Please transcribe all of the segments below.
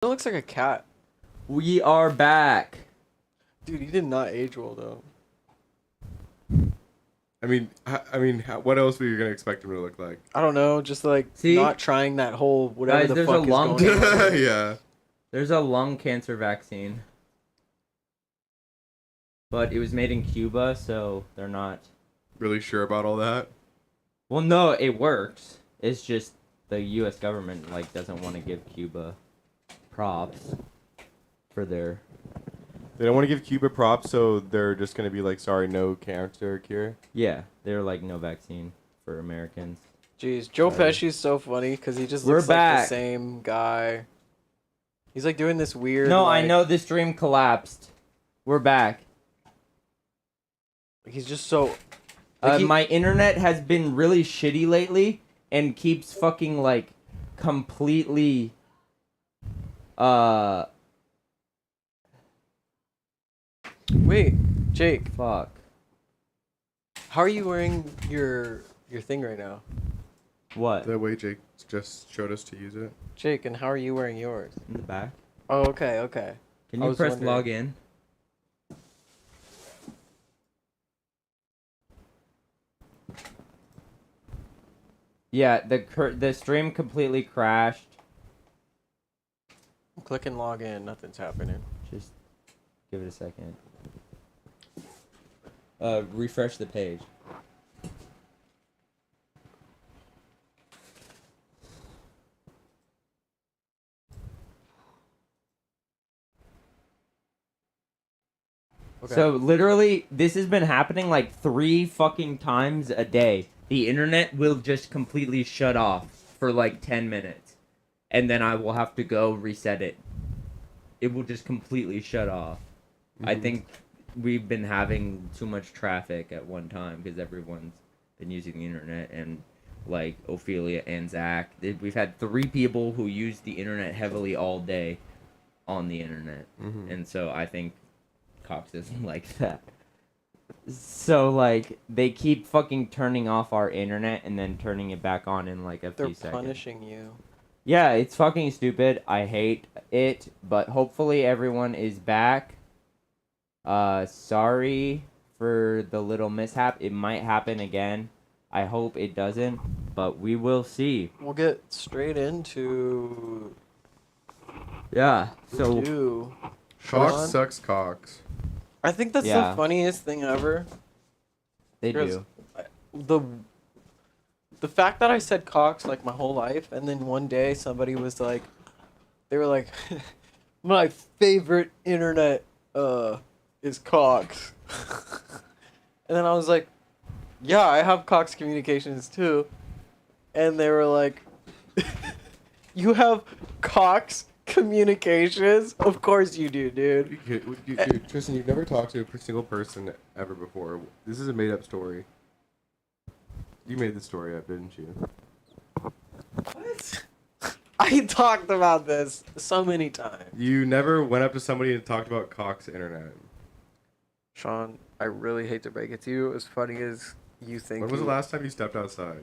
It looks like a cat. We are back. Dude, he did not age well though. I mean, what else were you gonna expect him to look like? I don't know, just like See? not trying that whole whatever Guys, the there's fuck a is long going on. Yeah. There's a lung cancer vaccine. But it was made in Cuba, so they're not... Really sure about all that? Well, no, it works. It's just the U.S. government, like, doesn't want to give Cuba props for their... They don't want to give Cuba props, so they're just gonna be like, sorry, no cancer cure. Yeah, they're like, no vaccine for Americans. Jeez, Joe Sorry. Pesci's so funny because he just We're looks like back. the same guy. He's like doing this weird. No, like, I know this stream collapsed. We're back. He's just so. Like My internet has been really shitty lately and keeps fucking, like, completely... Wait, Jake, Fuck. how are you wearing your thing right now? What? The way Jake just showed us to use it. Jake, and how are you wearing yours? In the back? Oh, okay, okay. Can I you was press wondering. log in? Yeah, the stream completely crashed. I'm clicking log in, nothing's happening. Just give it a second. Refresh the page. Okay. So literally, this has been happening like 3 fucking times a day. The internet will just completely shut off for like 10 minutes. And then I will have to go reset it. It will just completely shut off. I think we've been having too much traffic at one time because everyone's been using the internet, and like Ophelia and Zach, we've had 3 people who use the internet heavily all day on the internet. And so I think Cox isn't like that. So like they keep fucking turning off our internet and then turning it back on in like a They're few seconds. punishing you. Yeah, it's fucking stupid. I hate it, but hopefully everyone is back. Sorry for the little mishap. It might happen again. I hope it doesn't, but we will see. We'll get straight into Yeah, so do. Cox Sean? sucks Cox. I think that's Yeah. the funniest thing ever. they Because do. the fact that I said Cox like my whole life, and then one day somebody was like, they were like, my favorite internet is Cox, and then I was like, yeah, I have Cox Communications too, and they were like, you have Cox Communications? Of course you do, dude. Dude, Tristan, you've never talked to a single person ever before. This is a made-up story. You made the story up, didn't you? What? I talked about this so many times. You never went up to somebody and talked about Cox internet. Sean, I really hate to break it to you, as funny as you think. When was you- the last time you stepped outside?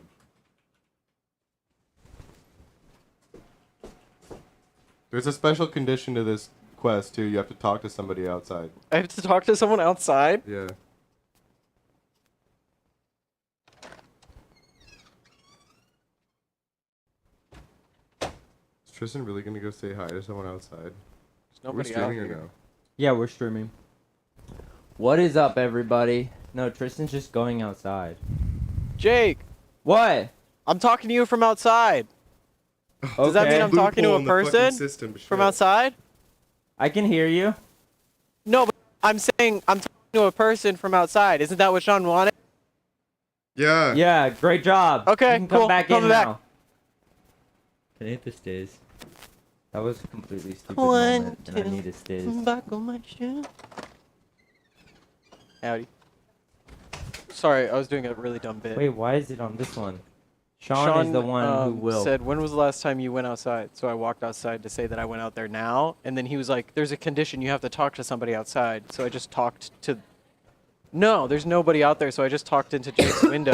There's a special condition to this quest, too. You have to talk to somebody outside. I have to talk to someone outside? Yeah. Is Tristan really gonna go say hi to someone outside? There's nobody We're out streaming or here. no? Yeah, we're streaming. What is up, everybody? No, Tristan's just going outside. Jake, What? I'm talking to you from outside. Does that mean Okay. I'm talking to Loophole a in the fucking person system, from shit. outside? I can hear you. No, but I'm saying I'm talking to a person from outside. Isn't that what Sean wanted? Yeah. Yeah, great job. Okay, you can come cool. back Coming in back. now. Can I hit the stiz? That was a completely stupid One, moment, and I two. need a stiz. Buckle my shoe. Howdy. Sorry, I was doing a really dumb bit. Wait, why is it on this one? Sean is the one who will. said, when was the last time you went outside? So I walked outside to say that I went out there now. And then he was like, there's a condition. You have to talk to somebody outside. So I just talked to... No, there's nobody out there. So I just talked into Jake's window.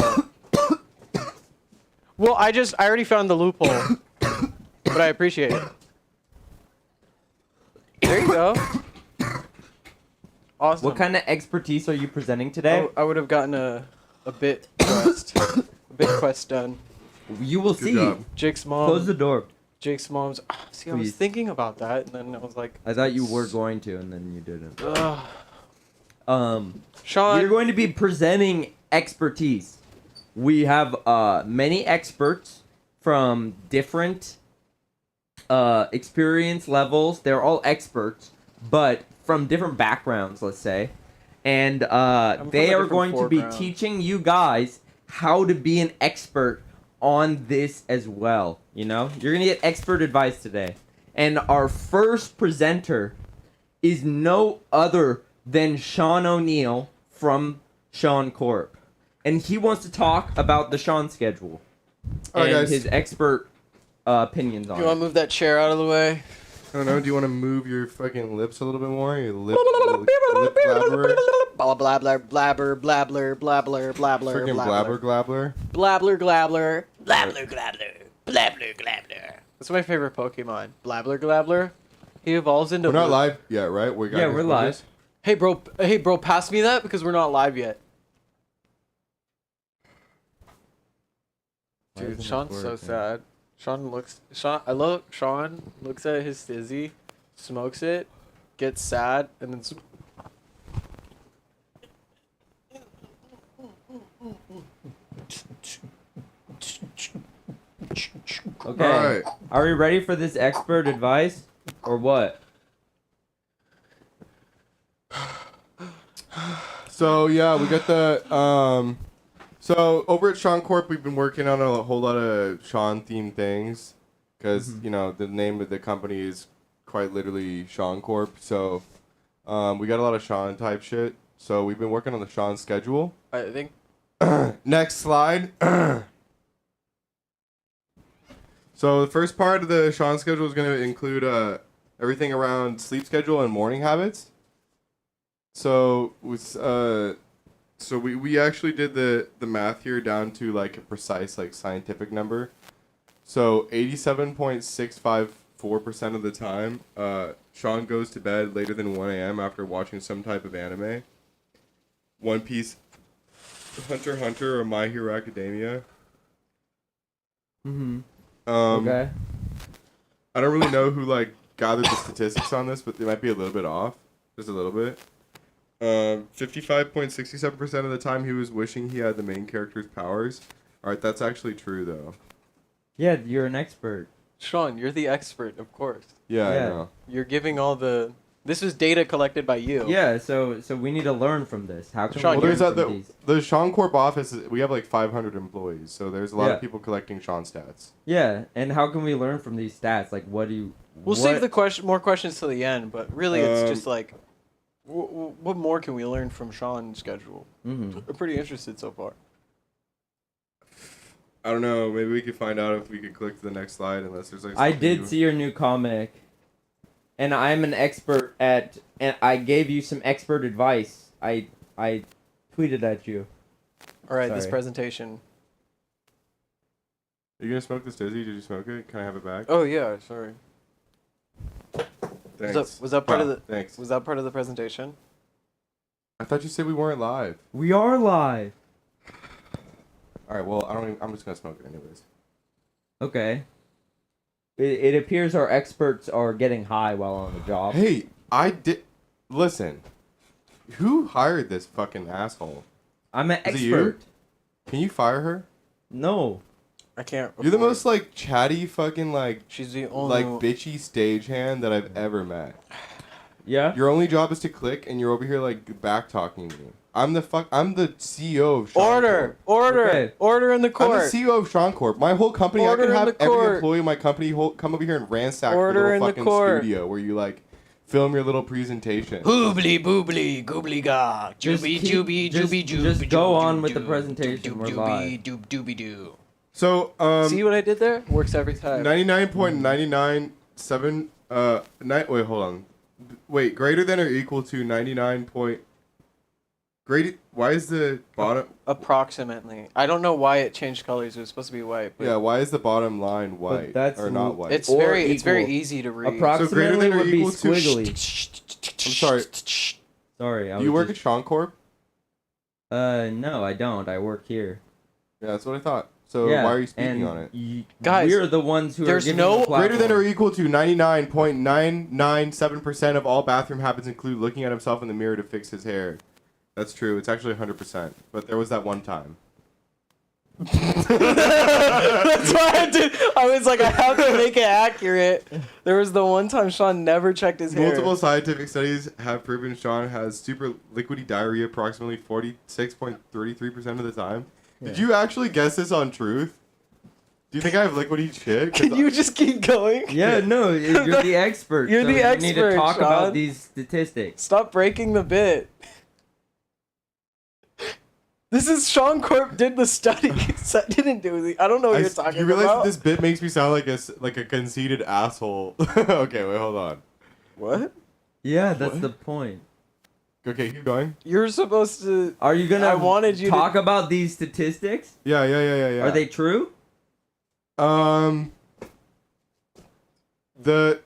Well, I already found the loophole. But I appreciate it. There you go. Awesome. What kind of expertise are you presenting today? I would have gotten a bit quest. A bit quest done. You will Good see. job. Jake's mom. Close the door. Jake's mom's. See, I was Please. thinking about that, and then I was like, I thought you were going to, and then you didn't. Sean. We're going to be presenting expertise. We have many experts from different experience levels. They're all experts, but from different backgrounds, let's say. And from a they are different going to be foreground. teaching you guys how to be an expert on this as well. You know, you're gonna get expert advice today. And our first presenter is no other than Sean O'Neill from Sean Corp. And he wants to talk about the Sean schedule All right, and guys. his expert opinions on You want to it. move that chair out of the way? I don't know. Do you want to move your fucking lips a little bit more? Your lip blabber. Blah blah blah blabber blabber blabber blabber Freaking blabber glabber. blabber glabber blabber glabber blabber glabber. That's my favorite Pokemon. Blabber glabber. He evolves into. We're not live yet, right? Yeah, we're live. Hey bro, pass me that because we're not live yet. Why Dude, isn't it Sean's so working? sad. Sean looks at his Stizzy, smokes it, gets sad, and then. Okay. Alright. Are we ready for this expert advice? Or what? So yeah, we got the So over at Sean Corp, we've been working on a whole lot of Sean themed things, because you know the name of the company is quite literally Sean Corp. So we got a lot of Sean type shit. So we've been working on the Sean schedule. I think. Next slide. So the first part of the Sean schedule is going to include everything around sleep schedule and morning habits. So with we actually did the math here down to like a precise like scientific number. So 87.654% of the time, Sean goes to bed later than 1 a.m. after watching some type of anime. One Piece, Hunter x Hunter, or My Hero Academia. Mm-hmm. Okay. I don't really know who like gathered the statistics on this, but they might be a little bit off, just a little bit. 55.67% of the time he was wishing he had the main character's powers. All right, that's actually true though. Yeah, you're an expert. Sean, you're the expert, of course. Yeah, Yeah. I know. You're giving all the. This was data collected by you. Yeah, so we need to learn from this. How can Sean, we Well, learn there's from the these? the Sean Corp office. We have like 500 employees, so there's a lot Yeah. of people collecting Sean stats. Yeah, and how can we learn from these stats? Like, what do you? We'll save the more questions till the end, but really it's just Um, like, what more can we learn from Sean's schedule? Mm-hmm. We're pretty interested so far. I don't know. Maybe we could find out if we could click to the next slide, unless there's like. I something did new. see your new comic, and I'm an expert at. And I gave you some expert advice. I tweeted at you. All right, this Sorry. presentation. Are you gonna smoke this Dizzy? Did you smoke it? Can I have it back? Oh yeah, sorry. Thanks. Was that part of Wow, the? Thanks. Was that part of the presentation? I thought you said we weren't live. We are live. All right. Well, I'm just gonna smoke it anyways. Okay. It appears our experts are getting high while on the job. Hey, I did. Listen. Who hired this fucking asshole? I'm an Is it you? expert. Can you fire her? No. I can't. You're the afford- most like chatty fucking like She's the only. bitchy stagehand that I've ever met. Yeah. Your only job is to click, and you're over here like back talking to me. I'm the CEO of Sean Order, Corp. order, Okay. order in the I'm the court. CEO of Sean Corp. My whole company, Order I in can the have every court. employee in my company come over here and ransack Order the in little the fucking court. studio where you like film your little presentation. Hoobly boobly goobly ga. Just Jooby keep- jooby just- jooby jooby. just go joob, on joob, with the joob, presentation. joob, We're jooby, live. Doob dooby doo. So See what I did there? Works every time. 99.997 wait, hold on. Wait, greater than or equal to 99. Graded. Why is the bottom? Approximately. I don't know why it changed colors. It was supposed to be white. But Yeah. Why is the bottom line white that's or not white? it's Or it's very equal. easy to read. Approximately than or would be equal to- squiggly. I'm sorry. Sorry, I Do you was work at just... Sean Corp? No, I don't. I work here. Yeah, that's what I thought. So Yeah, why are you speaking and on it? Guys, we're the ones who there's are giving no- the Greater than or platform. equal to 99.997% of all bathroom habits include looking at himself in the mirror to fix his hair. That's true. It's actually 100%. But there was that one time. That's why I did. I was like, I have to make it accurate. There was the one time Sean never checked his hair. Multiple scientific studies have proven Sean has super liquidy diarrhea approximately 46.33% of the time. Did you actually guess this on Truth? Do you think I have liquidy shit? 'Cause Can you just keep going? Yeah, no, you're the expert. You're so the You need to expert, talk Sean. about these statistics. Stop breaking the bit. This is Sean Corp did the study. Didn't do the. I don't know what you're talking you realize about. that this bit makes me sound like a conceited asshole. Okay, wait, hold on. What? Yeah, that's What? the point. Okay, keep going. You're supposed to. Are you gonna I wanted you to- talk about these statistics? Yeah. Are they true? The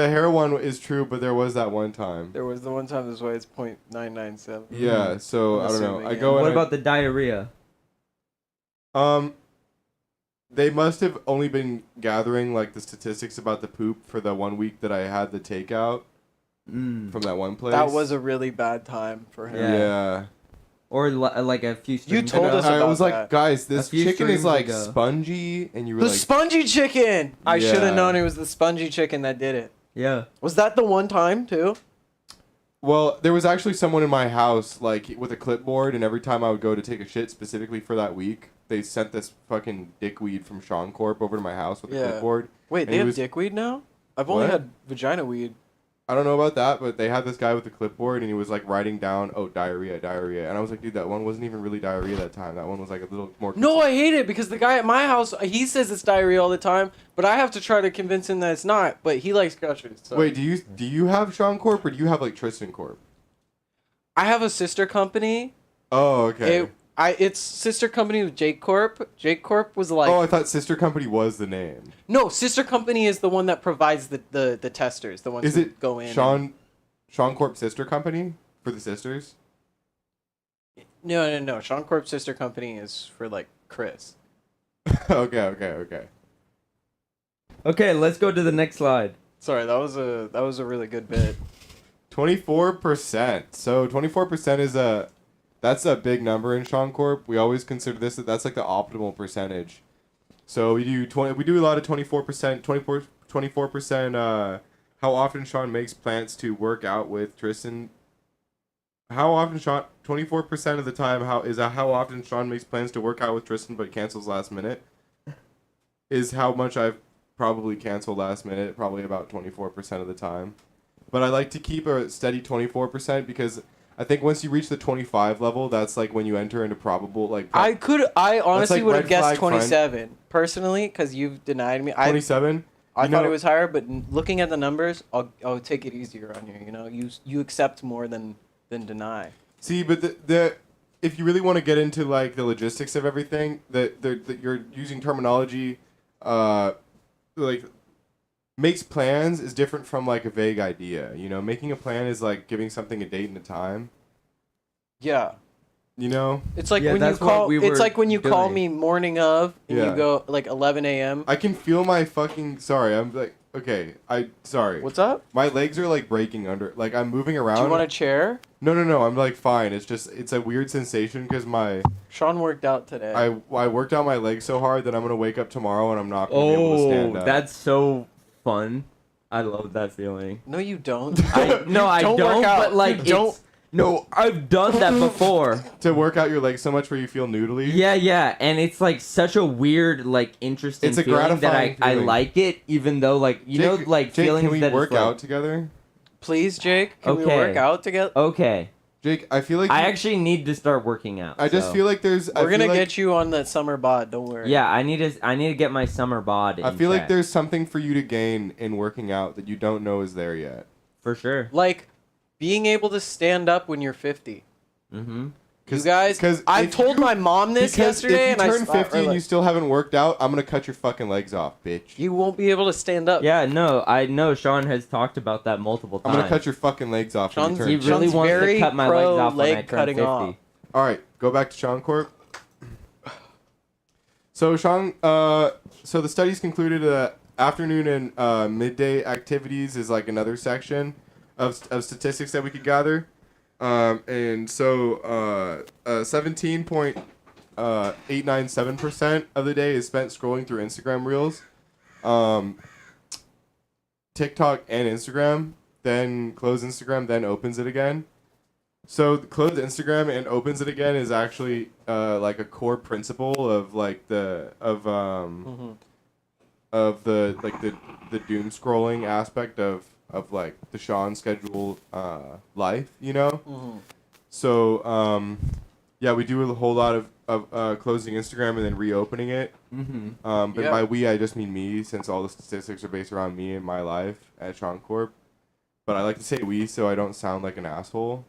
hair one is true, but there was that one time. There was the one time this way. It's .997. Yeah, so I'm I don't know. assuming, I yeah. go What and about the diarrhea? they must have only been gathering like the statistics about the poop for the 1 week that I had the takeout from that one place. That was a really bad time for him. yeah. Or like a few You streams told ago? us I about was like, that. guys, this A few chicken is streams like ago. spongy, and you were The like, spongy chicken. I should Yeah. have known it was the spongy chicken that did it. Yeah. Was that the one time too? well, there was actually someone in my house like with a clipboard, and every time I would go to take a shit specifically for that week, they sent this fucking dickweed from Sean Corp over to my house with a Yeah. clipboard. Wait, And they he have was- dickweed now? I've only What? had vagina weed. I don't know about that, but they had this guy with a clipboard, and he was like writing down, "Oh, diarrhea," and I was like, "Dude, that one wasn't even really diarrhea that time. That one was like a little more." No, I hate it because the guy at my house, he says it's diarrhea all the time, but I have to try to convince him that it's not. But he likes gushers. So. Wait, do you have Sean Corp or do you have like Tristan Corp? I have a sister company. Oh, okay. It's sister company with Jake Corp. Jake Corp was like Oh, I thought sister company was the name. no, sister company is the one that provides the testers, the ones Is who it go in. Sean Corp sister company for the sisters? No. Sean Corp's sister company is for like Chris. Okay. Okay, let's go to the next slide. Sorry, that was a really good bit. 24%. So 24% is that's a big number in Sean Corp. We always consider that's like the optimal percentage. So we do a lot of 24%, 24%. How often Sean makes plans to work out with Tristan? How often Sean? 24% of the time. How often Sean makes plans to work out with Tristan but cancels last minute? Is how much I've probably canceled last minute. Probably about 24% of the time. But I like to keep a steady 24% because I think once you reach the 25 level, that's like when you enter into probable like. I honestly like would have red guessed flag friend. 27 personally because you've denied me. 27. I You thought know- it was higher, but looking at the numbers, I'll take it easier on you. You know, you accept more than deny. See, but the if you really want to get into like the logistics of everything, that you're using terminology, like makes plans is different from like a vague idea. You know, making a plan is like giving something a date and a time. Yeah. You know, It's like Yeah, when you that's what call. we It's were like when you call doing. me morning of, and Yeah. you go like 11 a.m. I can feel my fucking. Sorry, I'm like okay. Sorry. What's up? My legs are like breaking under. Like I'm moving around. Do you want a chair? No. I'm like fine. It's a weird sensation because Sean worked out today. I worked out my legs so hard that I'm gonna wake up tomorrow and I'm not gonna be able to stand Oh, up. that's so fun. I love that feeling. No, you don't. I don't work don't, out. but like You don't- it's- No, I've done that before. To work out your legs so much where you feel noodly. Yeah, and it's like such a weird, like interesting It's a feeling that gratifying I feeling. like it, even though like you know like Jake, feelings can we that work it's like, out together? Please, Jake. Can we Okay. work out together? Okay, Jake, I feel like I actually need to start working out. I just so- feel like there's. We're gonna get you on that summer bod. Don't worry. Yeah, I need to get my summer bod. I in feel like check, there's something for you to gain in working out that you don't know is there yet. for sure. Like being able to stand up when you're 50. Mm-hmm. You guys, I told my mom this yesterday, and and if you turn 50 and you still haven't worked out, I'm gonna cut your fucking legs off, bitch. you won't be able to stand up. Yeah, no, I know Sean has talked about that multiple times. I'm gonna cut your fucking legs off when you Sean's- turn He 50. really Sean's wants to very cut my legs pro off when I leg turn cutting 50. off. All right, go back to Sean Corp. So Sean, so the studies concluded that afternoon and midday activities is like another section of statistics that we could gather, and so 17.897% of the day is spent scrolling through Instagram Reels, TikTok and Instagram. Then close Instagram, then opens it again. So close Instagram and opens it again is actually like a core principle of like the doom scrolling aspect of like the Sean schedule life, you know. Mm-hmm. So yeah, we do a whole lot of closing Instagram and then reopening it. Mm-hmm. But Yeah. by we, I just mean me, since all the statistics are based around me and my life at Sean Corp. But I like to say we so I don't sound like an asshole.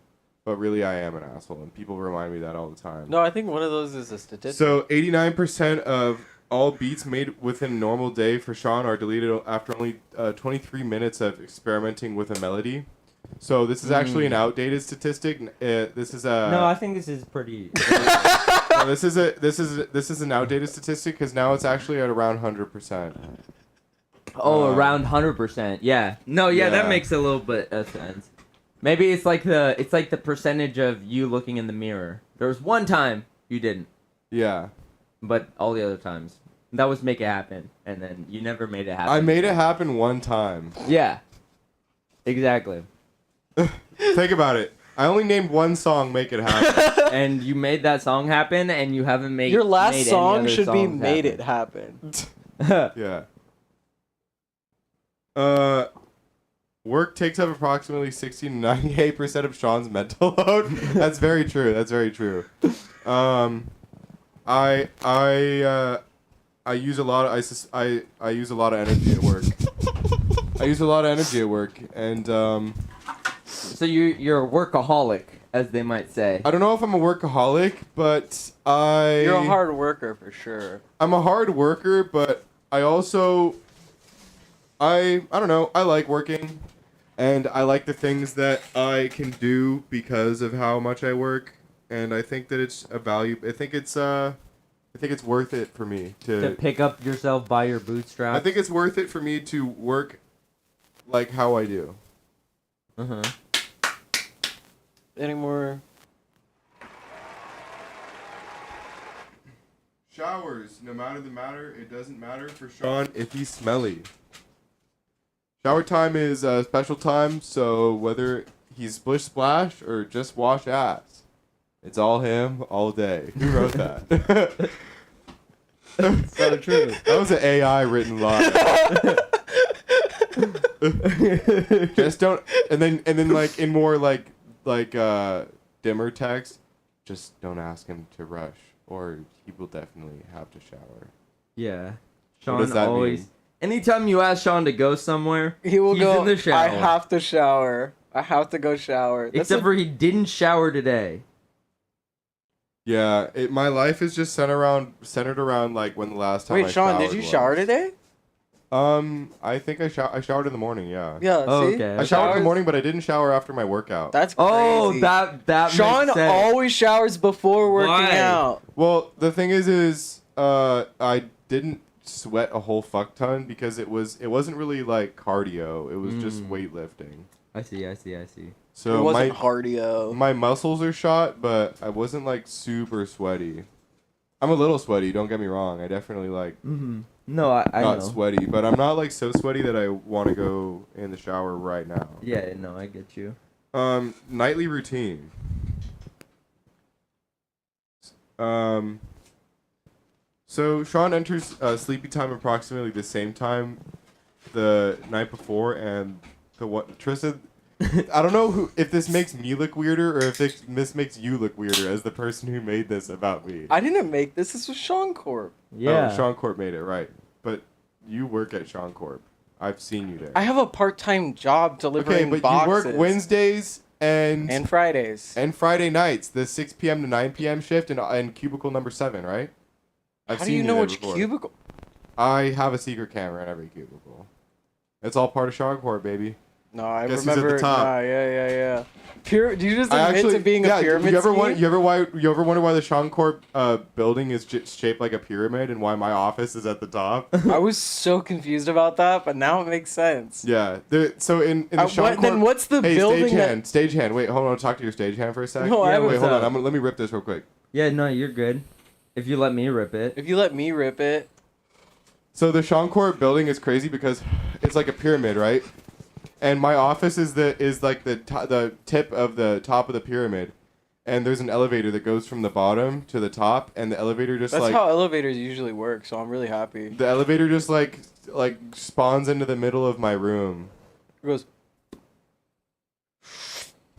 But really, I am an asshole, and people remind me that all the time. No, I think one of those is a statistic. So 89% of all beats made within a normal day for Sean are deleted after only 23 minutes of experimenting with a melody. So this is actually an outdated statistic. This is a No, I think this is pretty. no, this is an outdated statistic because now it's actually at around 100%. Around 100%. Yeah. No, yeah, that Yeah. makes a little bit of sense. Maybe it's like the percentage of you looking in the mirror. There was one time you didn't, Yeah, but all the other times that was make it happen, and then you never made it happen. I made it happen one time. Yeah. Exactly. Think about it. I only named one song, "Make It Happen." And you made that song happen, and you haven't made Your last made any song other should be songs "Made It Happen." Yeah. Work takes up approximately 60 to 98% of Sean's mental load. That's very true. That's very true. I use a lot of I use a lot of energy at work. I use a lot of energy at work, and So you're a workaholic, as they might say. I don't know if I'm a workaholic, but You're a hard worker for sure. I'm a hard worker, but I also I don't know. I like working, and I like the things that I can do because of how much I work, and I think that it's a value. I think it's worth it for me To pick up yourself by your bootstraps. I think it's worth it for me to work like how I do. Uh-huh. Any more? Showers, no matter the matter, it doesn't matter for Sean if he's smelly. Shower time is a special time, so whether he's splish splash or just wash ass, it's all him all day. Who wrote that? So true. That was an AI written line. Just don't, and then like in more like dimmer text, just don't ask him to rush, or he will definitely have to shower. Yeah. What Sean does that always. mean? Anytime you ask Sean to go somewhere, He will he's go. in the shower. I have to shower. I have to go shower. That's Except for he didn't shower today. Yeah, my life is just centered around like when the last time. Wait, I Sean, did showered you was. shower today? I think I showered in the morning. Yeah. Yeah. Oh, see? okay. I showered in the morning, but I didn't shower after my workout. That's crazy. Oh, that Sean makes sense. always showers before working Why? out. Well, the thing is I didn't sweat a whole fuck ton because it wasn't really like cardio. It was just weightlifting. I see. So it wasn't cardio. my muscles are shot, but I wasn't like super sweaty. I'm a little sweaty. Don't get me wrong. I definitely like No, I not know. sweaty, but I'm not like so sweaty that I want to go in the shower right now. Yeah, no, I get you. Nightly routine. So Sean enters sleepy time approximately the same time the night before, and Tristan. I don't know if this makes me look weirder or if this makes you look weirder as the person who made this about me. I didn't make this. This was Sean Corp. Yeah. Oh, Sean Corp made it, right. But you work at Sean Corp. I've seen you there. I have a part-time job delivering Okay, but boxes. you work Wednesdays and Fridays. and Friday nights, the 6 p.m. to 9 p.m. shift, and cubicle number 7, right? How do you know there which before. cubicle? I have a secret camera in every cubicle. It's all part of Sean Corp, baby. No, I Guess who's at the remember. top? Nah, yeah. Do you just I admit to being a pyramid You ever scheme? wonder why the Sean Corp building is shaped like a pyramid and why my office is at the top? I was so confused about that, but now it makes sense. Yeah. So in the Sean Corp. Then what's the building? Stagehand. Wait, hold on. Talk to your stagehand for a sec. No, I have a- Wait, hold on. Let me rip this real quick. Yeah, no, you're good. If you let me rip it. If you let me rip it. So the Sean Corp building is crazy because it's like a pyramid, right? And my office is like the tip of the top of the pyramid, and there's an elevator that goes from the bottom to the top, and the elevator just That's how elevators usually work, so I'm really happy. the elevator just like spawns into the middle of my room. It goes.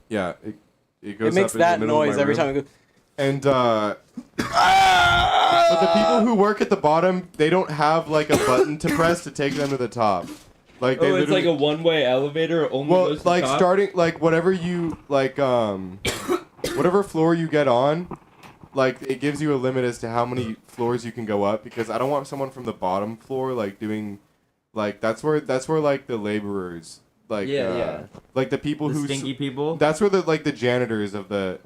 Yeah, it goes. It makes up in that the middle of noise my every room. time it goes. And but the people who work at the bottom, they don't have like a button to press to take them to the top. Like they It's like literally- a one-way elevator. Only well, goes to like top? starting like whatever you like whatever floor you get on, like it gives you a limit as to how many floors you can go up, because I don't want someone from the bottom floor like doing like that's where like the laborers like Yeah. like the people The who stinky people. that's where the janitors of the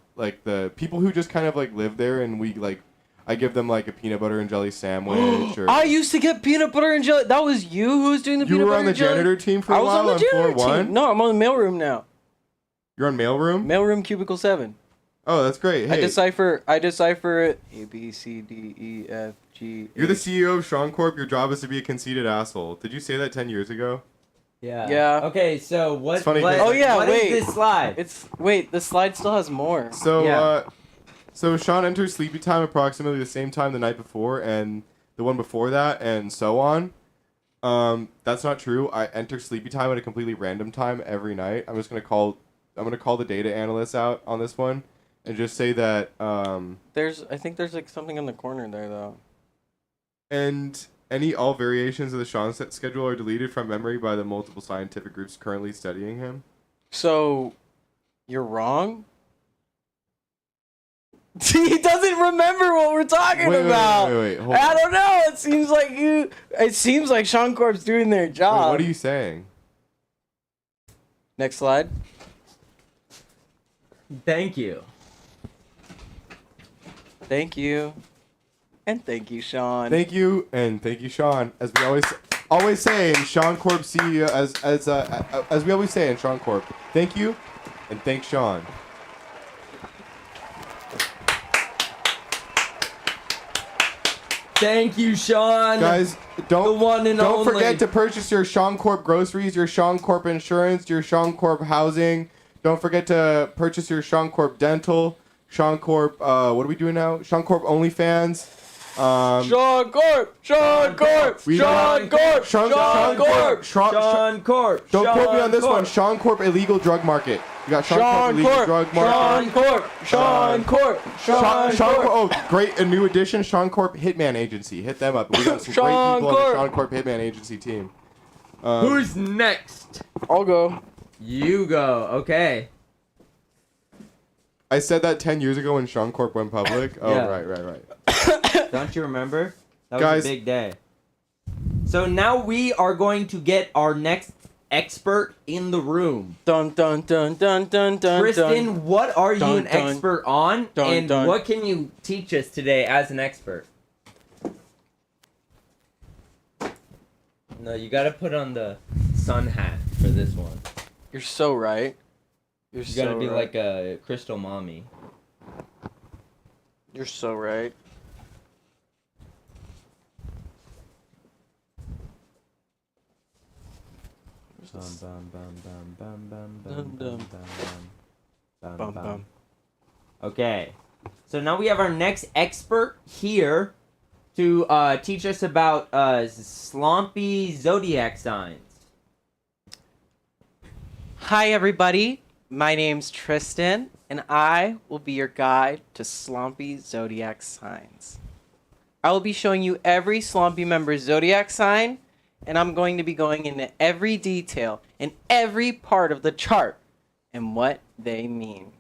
people who just kind of like live there, and we like I give them like a peanut butter and jelly sandwich. Or I used to get peanut butter and jelly. That was you who was doing the you peanut were butter on the and jelly? janitor team for a I was while on the on floor janitor 1. team. No, I'm on the mailroom now. You're on mailroom. Mailroom cubicle 7. Oh, that's great. Hey, I decipher it. A B C D E F G. you're the CEO of Sean Corp. Your job is to be a conceited asshole. Did you say that 10 years ago? Yeah. Yeah. Okay, so what? It's funny 'cause- Oh, yeah, what is wait. this slide? The slide still has more. So, Yeah. so Sean enters sleepy time approximately the same time the night before, and the one before that, and so on. That's not true. I enter sleepy time at a completely random time every night. I'm gonna call the data analysts out on this one, and just say that. I think there's like something in the corner there though. And all variations of the Sean set schedule are deleted from memory by the multiple scientific groups currently studying him. So, you're wrong? He doesn't remember what we're talking about. Wait, hold I on. don't know. It seems like Sean Corp's doing their Wait, job. what are you saying? Next slide. Thank you. Thank you. And thank you, Sean. Thank you, and thank you, Sean. As we always say in Sean Corp CEO, as we always say in Sean Corp. Thank you, and thanks, Sean. Thank you, Sean. Guys, The one and don't only. forget to purchase your Sean Corp groceries, your Sean Corp insurance, your Sean Corp housing. Don't forget to purchase your Sean Corp dental, Sean Corp. What are we doing now? Sean Corp OnlyFans. Sean Corp! Sean Corp! We Sean got- Corp! Sean Sean Corp! Sean Corp. Don't quote me on this Corp. one. Sean Corp illegal drug market. We got Sean, Corp Sean illegal Corp! drug market. Sean Corp! Sean Corp! Sean Corp! Oh, great! A new addition, Sean Corp Hitman Agency. Hit them up. We got some great Sean people on Corp. the Sean Corp Hitman Agency team. Who's next? I'll go. You go. Okay. I said that 10 years ago when Sean Corp went public. Oh, Yeah. right. Don't you remember? That was Guys- a big day. So now we are going to get our next expert in the room. Dun dun dun dun dun dun. Tristan, dun. what are you Dun, an dun. expert on? Dun, and dun. what can you teach us today as an expert? No, you gotta put on the sun hat for this one. You're so right. You're You so gotta be right. like a crystal mommy. You're so right. Bum bum. Okay, so now we have our next expert here to teach us about Slompy zodiac signs. Hi everybody, my name's Tristan, and I will be your guide to Slompy zodiac signs. I will be showing you every Slompy member's zodiac sign, and I'm going to be going into every detail in every part of the chart. and what they mean.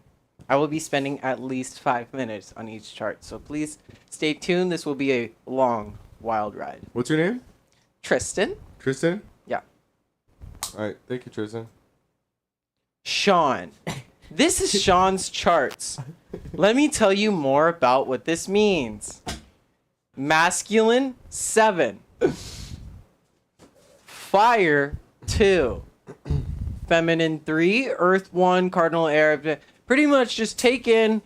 I will be spending at least 5 minutes on each chart, so please stay tuned. This will be a long, wild ride. What's your name? Tristan? Tristan? Yeah. All right. Thank you, Tristan. Sean. This is Sean's charts. Let me tell you more about what this means. Masculine, 7. Fire, 2. Feminine, 3. Earth, 1. Cardinal, air. Pretty much just take in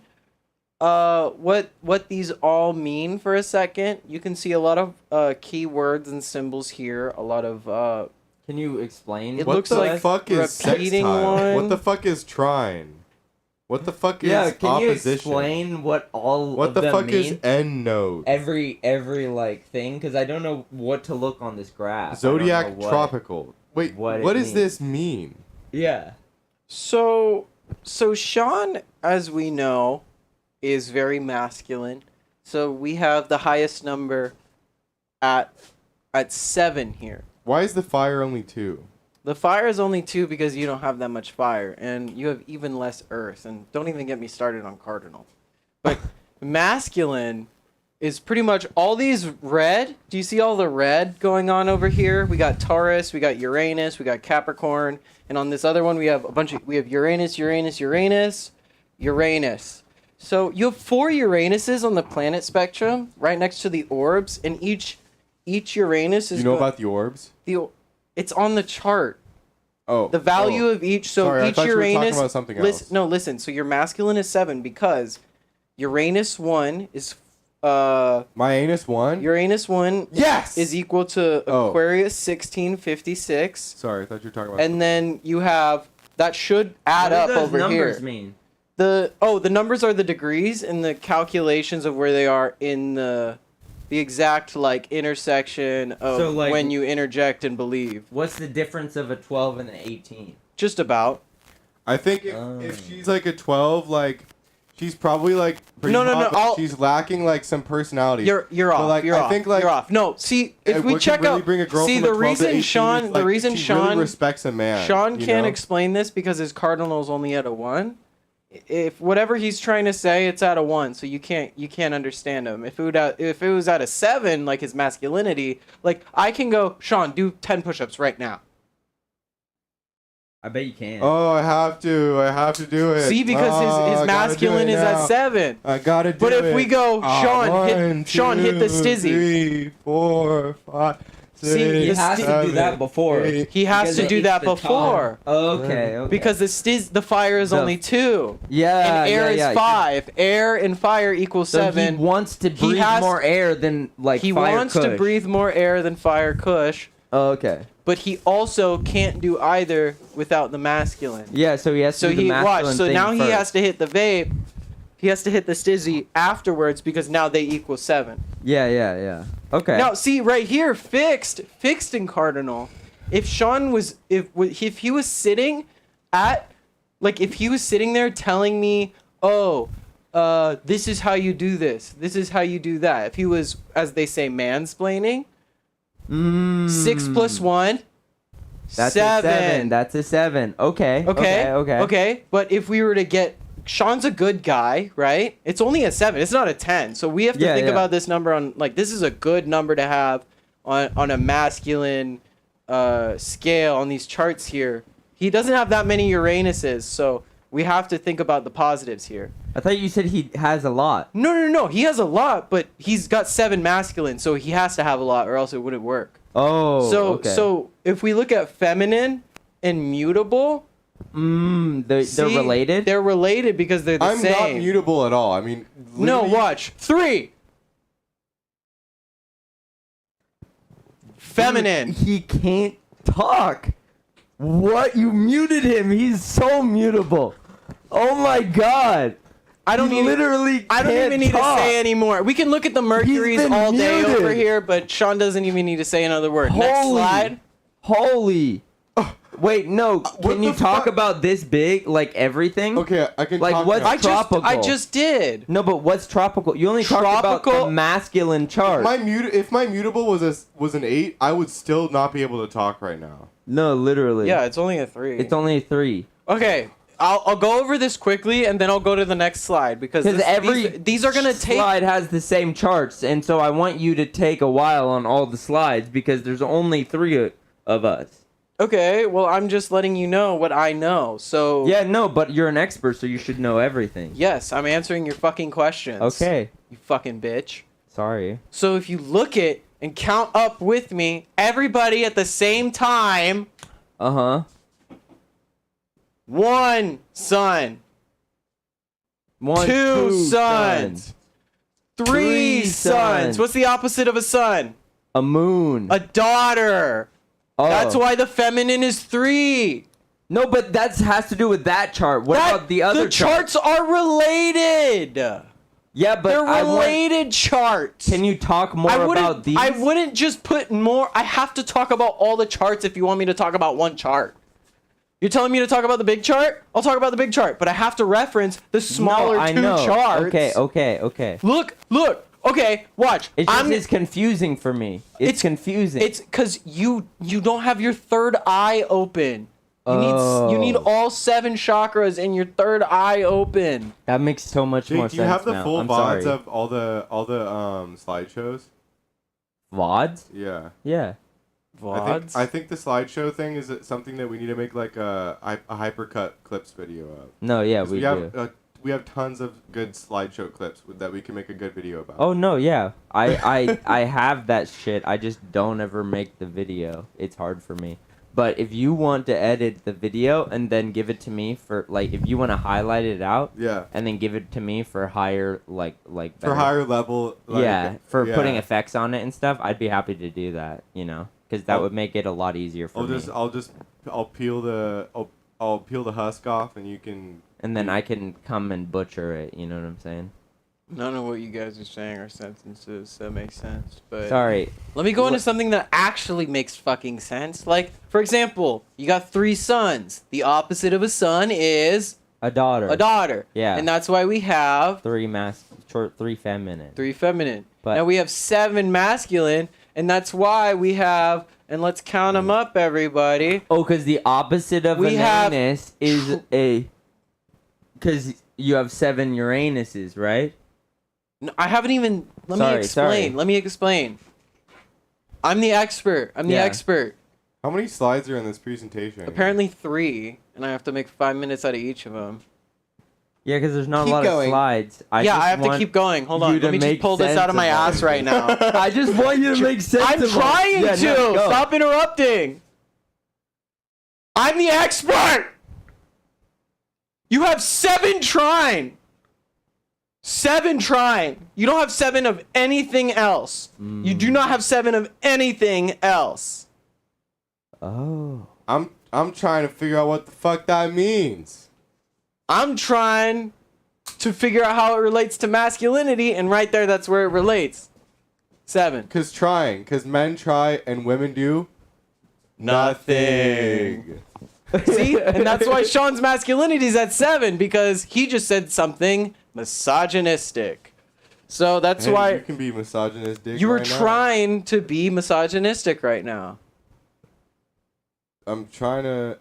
what these all mean for a second. You can see a lot of key words and symbols here. A lot of Can you explain? It What looks the like fuck is repeating sextile? one. What the fuck is trine? What the fuck is Yeah, can you opposition? explain what all What of the them fuck mean? is end node? Every like thing, because I don't know what to look on this graph. I Zodiac don't know what- tropical. Wait, what what it does means. this mean? Yeah. So Sean, as we know, is very masculine. So we have the highest number at 7 here. Why is the fire only 2? The fire is only 2 because you don't have that much fire, and you have even less earth. And don't even get me started on cardinal. But masculine is pretty much all these red. Do you see all the red going on over here? We got Taurus, we got Uranus, we got Capricorn, and on this other one we have Uranus, Uranus, Uranus, Uranus. So you have 4 Uranuses on the planet spectrum, right next to the orbs, and each Uranus is. You know about the orbs? It's on the chart. Oh. The value oh. of each. So Sorry, I each thought you were talking Uranus. about something else. Listen. So your masculine is 7 because Uranus 1 is. My anus 1? Uranus 1 Yes! is equal to Oh. Aquarius 1656, Sorry, I thought you were talking about... and then you have that should add What up do those over numbers here. mean? The numbers are the degrees and the calculations of where they are in the exact like intersection of So, like- when you interject and believe. What's the difference of a 12 and an 18? Just about. I think if she's like a 12, like... She's probably like... pretty No, hot, but I'll- she's lacking like some personality. You're But, off. like, you're I off. think, like, you're off. No, see if we what check can really out. bring a girl See from the a 12 to reason 18 Sean, is, the like, reason she Sean really respects a man. Sean you can't know? explain this because his cardinal's only at a 1. If whatever he's trying to say, it's at a 1, so you can't understand him. If it was at a 7, like his masculinity, like I can go, Sean, do 10 push-ups right now. I bet you can. Oh, I have to do it. See, because I his gotta masculine do it is now. at 7. I gotta do But it. if we go, Sean, hit the stizzy. 3, 4, 5, 6, See, he has to do that before. 8. He has Because to it do hits that the top. before. Okay. Because the fire is The- only 2. Yeah, And air yeah, is 5. Air and fire equals So 7. he wants to breathe has- more air than like He fire wants to Kush. breathe more air than fire Kush, Oh, okay. but he also can't do either without the masculine. Yeah, so he has to So do the he masculine watch. So thing now he first. has to hit the vape. He has to hit the stizzy afterwards because now they equal 7. Yeah. Okay. Now see right here, fixed in cardinal. If Sean was if he was sitting at like if he was sitting there telling me, oh, this is how you do this. This is how you do that. If he was, as they say, mansplaining. 6 + 1. That's 7. a 7. That's a 7. Okay. Okay. But if we were to get Sean's a good guy, right? It's only a 7. It's not a 10. So we have to think about this number on like this is a good number to have on a masculine scale on these charts here. He doesn't have that many Uranuses, so we have to think about the positives here. I thought you said he has a lot. No. He has a lot, but he's got 7 masculine, so he has to have a lot, or else it wouldn't work. Oh. So so if we look at feminine and mutable, they're see, related. They're related because they're the I'm same. not mutable at all. I mean, No, literally- watch. 3. Feminine. He can't talk. What? You muted him. He's so mutable. Oh my god. I don't He need literally I don't can't even need talk. to say anymore. We can look at the Mercuries been all day muted. over here, but Sean doesn't even need to say another word. Next Holy- slide. Holy. Wait, no. what Can you the talk fuck? about this big, like everything? Okay, I can Like, talk what's now. Tropical. I just did. No, but what's tropical? You only talked about Tropical- the masculine chart. If my mutable was an 8, I would still not be able to talk right now. No, literally. Yeah, it's only a 3. It's only a 3. Okay. I'll go over this quickly and then I'll go to the next slide because these are gonna take. Slide has the same charts, and so I want you to take a while on all the slides because there's only 3 of us. Okay, well I'm just letting you know what I know. So Yeah, no, but you're an expert, so you should know everything. yes, I'm answering your fucking questions. Okay. You fucking bitch. Sorry. So if you look at and count up with me, everybody at the same time. Uh-huh. 1 sun. 1, 2 suns. 3 3 suns. suns. What's the opposite of a sun? A moon. A daughter. Oh. That's why the feminine is 3. No, but that has to do with that chart. What about the other The charts are related. Yeah, but They're related charts. Can you talk more about these? I wouldn't just put more. I have to talk about all the charts if you want me to talk about one chart. You're telling me to talk about the big chart? I'll talk about the big chart, but I have to reference the smaller two charts. Okay. Look. Okay, watch. It's confusing for me. It's confusing. It's because you don't have your third eye open. You need all 7 chakras in your third eye open. That makes so much more sense. Do you have the now. full I'm VODs sorry. of all the slideshows? VODs? Yeah. Yeah. VODs? I think the slideshow thing is something that we need to make like a hypercut clips video of. No, yeah, 'Cause we do. We have tons of good slideshow clips that we can make a good video about. Oh no, yeah. I have that shit. I just don't ever make the video. It's hard for me. But if you want to edit the video and then give it to me for like if you want to highlight it out, yeah, and then give it to me for higher like for better, higher level, putting effects on it and stuff, I'd be happy to do that, you know, because that would make it a lot easier for me. I'll peel the husk off and you can. And then I can come and butcher it. You know what I'm saying? None of what you guys are saying are sentences that make sense. But Sorry. let me go into something that actually makes fucking sense. Like, for example, you got 3 suns. The opposite of a sun is A daughter. a daughter. Yeah. And that's why we have 3 feminine. 3 feminine. But now we have 7 masculine, and that's why we have. And let's count them up, everybody. Oh, because the opposite of We an have- anus is a. Because you have 7 Uranuses, right? No, I haven't even. Let Sorry, me explain. sorry. Let me explain. I'm the expert. I'm the Yeah. expert. How many slides are in this presentation? Apparently 3, and I have to make 5 minutes out of each of them. Yeah, because there's not Keep a lot going. of slides. I have to keep going. Hold on. you to Let me just make pull this out of my sense of ass right now. I just want you to make sense I'm of it. trying Yeah, to. no, go. Stop interrupting. I'm the expert. You have 7 trine. 7 trine. You don't have 7 of anything else. You do not have 7 of anything else. Oh. I'm trying to figure out what the fuck that means. I'm trying to figure out how it relates to masculinity, and right there, that's where it relates. 7. Cause men try and women do nothing. See? And that's why Sean's masculinity is at 7, because he just said something misogynistic. So that's Hey, why you can be misogynistic. you were right now. trying to be misogynistic right now. I'm trying to.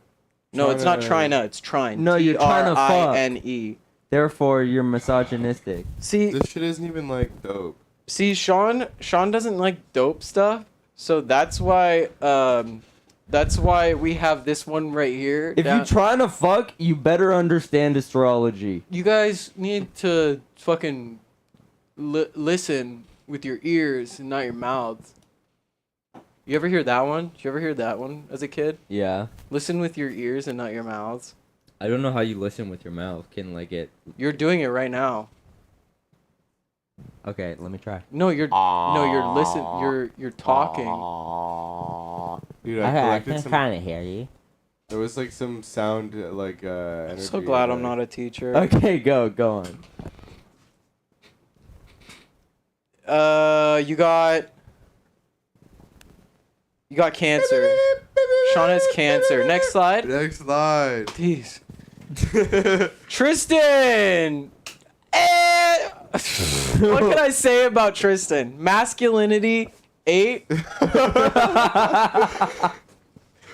No, it's not trying to, it's trying. No, you're trying to fuck. T-R-I-N-E. Therefore, you're misogynistic. See, This shit isn't even like dope. Sean doesn't like dope stuff, so that's why we have this one right here. If you're trying to fuck, you better understand astrology. You guys need to fucking listen with your ears and not your mouths. You ever hear that one? Did you ever hear that one as a kid? Yeah. Listen with your ears and not your mouths. I don't know how you listen with your mouth. Can like it. You're doing it right now. Okay, let me try. No, you're talking. Dude, I collected can some. kind of hear you. There was like some sound like energy. I'm so glad I'm not a teacher. Okay, go on. You got cancer. Sean has cancer. Next slide. Next slide. Jeez. Tristan! What can I say about Tristan? Masculinity, 8.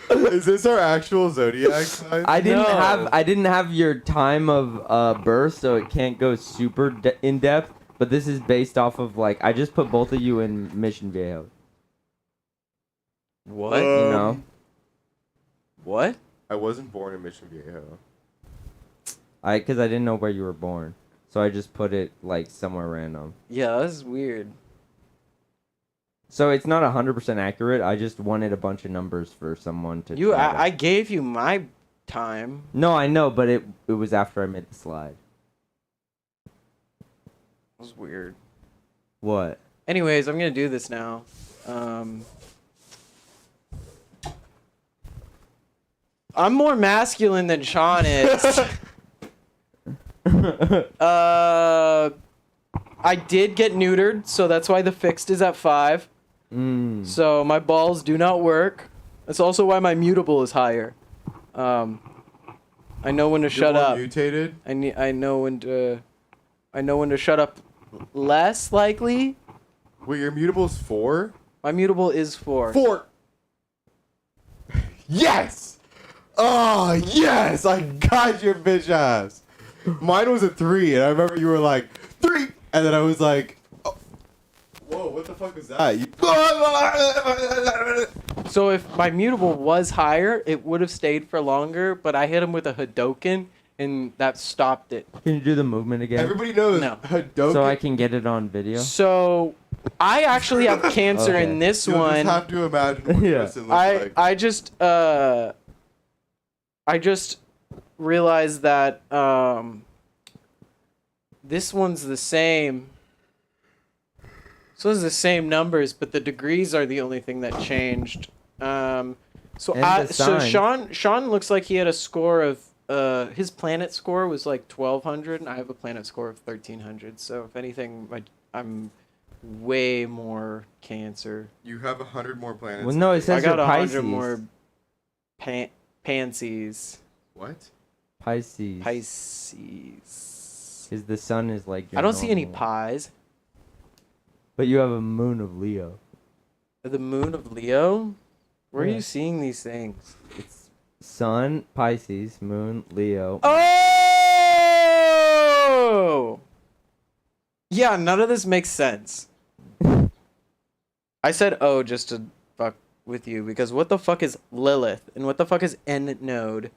Is this our actual zodiac sign? I didn't No. have your time of birth, so it can't go super in depth. But this is based off of like I just put both of you in Mission Viejo. What? You know, What? I wasn't born in Mission Viejo. because I didn't know where you were born, so I just put it like somewhere random. Yeah, that's weird. So it's not 100% accurate. I just wanted a bunch of numbers for someone to. You, try to- I gave you my time. No, I know, but it was after I made the slide. That was weird. What? Anyways, I'm gonna do this now. I'm more masculine than Sean is. I did get neutered, so that's why the fixed is at 5. So my balls do not work. That's also why my mutable is higher. I know when to shut up. Mutated. I know when to shut up less likely. Wait, your mutable's 4? My mutable is 4. 4. Yes. Oh yes, I got your bitch ass. Mine was a 3, and I remember you were like 3, and then I was like, oh. Whoa, what the fuck was that? So if my mutable was higher, it would have stayed for longer, but I hit him with a Hadoken, and that stopped it. Can you do the movement again? Everybody knows No. Hadoken. So I can get it on video. So I actually have cancer Okay. in this You'll one. just have to imagine what Yeah. Kristen looks like. I just realized that this one's the same. This one's the same numbers, but the degrees are the only thing that changed. So And the so signs. Sean looks like he had a score of his planet score was like 1200, and I have a planet score of 1300. So if anything, I'm way more Cancer. You have 100 more planets. Well, no, it I says got you're 100 Pisces. more pansies. What? Pisces. Pisces. Because the sun is like. Your I don't see any normal. pies. But you have a moon of Leo. The moon of Leo? Where are Yeah. you seeing these things? It's sun, Pisces, moon, Leo. Oh! Yeah, none of this makes sense. I said oh just to fuck with you, because what the fuck is Lilith? And what the fuck is end node?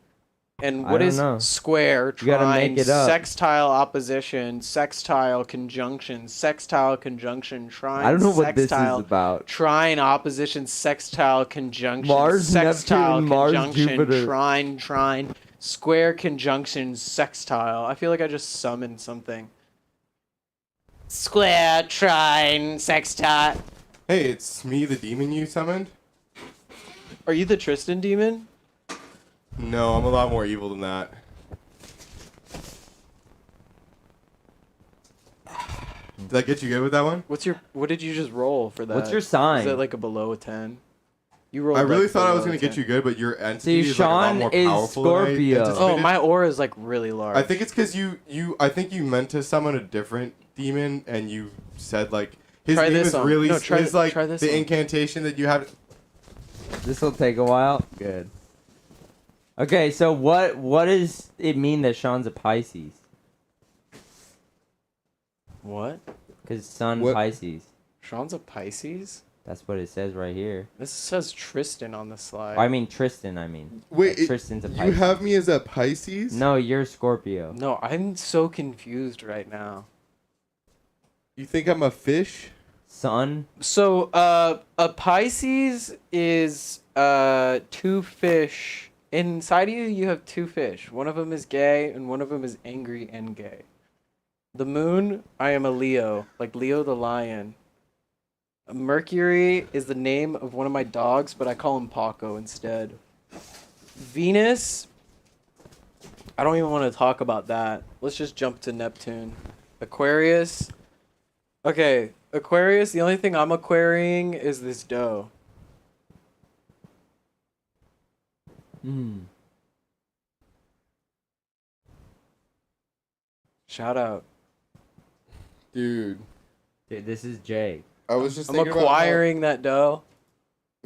And I what don't is know. square, You gotta trine, make it up. sextile opposition, sextile conjunction, trine, I don't know what this is sextile, about. trine, opposition, sextile, conjunction, Mars, sextile, Neptune, Mars, conjunction, Jupiter. trine, square, conjunction, sextile. I feel like I just summoned something. Square, trine, sextile. Hey, it's me, the demon you summoned? Are you the Tristan demon? No, I'm a lot more evil than that. Did I get you good with that one? What did you just roll for that? What's your sign? Is it like a below a 10? You rolled I really like thought I was below gonna a get 10. you good, but your entity See, is like a lot Sean more is powerful than I Scorpio. anticipated. Oh, my aura is like really large. I think it's because I think you meant to summon a different demon, and you said like his Try name this is on. really No, try his like this the on. incantation that you have. This will take a while. Good. Okay, so what does it mean that Sean's a Pisces? What? Because sun What? Pisces. Sean's a Pisces? That's what it says right here. This says Tristan on the slide. I mean Tristan. I mean. Wait, Like, Tristan's a you Pisces. have me as a Pisces? No, you're Scorpio. No, I'm so confused right now. You think I'm a fish? Sun. So, a Pisces is 2 fish. Inside of you, you have 2 fish. One of them is gay, and one of them is angry and gay. The moon, I am a Leo, like Leo the lion. Mercury is the name of one of my dogs, but I call him Paco instead. Venus, I don't even want to talk about that. Let's just jump to Neptune. Aquarius. Okay, Aquarius, the only thing I'm aquarying is this dough. Shout out. Dude, Dude, this is Jay. I was just I'm thinking acquiring that dough.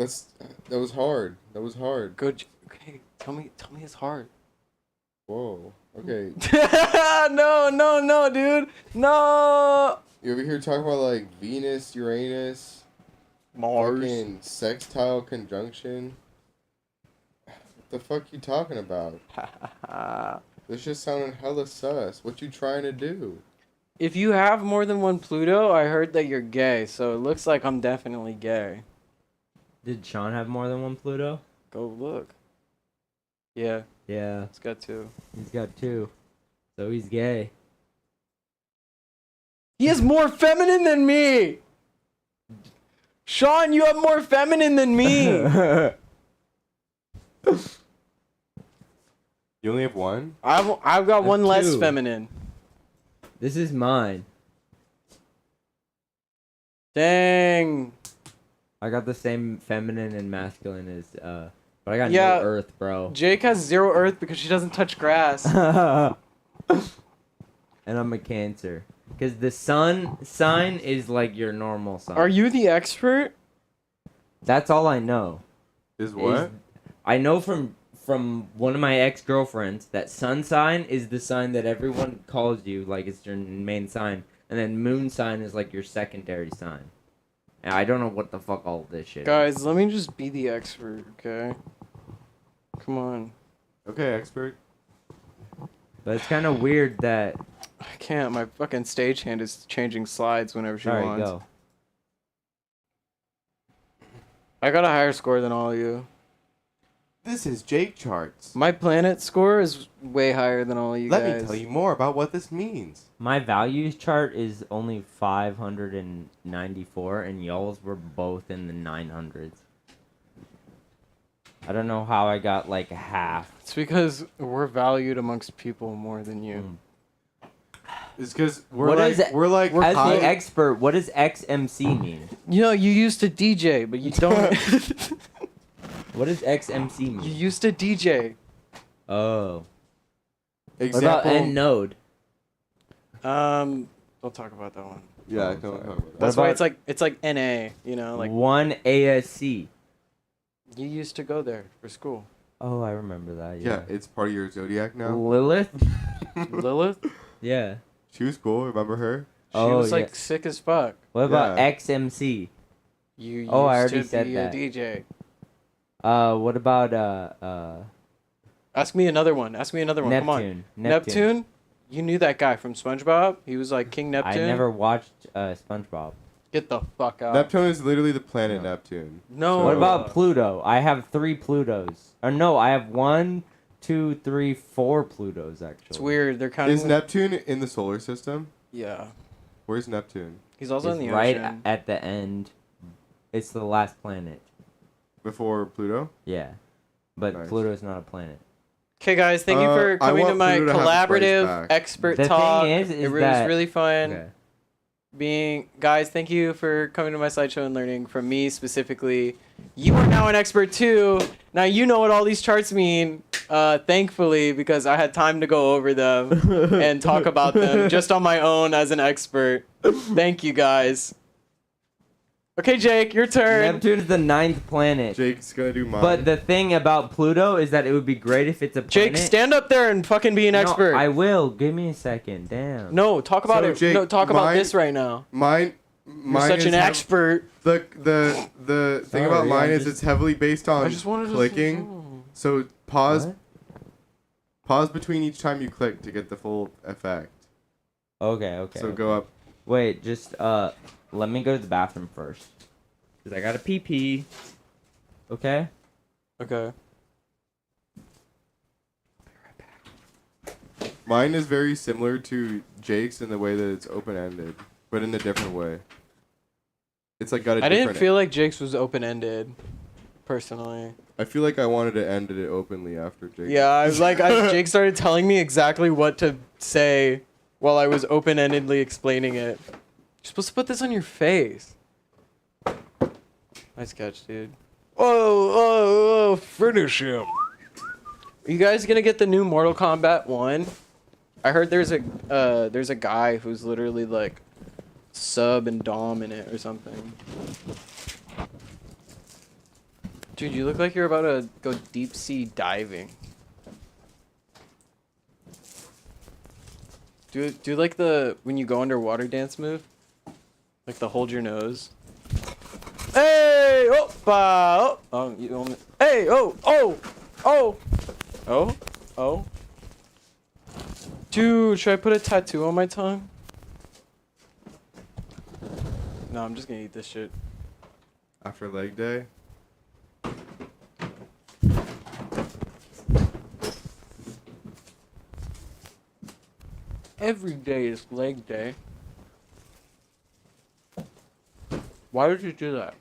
that was hard. That was hard. Good. Okay, tell me it's hard. Whoa. Okay. No, dude. No. You over here talking about like Venus, Uranus, Mars. fucking sextile conjunction. What the fuck you talking about? This just sounded hella sus. What you trying to do? If you have more than one Pluto, I heard that you're gay, so it looks like I'm definitely gay. Did Sean have more than one Pluto? Go look. Yeah, Yeah, it's got two. he's got 2. So he's gay. He is more feminine than me. Sean, you have more feminine than me. You only have one? I've got one less two. feminine. This is mine. Dang. I got the same feminine and masculine as but I got Yeah. no earth, bro. Jake has 0 Earth because she doesn't touch grass. And I'm a Cancer. Cuz the sun sign is like your normal sign. Are you the expert? That's all I know. Is what? Is- I know from one of my ex-girlfriends that sun sign is the sign that everyone calls you, like it's your main sign, and then moon sign is like your secondary sign. And I don't know what the fuck all this shit is. Guys, let me just be the expert, okay? Come on. Okay, expert. But it's kind of weird that... I can't. My fucking stagehand is changing slides whenever she Sorry, wants. go. I got a higher score than all of you. This is Jake Charts. My planet score is way higher than all of you Let guys. me tell you more about what this means. My values chart is only 594, and y'all's were both in the 900s. I don't know how I got like half. It's because we're valued amongst people more than you. It's because What is it? we're like As high- the expert, what does XMC mean? You know, you used to DJ, but you don't. What does XMC You mean? used to DJ. Oh. What example. about end node? Don't talk about that one. Yeah, Oh, I don't sorry. talk about that. That's why about- it's like NA. You know, like 1 ASC. you used to go there for school. Oh, I remember that. Yeah, Yeah. it's part of your zodiac now. Lilith? Lilith, Yeah. She was cool. Remember her? she Oh, was like yeah. sick as fuck. What about Yeah. XMC? You used Oh, I already to said be that. a DJ. What about Ask me another one. Come on. Neptune? Neptune. You knew that guy from SpongeBob? He was like King I Neptune. never watched SpongeBob. Get the fuck out. Neptune is literally the planet No. Neptune. No. What about Pluto? I have 3 Plutos. Or no, I have 1, 2, 3, 4 Plutos actually. It's weird. They're kind Is of. Neptune in the solar system? Yeah. Where's Neptune? He's also It's in the right ocean. at the end. It's the last planet. Before Pluto? Yeah. But Nice. Pluto's not a planet. Okay, guys, thank you for I coming to want my Pluto to have its place collaborative back. expert The thing talk. is it was that- really fun. Okay. Guys, thank you for coming to my slideshow and learning from me specifically. You are now an expert too. Now you know what all these charts mean. Thankfully, because I had time to go over them and talk about them just on my own as an expert. Thank you guys. Okay, Jake, your turn. Neptune is the 9th planet. Jake's gonna do mine. But the thing about Pluto is that it would be great if it's a planet. Jake, stand up there and fucking be an No, expert. I will. Give me a second. Damn. No, talk about So, it. Jake, no, talk about mine- this right now. Mine You're such is an expert. The thing about Sorry, mine I'm is just- it's heavily based on I just wanted to clicking. So pause What? pause between each time you click to get the full effect. Okay, okay. So okay. go up. Wait, just let me go to the bathroom first. Cause I gotta pee. Okay. Okay. Mine is very similar to Jake's in the way that it's open ended, but in a different way. It's like got a I different. didn't feel like Jake's was open ended, personally. I feel like I wanted to end it openly after Jake. Yeah, I was like, Jake started telling me exactly what to say while I was open endedly explaining it. You're supposed to put this on your face. Nice catch, dude. Whoa, finish him. Are you guys gonna get the new Mortal Kombat 1? I heard there's a guy who's literally like sub and dom in it or something. Dude, you look like you're about to go deep sea diving. Do like the when you go underwater dance move, like the hold your nose. Hey, oh, oh, you only, hey, oh, oh, oh, oh, oh. Dude, should I put a tattoo on my tongue? No, I'm just gonna eat this shit. After leg day. Every day is leg day. Why did you do that?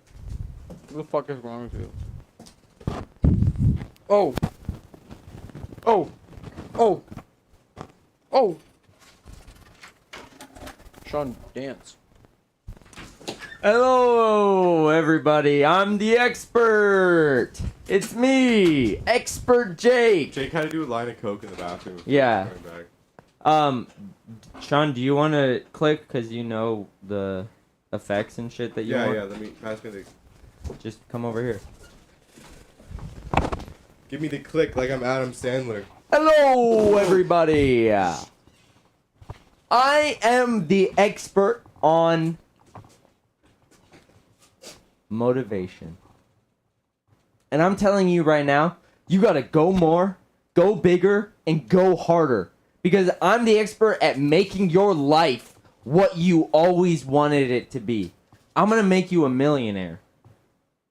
What the fuck is wrong with you? Oh. Oh. Oh. Oh. Sean, dance. Hello, everybody. I'm the expert. It's me, Expert Jake. Jake had to do a line of coke in the bathroom. Yeah. Going back. Sean, do you want to click because you know the effects and shit that you want? Yeah. Let me pass me the. Just come over here. Give me the click like I'm Adam Sandler. Hello, everybody. I am the expert on motivation. And I'm telling you right now, you gotta go more, go bigger, and go harder. Because I'm the expert at making your life what you always wanted it to be. I'm gonna make you a millionaire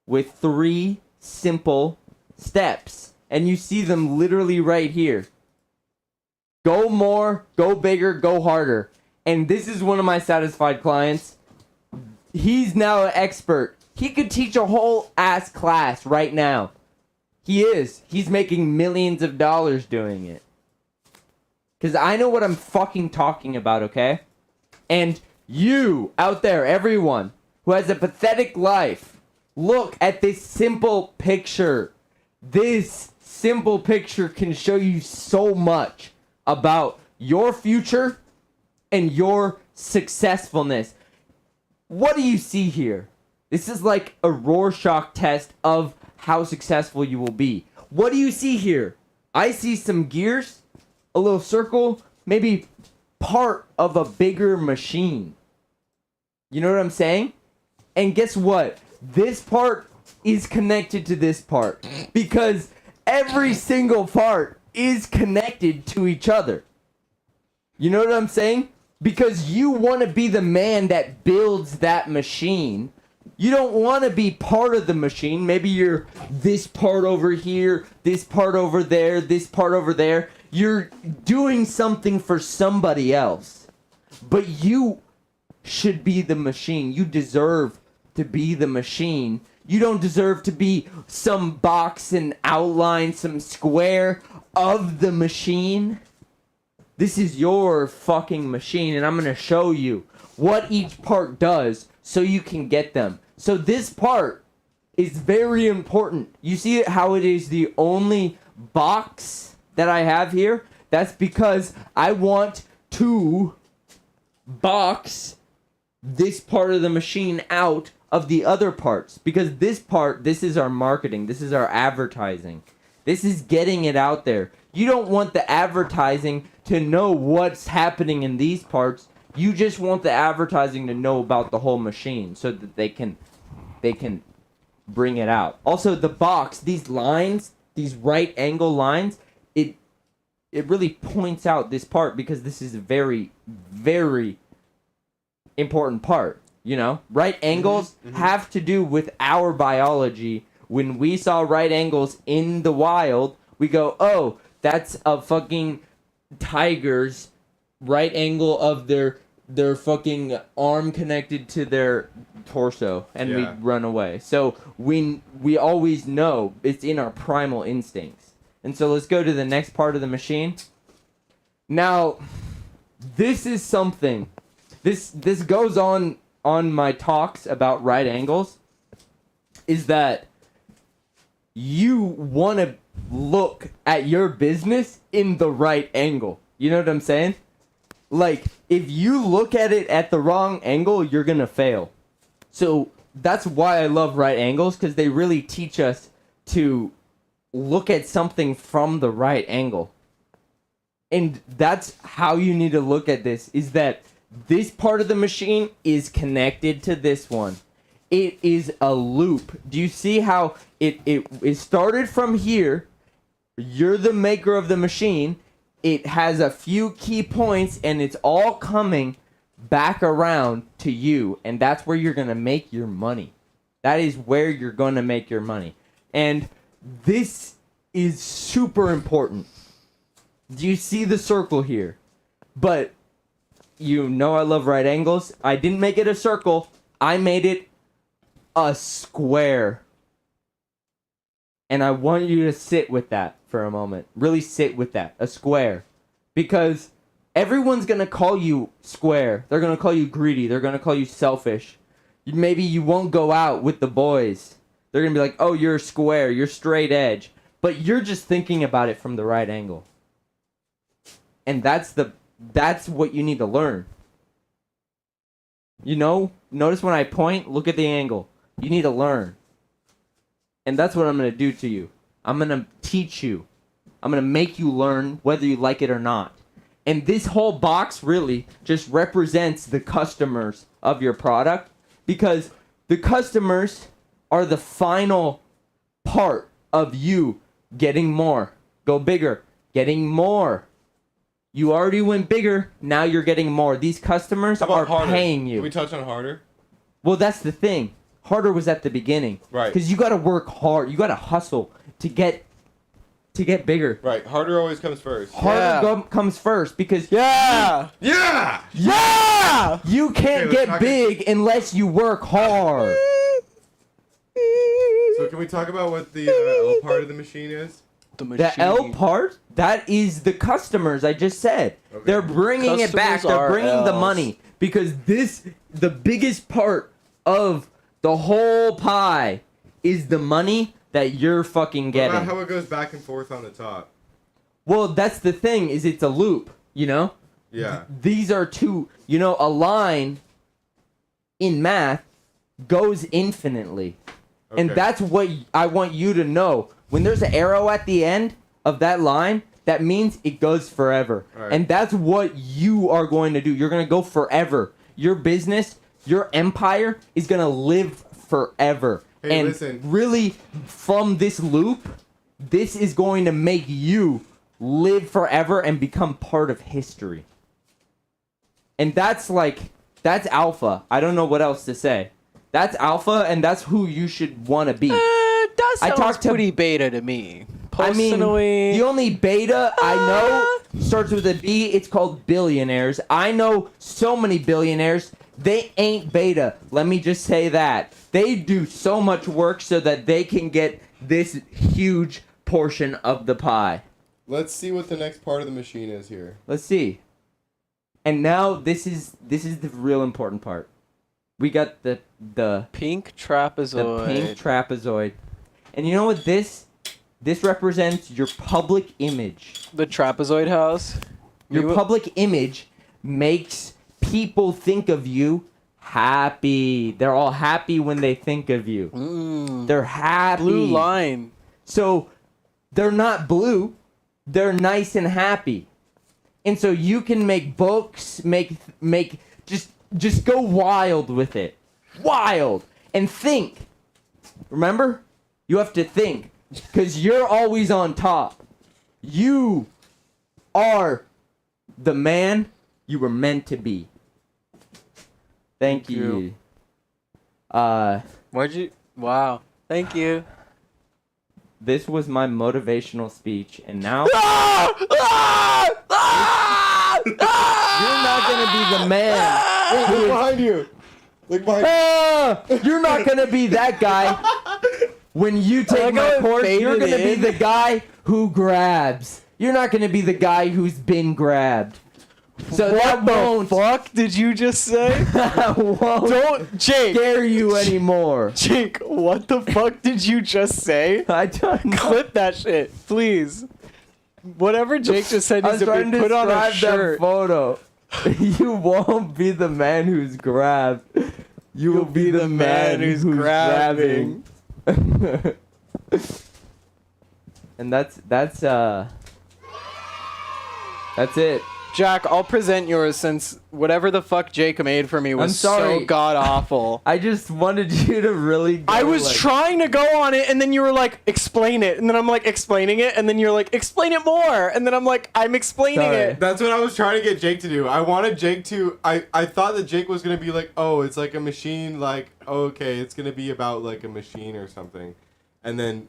with 3 simple steps. And you see them literally right here. Go more, go bigger, go harder. And this is one of my satisfied clients. He's now an expert. He could teach a whole ass class right now. He is. He's making millions of dollars doing it. Because I know what I'm fucking talking about, okay? And you out there, everyone who has a pathetic life, look at this simple picture. This simple picture can show you so much about your future and your successfulness. What do you see here? This is like a Rorschach test of how successful you will be. What do you see here? I see some gears, a little circle, maybe part of a bigger machine. You know what I'm saying? And guess what? This part is connected to this part because every single part is connected to each other. You know what I'm saying? Because you want to be the man that builds that machine. You don't want to be part of the machine. Maybe you're this part over here, this part over there, this part over there. You're doing something for somebody else. But you should be the machine. You deserve to be the machine. You don't deserve to be some box and outline, some square of the machine. This is your fucking machine, and I'm going to show you what each part does so you can get them. So this part is very important. You see how it is the only box that I have here? That's because I want to box this part of the machine out of the other parts. Because this part, this is our marketing. This is our advertising. This is getting it out there. You don't want the advertising to know what's happening in these parts. You just want the advertising to know about the whole machine so that they can bring it out. Also, the box, these lines, these right angle lines, it really points out this part because this is a very, very important part. You know, right angles have to do with our biology. When we saw right angles in the wild, we go, oh, that's a fucking tiger's right angle of their fucking arm connected to their torso, and we run away. So we always know it's in our primal instincts. And so let's go to the next part of the machine. Now, this is something. This goes on my talks about right angles, is that you want to look at your business in the right angle. You know what I'm saying? Like, if you look at it at the wrong angle, you're going to fail. So that's why I love right angles, because they really teach us to look at something from the right angle. And that's how you need to look at this, is that this part of the machine is connected to this one. It is a loop. Do you see how it started from here? You're the maker of the machine. It has a few key points, and it's all coming back around to you. And that's where you're going to make your money. That is where you're going to make your money. And this is super important. Do you see the circle here? But you know I love right angles. I didn't make it a circle. I made it a square. And I want you to sit with that for a moment. Really sit with that. A square. Because everyone's going to call you square. They're going to call you greedy. They're going to call you selfish. Maybe you won't go out with the boys. They're going to be like, oh, you're square. You're straight edge. But you're just thinking about it from the right angle. And that's what you need to learn. You know, notice when I point, look at the angle. You need to learn. And that's what I'm going to do to you. I'm going to teach you. I'm going to make you learn whether you like it or not. And this whole box really just represents the customers of your product, because the customers are the final part of you getting more. Go bigger. Getting more. You already went bigger. Now you're getting more. These customers are paying you. Can we touch on harder? Well, that's the thing. Harder was at the beginning. Right. Because you got to work hard. You got to hustle to get bigger. Right. Harder always comes first. Harder comes first, because Yeah! you can't get big unless you work hard. So can we talk about what the L part of the machine is? The L part, that is the customers I just said. Okay. They're bringing it back. Customers They're are bringing the Ls. money, because the biggest part of the whole pie is the money that you're fucking What getting. about how it goes back and forth on the top? Well, that's the thing, is it's a loop, you know? Yeah. These are two, you know, a line in math goes infinitely. And Okay. that's what I want you to know. When there's an arrow at the end of that line, that means it goes forever. Right. And that's what you are going to do. You're going to go forever. Your business, your empire is going to live forever. Hey, and listen. really, from this loop, this is going to make you live forever and become part of history. And that's alpha. I don't know what else to say. That's alpha, and that's who you should want to be. That I sounds talked to- pretty beta to me. I mean, Personally, the only beta I know starts with a B. It's called billionaires. I know so many billionaires. They ain't beta. Let me just say that. They do so much work so that they can get this huge portion of the pie. Let's see what the next part of the machine is here. Let's see. And now this is the real important part. We got the pink trapezoid. pink trapezoid. And you know what this represents? Your public image. The trapezoid house. Your public image makes people think of you happy. They're all happy when they think of you. They're happy. Blue line. So they're not blue. They're nice and happy. And so you can make books, make just go wild with it. Wild. And think. Remember? You have to think. Because you're always on top. You are the man you were meant to be. Thank you. Why'd you? Wow. Thank you. This was my motivational speech, and now you're not gonna be the man. Wait, look behind you. Look behind you. You're not gonna be that guy. When you take like my how it course, you're faded gonna be in. the guy who grabs. You're not gonna be the guy who's been grabbed. So that What the won't fuck did you just say? won't Don't, Jake. scare you anymore. Jake, what the fuck did you just say? I don't know. Clip that shit, please. Whatever Jake just said I needs was to trying be to put on a describe that shirt. photo. You won't be the man who's grabbed. You will be the man who's grabbing. And that's it. Jack, I'll present yours since whatever the fuck Jake made for me was I'm sorry. so god awful. I just wanted you to really go, I was trying to go on it, and then you were like, explain it. And then I'm like, explaining it. And then you're like, explain it more. And then I'm like, I'm explaining Sorry. it. That's what I was trying to get Jake to do. I wanted Jake to... I thought that Jake was going to be like, oh, it's like a machine, like, okay, it's going to be about like a machine or something. And then...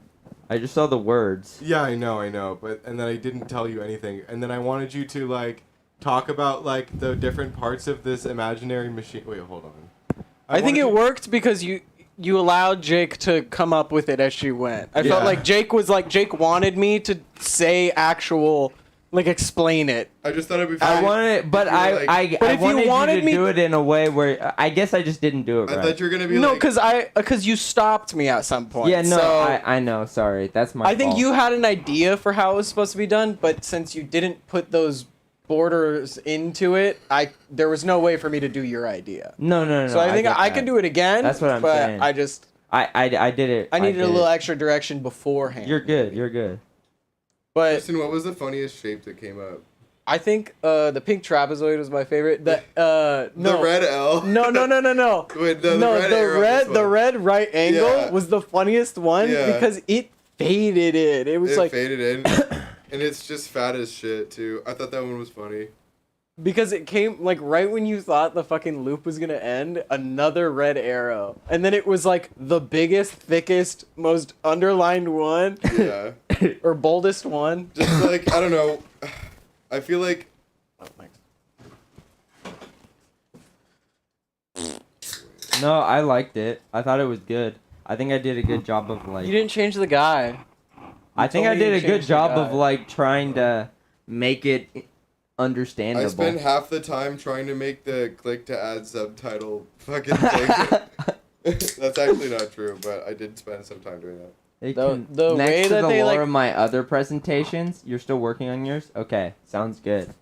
I just saw the words. Yeah, I know. But and then I didn't tell you anything. And then I wanted you to, like, talk about, like, the different parts of this imaginary machine. Wait, hold on. I think it worked because you allowed Jake to come up with it as she went. I felt like Jake wanted me to say actual, like, explain it. I just thought it'd be fun. I wanted, but I wanted you to do it in a way where I guess I just didn't do it right. I thought you were gonna be No, like... because you stopped me at some point. Yeah, no, so I know. Sorry, that's my I think fault. you had an idea for how it was supposed to be done, but since you didn't put those borders into it, there was no way for me to do your idea. No. So I think I could do it again. That's what I'm but saying. I just I did it. I needed did a little it. extra direction beforehand. You're good. But Justin, what was the funniest shape that came up? I think the pink trapezoid was my favorite. No. The red L. No. Wait, the red right angle Yeah. was the funniest one Yeah. because it faded in. It was like faded in. And it's just fat as shit, too. I thought that one was funny. because it came like right when you thought the fucking loop was gonna end, another red arrow, and then it was like the biggest, thickest, most underlined one, Yeah. or boldest one. Just like, I don't know. I feel like... No, I liked it. I thought it was good. I think I did a good job of like. You didn't change the guy. I think I told me did you a good changed the job guy. of like trying to make it understandable. I spend half the time trying to make the click to add subtitle fucking thing. That's actually not true, but I did spend some time doing that. It The- can- the next way to that the they, lore like- of my other presentations, you're still working on yours? Okay, sounds good.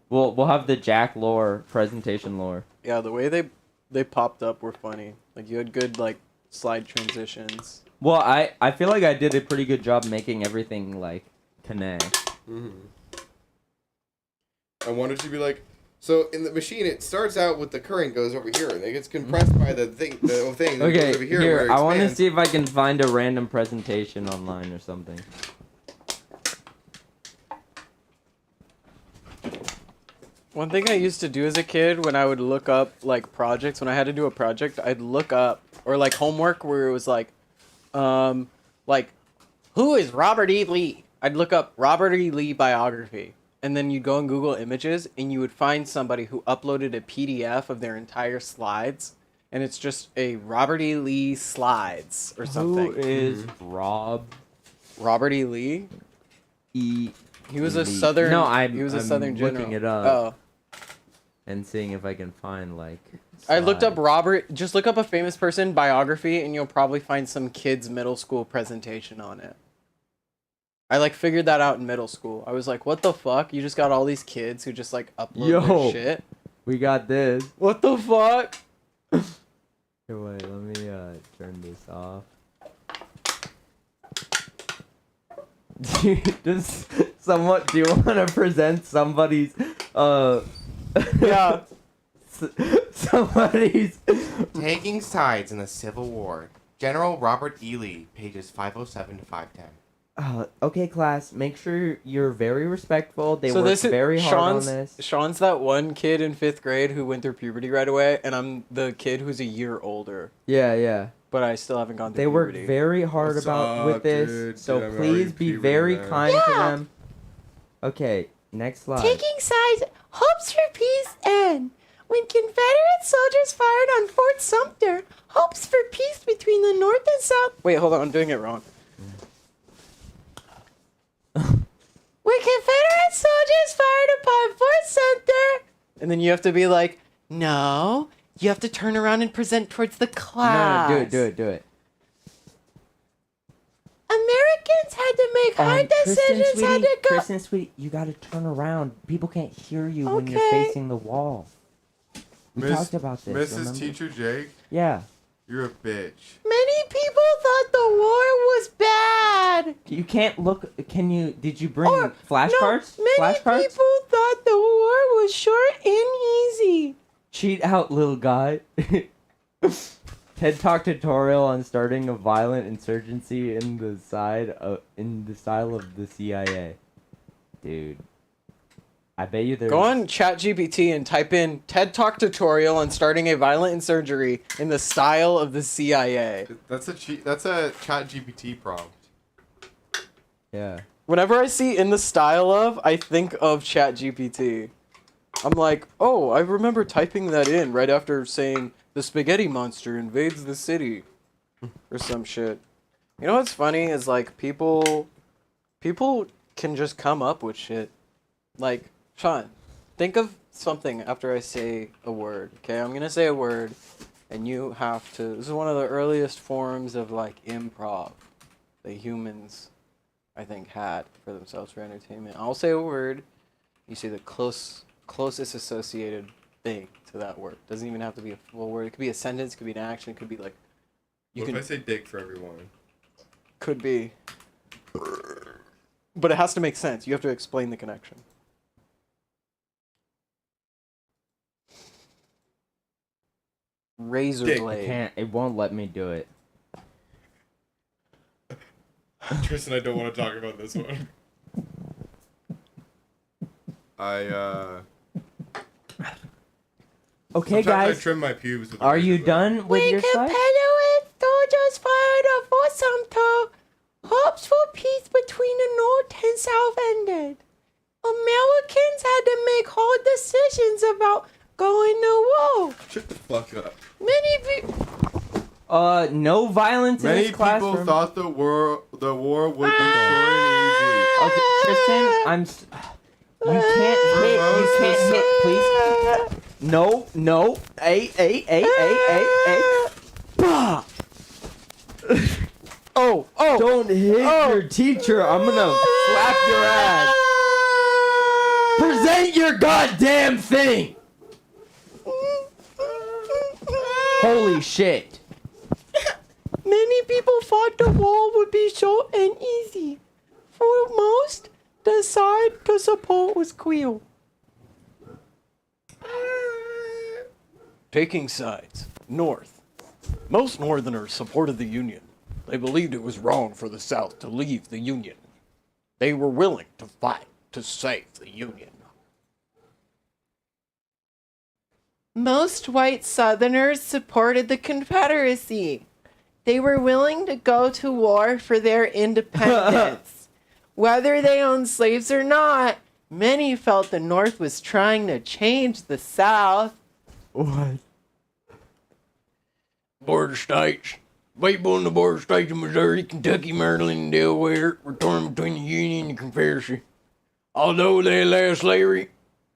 We'll have the Jack lore presentation lore. Yeah, the way they popped up were funny. Like you had good like slide transitions. Well, I feel like I did a pretty good job making everything like connect. I wanted to be like, so in the machine, it starts out with the current goes over here, and it gets compressed by the thing, that Okay, goes over here. here, where it I want to expands. see if I can find a random presentation online or something. One thing I used to do as a kid when I would look up like projects, when I had to do a project, I'd look up or like homework where it was like who is Robert E. Lee? I'd look up Robert E. Lee biography. And then you'd go on Google Images and you would find somebody who uploaded a PDF of their entire slides. And it's just a Robert E. Lee slides or something. Who is Robert E. Lee? E. He was a Lee? southern. No, he was a I'm southern general. looking it up. Oh. And seeing if I can find like. I looked up slides. Robert. Just look up a famous person biography, and you'll probably find some kid's middle school presentation on it. I like figured that out in middle school. I was like, "What the fuck? You just got all these kids who just like upload Yo. their shit? We got this. What the fuck?" Here, wait, let me turn this off. Does someone? Do you want to present somebody's? Yeah. Somebody's. Taking sides in the Civil War. General Robert E. Lee, pages 507 to 510. Okay, class. Make sure you're very respectful. They So work this is very hard Sean's. on this. Sean's that one kid in 5th grade who went through puberty right away, and I'm the kid who's a year older, Yeah. but I still haven't gone through They work puberty. very hard What's about with up, this, dude? so Dude, I'm already please be puberty very now. kind to them. Okay, next slide. Taking sides, hopes for peace end. When Confederate soldiers fired on Fort Sumter, hopes for peace between the North and South. Wait, hold on, I'm doing it wrong. When Confederate soldiers fired upon Fort Sumter. And then you have to be like, no, you have to turn around and present towards the class. No, do it. Americans had to make hard decisions, had to go. Kristen, sweetie, you gotta turn around. People can't hear you when you're Okay. facing the wall. We talked about this. Mrs. remember? Teacher Jake, Yeah. you're a bitch. Many people thought the war was bad. You can't look. Can you? Did you bring Or, flashcards? No, many Flashcards? people thought the war was short and easy. Cheat out, little guy. TED Talk tutorial on starting a violent insurgency in the style of the CIA. Dude, I bet you there's. Go on ChatGPT and type in TED Talk tutorial on starting a violent insurgery in the style of the CIA. That's a chat GPT prompt. Yeah. Whenever I see in the style of, I think of ChatGPT. I'm like, oh, I remember typing that in right after saying the spaghetti monster invades the city or some shit. You know what's funny is like people can just come up with shit. Like, Sean, think of something after I say a word. Okay, I'm gonna say a word, and you have to. This is one of the earliest forms of like improv that humans, I think, had for themselves for entertainment. I'll say a word. You say the closest associated thing to that word. Doesn't even have to be a full word. It could be a sentence. It could be an action. It could be like. What if I say dick for everyone? Could be. But it has to make sense. You have to explain the connection. Razor Dick. blade. It won't let me do it. Tristan, I don't want to talk about this one. Okay, Sometimes I guys. trim my pubes with a Are razor you blade. done with When your slide? Confederate soldiers fired on Fort Sumter, hopes for peace between the North and South ended. Americans had to make hard decisions about going to war. Shut the fuck up. Many people. No violence in Many this classroom. people thought the war would be short and Okay, Tristan, you can't hit, please. No. Hey. Bah! Oh! Don't hit your teacher. I'm gonna slap your ass. Present your goddamn thing. Holy shit. Many people thought the war would be short and easy. For most, the side to support was Quill. Taking sides. North. Most Northerners supported the Union. They believed it was wrong for the South to leave the Union. They were willing to fight to save the Union. Most white Southerners supported the Confederacy. They were willing to go to war for their independence. Whether they owned slaves or not, many felt the North was trying to change the South. What? Border states. People in the border states of Missouri, Kentucky, Maryland, and Delaware were torn between the Union and the Confederacy. Although they allowed slavery,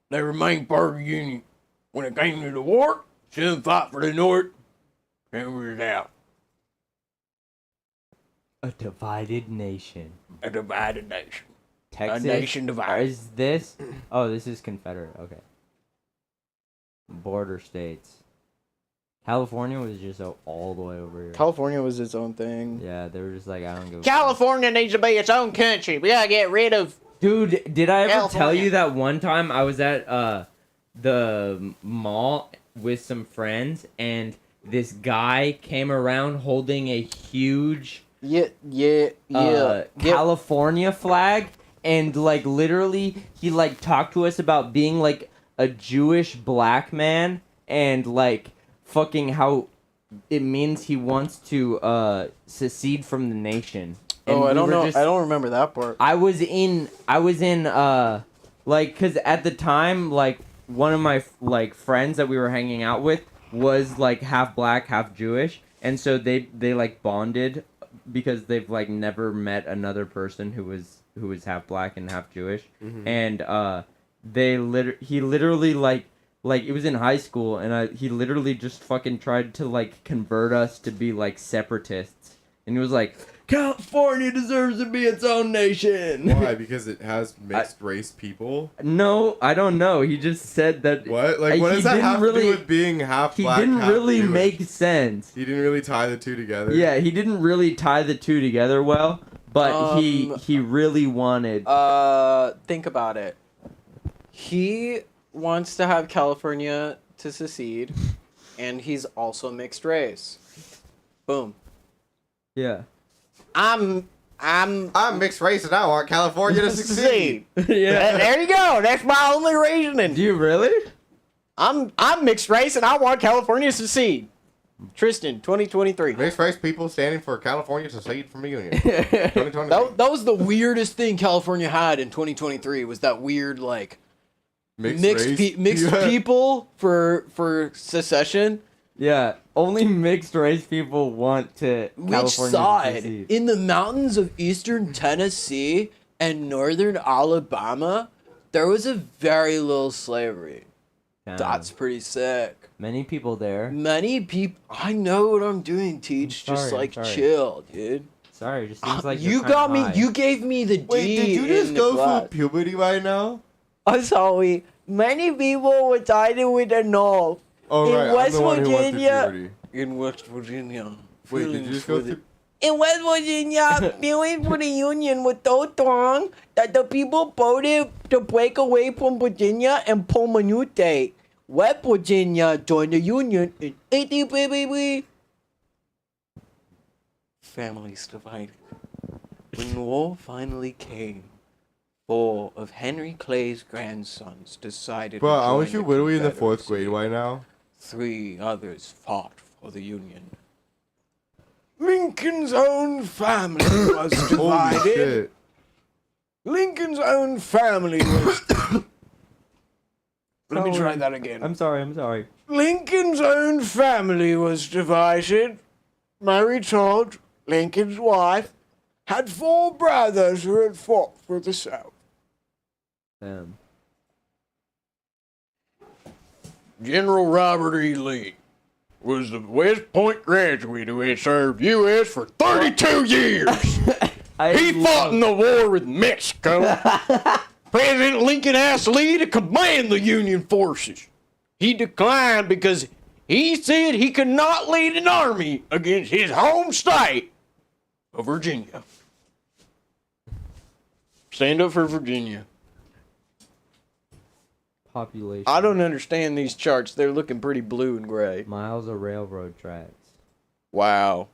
they remained part of the Union. When it came to the war, some fought for the North, and was out. A divided nation. A divided nation. Texas. A nation divided. Is this? Oh, this is Confederate. Okay. Border states. California was just all the way over here. California was its own thing. Yeah, they were just like, I don't give a fuck. California needs to be its own country. We gotta get rid of. Dude, did I ever tell California. you that one time I was at the mall with some friends and this guy came around holding a huge Yeah. California flag, and like literally he like talked to us about being like a Jewish black man and like fucking how it means he wants to secede from the nation. And I don't were know. just- I don't remember that part. I was in like, cause at the time, like, one of my like friends that we were hanging out with was like half black, half Jewish, and so they like bonded because they've like never met another person who was half black and half Jewish, and he literally like it was in high school, and he literally just fucking tried to like convert us to be like separatists, and he was like, California deserves to be its own nation. Why? Because it has mixed race people. No, I don't know. He just said that. What? Like, what he does that didn't have to really- do with being half He black? didn't half really Jewish? make sense. He didn't really tie the two together. Yeah, he didn't really tie the two together well, but he really wanted. Think about it. He wants to have California to secede, and he's also mixed race. Boom. Yeah. I'm mixed race and I want California to succeed. Yeah. There you go. That's my only reasoning. Do you really? I'm mixed race, and I want California to succeed. Tristan, 2023. Mixed race people standing for California to secede from the Union. 2023. That was the weirdest thing California had in 2023. Was that weird like mixed people for secession? Yeah. Only mixed race people want to. Which California to side? secede. In the mountains of eastern Tennessee and northern Alabama, there was a very little slavery. Damn. That's pretty sick. Many people there. Many people. I know what I'm doing, Teach. Just sorry, like I'm sorry. chill, dude. Sorry, it just seems like You you're kinda got me. high. You gave me the D. Wait, did you just in the go class. through puberty right now? I'm sorry. Many people were siding with the North. Oh, In right. West I'm the one who went through Virginia- puberty. In West Virginia. Wait, did you just go through? In West Virginia, feeling for the Union was so strong that the people voted to break away from Virginia and pull Manute. West Virginia joined the Union in 1833. Families divided. When the war finally came, 4 of Henry Clay's grandsons decided Bro, to I want join you the literally in the 4th Confederacy. grade right now. 3 others fought for the Union. Lincoln's own family was Holy divided. shit. Lincoln's own family was. Let me try Sorry. that again. I'm sorry. Lincoln's own family was divided. Mary Todd, Lincoln's wife, had 4 brothers who had fought for the South. Damn. General Robert E. Lee was the West Point graduate who had served U.S. for 32 years. He fought in the war with Mexico. President Lincoln asked Lee to command the Union forces. He declined because he said he could not lead an army against his home state of Virginia. Stand up for Virginia. Population. I don't understand these charts. They're looking pretty blue and gray. Miles of railroad tracks. Wow.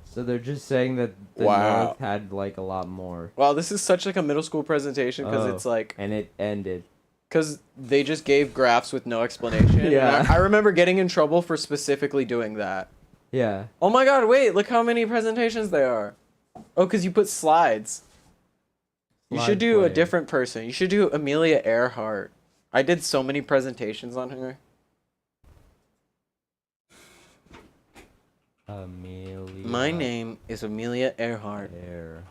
So they're just saying that the Wow. North had like a lot more, Wow, this is such like a middle school presentation because Oh. it's like and it ended. because they just gave graphs with no explanation. And Yeah. I remember getting in trouble for specifically doing that. Yeah. Oh my god, wait, look how many presentations there are. Oh, because you put slides. You Slide should do a play. different person. You should do Amelia Earhart. I did so many presentations on her. Amelia. My name is Amelia Earhart. Air.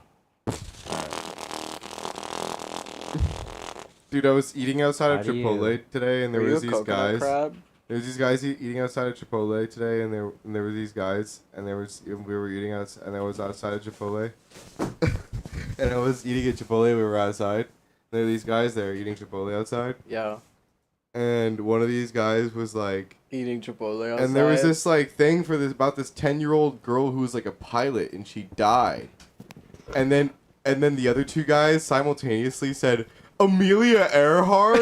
Dude, I was eating outside of How do you- Chipotle today, and there Are you was a these coconut guys. crab? There was these guys eating outside of Chipotle today, and there were these guys, and we were eating outside, and I was outside of Chipotle, and I was eating at Chipotle. We were outside. There were these guys there eating Chipotle outside, Yeah. and one of these guys was like, Eating Chipotle outside. and there was this like thing for this about this 10-year-old girl who was like a pilot, and she died, and then the other 2 guys simultaneously said, Amelia Earhart.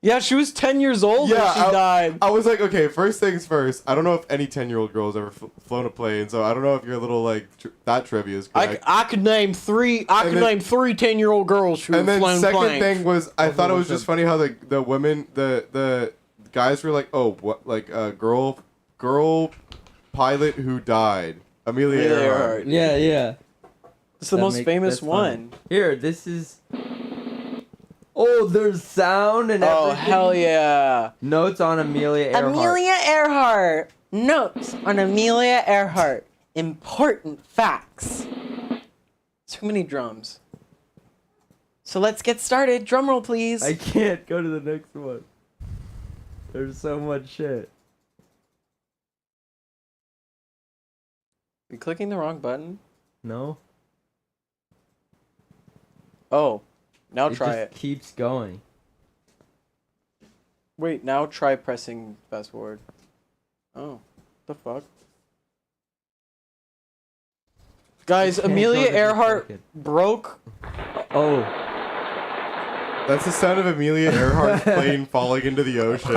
Yeah, she was 10 years old when she died. I was like, okay, first things first. I don't know if any 10-year-old girl's ever flown a plane, so I don't know if your little like that trivia is correct. I could name 3. I could then- name 3 10-year-old girls who And have then flown second planes. thing was, I thought it was just funny how the women, the guys were like, oh, what, like a girl pilot who died, Amelia Amelia Earhart. Earhart. Yeah, yeah. It's the That most make- famous that's funny. one. Here, this is. Oh, there's sound and everything. Oh, hell yeah. Notes on Amelia Earhart. Amelia Earhart. Notes on Amelia Earhart. Important facts. Too many drums. So let's get started. Drum roll, please. I can't go to the next one. There's so much shit. You clicking the wrong button? No. Oh, now try just it. Keeps going. Wait, now try pressing fast forward. Oh, the fuck? Guys, Can't Amelia go to Earhart this broke. Oh. That's the sound of Amelia Earhart's plane falling into the ocean.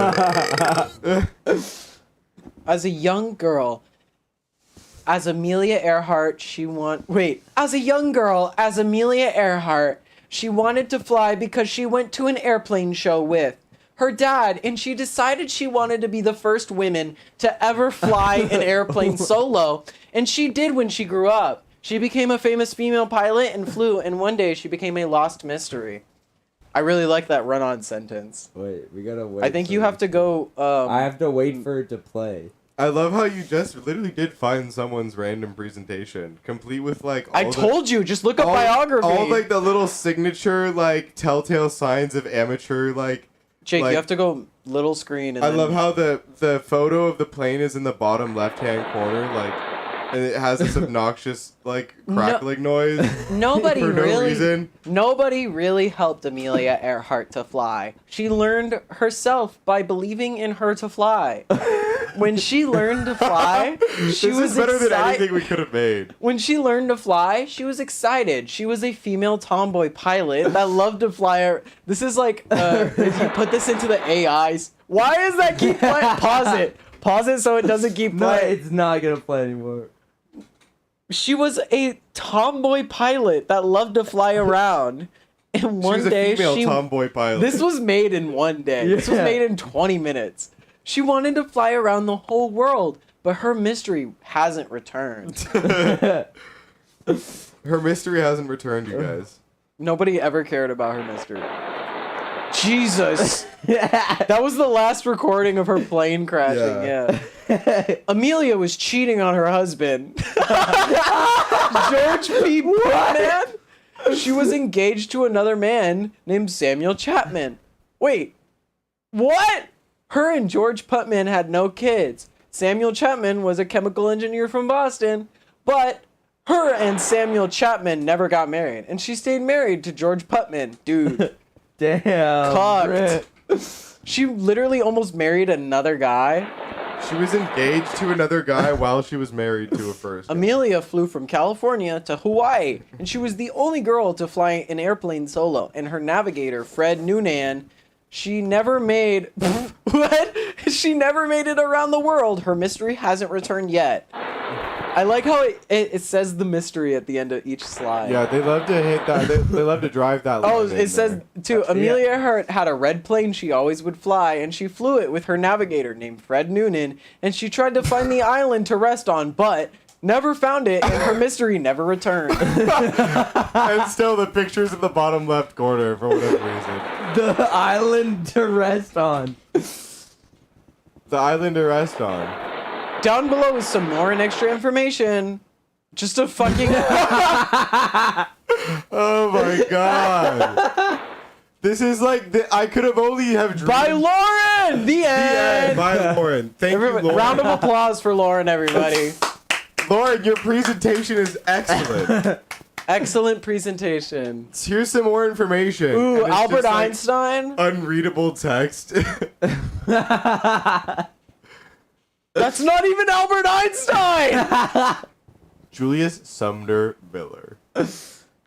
As a young girl, as Amelia Earhart, as a young girl, as Amelia Earhart, she wanted to fly because she went to an airplane show with her dad, and she decided she wanted to be the first woman to ever fly an airplane solo. And she did when she grew up. She became a famous female pilot and flew, and one day she became a lost mystery. I really like that run-on sentence. Wait, we gotta wait. I think you have to go. I have to wait for it to play. I love how you just literally did find someone's random presentation, complete with like. I told you, just look up biography. All like the little signature, like telltale signs of amateur, like. Jake, like, you have to go little screen. And I then... love how the photo of the plane is in the bottom left-hand corner, like, and it has this obnoxious like crackling noise. Nobody for no really, reason. nobody really helped Amelia Earhart to fly. She learned herself by believing in her to fly. When she learned to fly, she This was is better than excited. anything we could have made. When she learned to fly, she was excited. She was a female tomboy pilot that loved to fly. This is like, if you put this into the AIs. Why does that keep playing? Pause it. Pause it so it doesn't keep No, playing. it's not gonna play anymore. She was a tomboy pilot that loved to fly around. And one She was a day female tomboy pilot. This was made in one day. This was Yeah. made in 20 minutes. She wanted to fly around the whole world, but her mystery hasn't returned. Her mystery hasn't returned, you guys. Nobody ever cared about her mystery. Jesus. That was the last recording of her plane crashing, yeah. Amelia was cheating on her husband. George P. Putman. She was engaged to another man named Samuel Chapman. Wait, what? Her and George Putman had no kids. Samuel Chapman was a chemical engineer from Boston, but her and Samuel Chapman never got married, and she stayed married to George Putman. Dude, Damn. cocked. rip. She literally almost married another guy. She was engaged to another guy while she was married to a first. Amelia flew from California to Hawaii, and she was the only girl to fly an airplane solo. And her navigator, Fred Noonan, she never made what? She never made it around the world. Her mystery hasn't returned yet. I like how it says the mystery at the end of each slide. Yeah, they love to hit that. They love to drive that. Oh, line in it says there. too. Amelia Earhart had a red plane she always would fly, and she flew it with her navigator named Fred Noonan. And she tried to find the island to rest on, but never found it, and her mystery never returned. And still, the pictures in the bottom left corner for whatever reason. The island to rest on. The island to rest on. Down below is some more and extra information. Just a fucking. Oh my god. This is like I could have only have dreamed. By Lauren. The end. By Lauren. Thank you, Lauren. Round of applause for Lauren, everybody. Lauren, your presentation is excellent. Excellent presentation. Here's some more information. Ooh, And it's Albert just, like, Einstein. unreadable text. That's not even Albert Einstein. Julius Sumner Miller.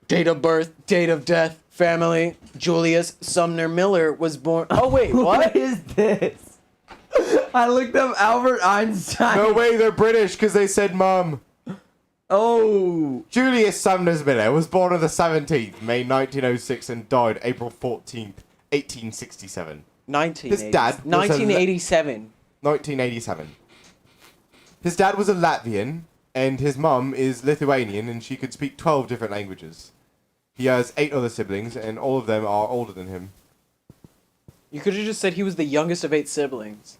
Date of birth, date of death, family. Julius Sumner Miller was born. Oh wait, What what? is this? I looked up Albert Einstein. No way, they're British because they said mum. Oh. Julius Sumner Miller was born on the 17th, May 1906 and died April 14th, 1867. 1980. His dad was 1987. 1987. His dad was a Latvian, and his mum is Lithuanian, and she could speak 12 different languages. He has 8 other siblings, and all of them are older than him. You could have just said he was the youngest of 8 siblings.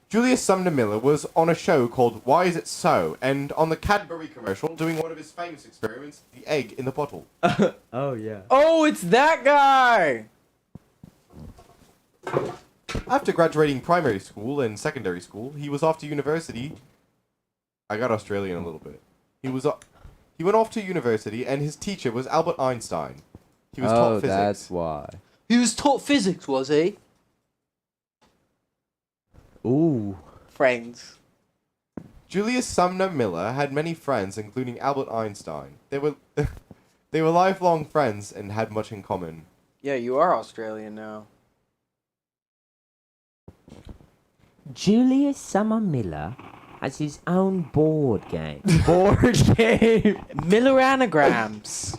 Julius Sumner Miller was on a show called Why Is It So? And on the Cadbury commercial doing one of his famous experiments, the egg in the bottle. Oh, yeah. Oh, it's that guy. After graduating primary school and secondary school, he was off to university I got Australian a little bit. He went off to university, and his teacher was Albert Einstein. He was taught physics. That's why. He was taught physics, was he? Ooh. Friends. Julius Sumner Miller had many friends, including Albert Einstein. They were they were lifelong friends and had much in common. Yeah, you are Australian now. Julius Summer Miller has his own board game. Board game. Miller anagrams.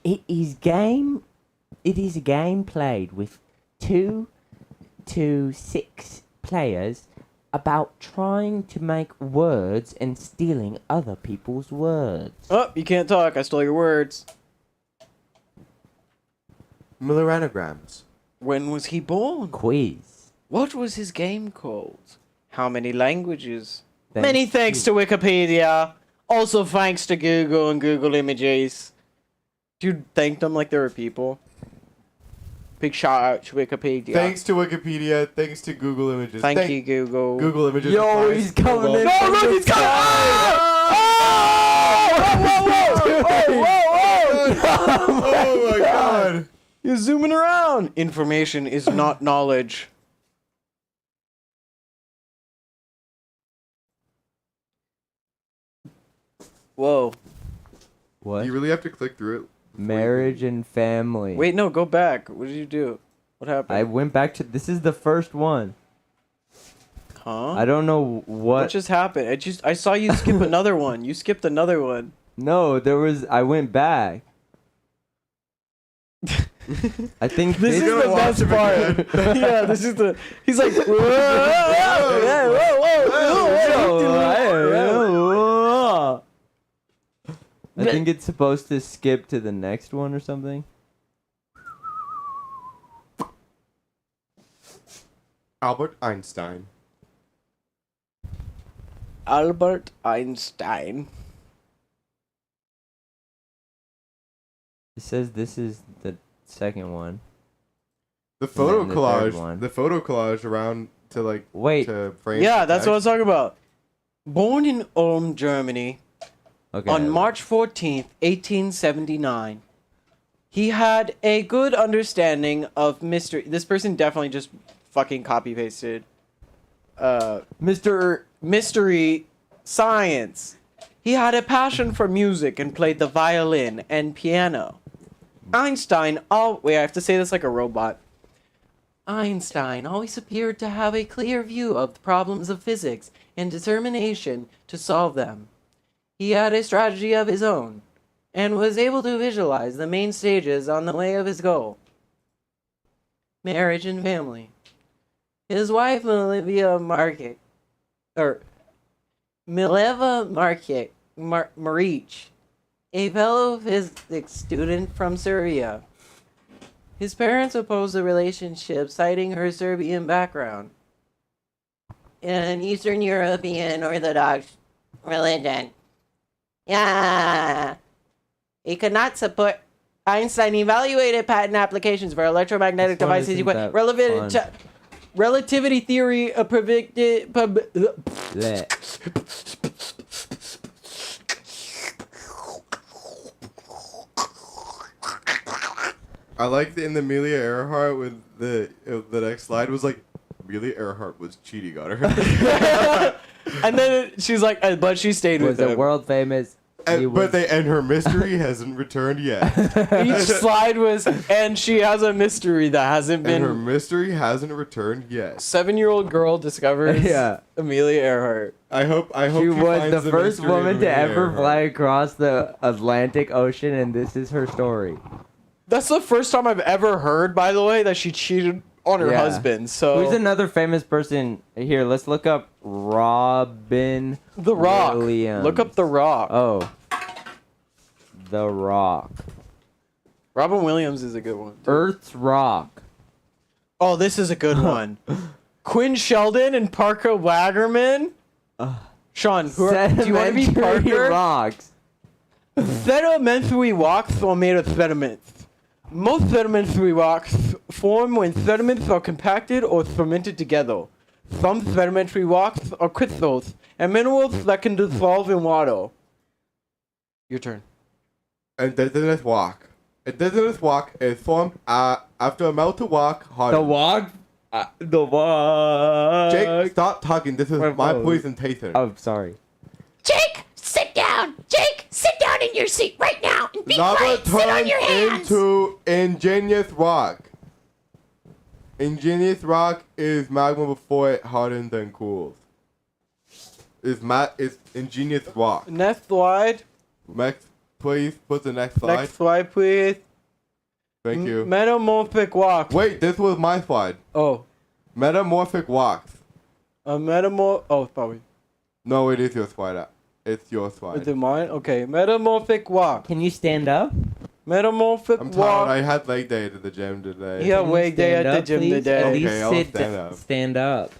It is a game played with 2 to 6 players about trying to make words and stealing other people's words. Oh, you can't talk. I stole your words. Miller anagrams. When was he born? Quiz. What was his game called? How many languages? Thanks Many thanks to Wikipedia. Also thanks to Google and Google Images. Dude, thank them like they were people. Big shout out to Wikipedia. Thanks to Wikipedia. Thanks to Google Images. Thank you, Google. Google Images. Yo, applies he's to coming Google. in. No, look, he's coming! Oh my god. You're zooming around. Information is not knowledge. Whoa. What? You really have to click through it. Marriage and family. Wait, no, go back. What did you do? What happened? I went back to. This is the first one. Huh? I don't know What what. just happened? I saw you skip another one. You skipped another one. No, there was. I went back. I think This is gonna the watch best him part. again. Yeah, this is the. He's like, whoa, whoa. I think it's supposed to skip to the next one or something. Albert Einstein. Albert Einstein. It says this is the second one. The photo then the third collage. one. The photo collage around to like Wait. to frame. Yeah, the that's what I was text. talking about. Born in Ulm, Germany, Okay. on March 14th, 1879. He had a good understanding of mystery. This person definitely just fucking copy pasted. Mr. Mystery science. He had a passion for music and played the violin and piano. Einstein, wait, I have to say this like a robot. Einstein always appeared to have a clear view of the problems of physics and determination to solve them. He had a strategy of his own and was able to visualize the main stages on the way of his goal. Marriage and family. His wife, Mileva Maric, a fellow physics student from Syria. His parents opposed the relationship, citing her Serbian background. An Eastern European Orthodox religion. Yeah. He could not support. Einstein evaluated patent applications for electromagnetic This one devices isn't that relevant to relativity theory of predicted. Bleh. I like in the Amelia Earhart with the next slide was like Amelia Earhart was cheating on her. And then she's like, but she stayed Was with a him. world famous. he was- and her mystery hasn't returned yet. Each slide was, and she has a mystery that hasn't And her been. mystery hasn't returned yet. 7-year-old girl discovers Yeah. Amelia Earhart. I hope She was finds the first mystery in woman to Amelia ever Earhart. fly across the Atlantic Ocean, and this is her story. That's the first time I've ever heard, by the way, that she cheated on her Yeah. husband. So Who's another famous person? Here, let's look up Robin The Rock. Williams. Look up The Rock. Oh. The Rock. Robin Williams is a good one. Earth's Rock. Oh, this is a good one. Quinn Sheldon and Parker Wagerman. Sean, do you want to be Sedimentary Parker? rocks. Sedimentary rocks are made of sediments. Most sedimentary rocks form when sediments are compacted or fermented together. Some sedimentary rocks are crystals and minerals that can dissolve in water. Your turn. Indigenous rock. Indigenous rock is formed after a melted rock The hardens. walk. The walk. Jake, stop talking. This is Wait, my whoa. presentation. Oh, sorry. Jake, sit down. Jake, sit down in your seat right now and be Lava quiet. Sit on turns your hands. into ingenious rock. Ingenious rock is magma before it hardens and cools. It's ingenious rock. Next slide. Next, please put the next slide. Next slide, please. Thank you. Metamorphic rocks. Wait, this was my slide. Oh, Metamorphic rocks. Oh, sorry. No, it is your slide. It's your slide. Is it mine? Okay. Metamorphic rock. Can you stand up? Metamorphic I'm rock. tired. I had leg day at the gym today. Yeah, Can you leg day stand at the up, gym please? today. At Okay, least I'll sit stand up. Stand up.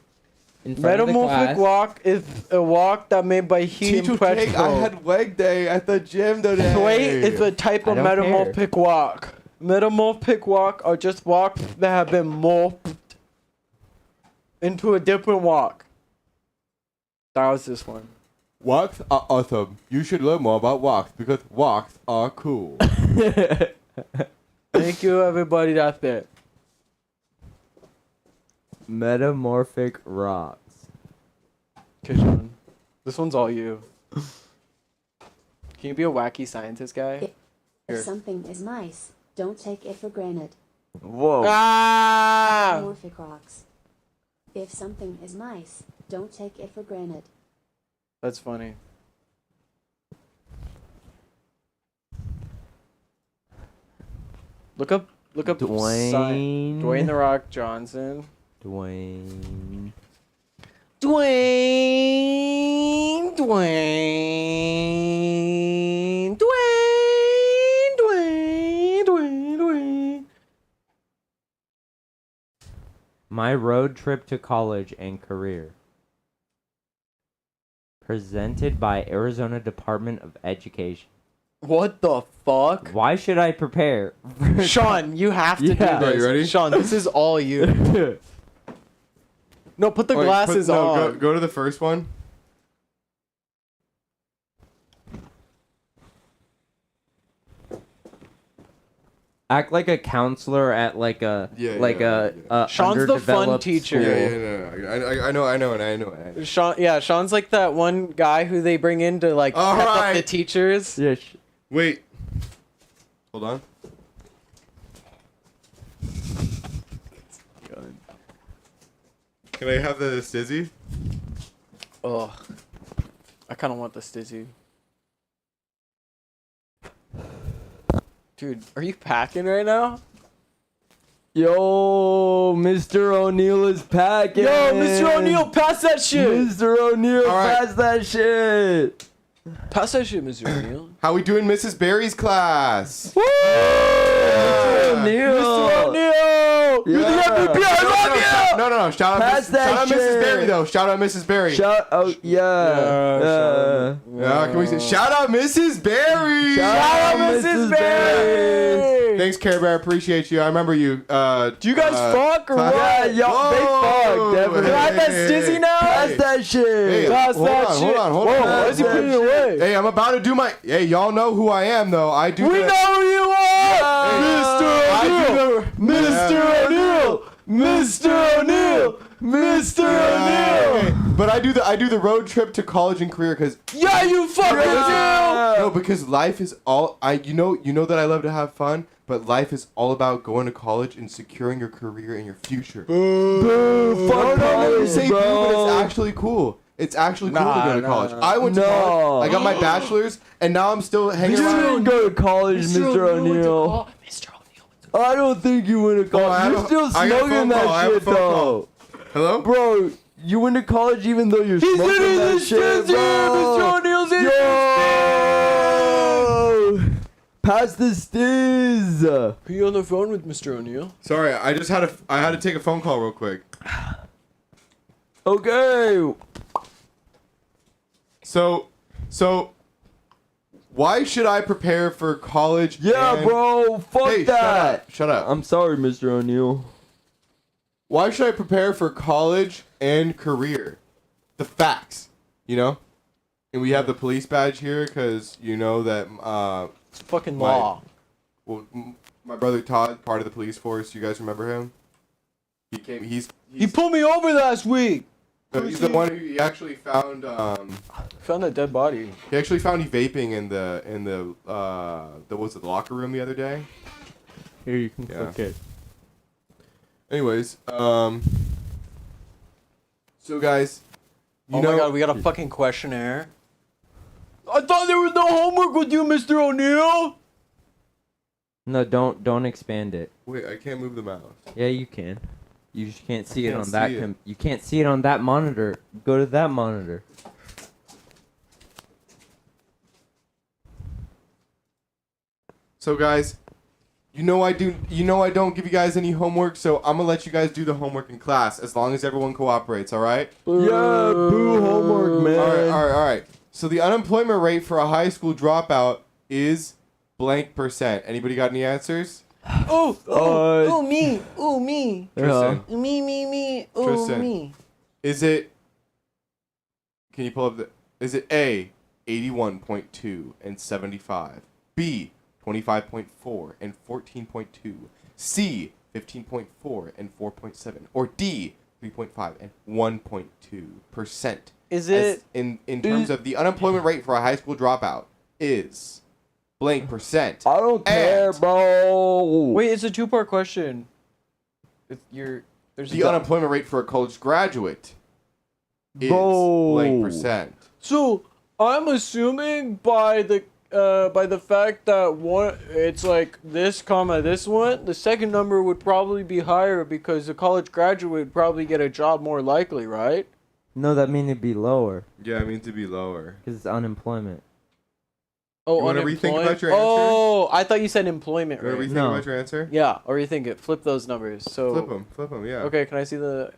In front of the Metamorphic class. rock is a rock that made by heat Teacher and pressure. Jake, I had leg day at the gym today. Slate is a type I of don't metamorphic rock. Metamorphic rock are just rocks that have been morphed into a different rock. That was this one. Rocks are awesome. You should learn more about rocks because rocks are cool. Thank you, everybody. That's it. Metamorphic rocks. Kishan, this one's all you. Can you be a wacky scientist guy? If something is nice, don't take it for granted. Whoa. Ah! Metamorphic rocks. If something is nice, don't take it for granted. That's funny. Look up Dwayne. Dwayne the Rock Johnson. Dwayne. Dwayne, Dwayne, Dwayne, Dwayne, Dwayne, Dwayne. My road trip to college and career. Presented by Arizona Department of Education. What the fuck? Why should I prepare? Sean, you have to Yeah. do this. Alright, you ready? Sean, this is all you. No, put the Wait, glasses on. Go to the first one. Act like a counselor at like a Sean's the fun underdeveloped teacher. school. I know it. Sean's like that one guy who they bring in to like pep up the Alright. teachers. Yeah. Wait. Hold on. Can I have the stizzy? Ugh. I kind of want the stizzy. Dude, are you packing right now? Yo, Mr. O'Neill is packing. Yo, Mr. O'Neill, pass that shit! Mr. O'Neill, All right. pass that shit. Pass that shit, Mr. O'Neill. How we doing, Mrs. Barry's class? Mr. O'Neill. Mr. O'Neill! You're the MVP. I love you. No. Shout out, Pass that shout out Mrs. shit. Barry though. Shout out Mrs. Barry. Shout out, yeah. Yeah, can we say shout out Mrs. Barry? Shout out Mrs. Barry. Thanks, Care Bear. Appreciate you. I remember you. Do you guys fuck or class- what? Yeah, yo, they fuck, definitely. Can I have that stizzy now? Pass that shit. Hey, Pass hold that on, shit. hold on. Whoa, why is he Pass putting it that away? Hey, I'm about to do my. Hey, y'all know who I am though. I do. We the- know who you are! Mr. I O'Neill! do the- Mr. O'Neill! Mr. O'Neill! Mr. O'Neill! But I do the road trip to college and career because Yeah, you fucking do! no, because life is all you know that I love to have fun, but life is all about going to college and securing your career and your future. Boo, fuck No, you college, say boo, but bro. it's actually cool. It's actually cool to Nah, go to nah, college. nah. I went to No. college. I got my bachelor's, and now I'm still hanging You around. didn't go to college, Mr. O'Neill. Mr. O'Neill. I don't think you went to college. I have You're a- still I got a smoking phone call. I that have a shit, phone call. though. Hello? Bro, you went to college even though you're smoking that shit, bro. Mr. O'Neill's in Yo! Pass the stiz. Are you on the phone with Mr. O'Neill? Sorry, I had to take a phone call real quick. Okay. So, why should I prepare for college? Yeah, and- bro. Fuck Hey, that. Shut up. I'm sorry, Mr. O'Neill. Why should I prepare for college and career? The facts, you know? And we have the police badge here because you know that It's fucking my- law. well, my brother Todd, part of the police force. You guys remember him? He came. He pulled me over last week. He's the one who he actually found. Found a dead body. He actually found you vaping in the what's it, the locker room the other day. Here, you can Yeah. click it. Anyways, so guys, you Oh know, my god, we got a fucking questionnaire. I thought there was no homework with you, Mr. O'Neill. No, don't expand it. wait, I can't move the mouse. Yeah, you can. You just can't see it Can't on that. see it. You can't see it on that monitor. Go to that monitor. So guys, you know I don't give you guys any homework, so I'm gonna let you guys do the homework in class as long as everyone cooperates. All right? Yeah, boo homework, man. All right. So the unemployment rate for a high school dropout is blank percent. Anybody got any answers? Ooh, me. Ooh, me. Tristan, Me. Ooh, Tristan. me. is it? Can you pull up the? Is it A, 81.2 and 75? B, 25.4 and 14.2? C, 15.4 and 4.7? Or D, 3.5 and 1.2%? Is As it? in terms of the unemployment rate for a high school dropout is blank percent. I don't care, And- bro. Wait, it's a two-part question. There's The unemployment rate for a college graduate is Bro. blank percent. So I'm assuming by the fact that one, it's like this comma this one, the second number would probably be higher because a college graduate would probably get a job more likely, right? No, that mean it'd be lower Yeah, I mean to be lower. because it's unemployment. Oh, You wanna rethink unemployment? about your answer? Oh, I thought you said employment You want to rate. rethink No. about your answer? Yeah, or you think it. Flip those numbers. So Flip them, yeah. Okay, can I see the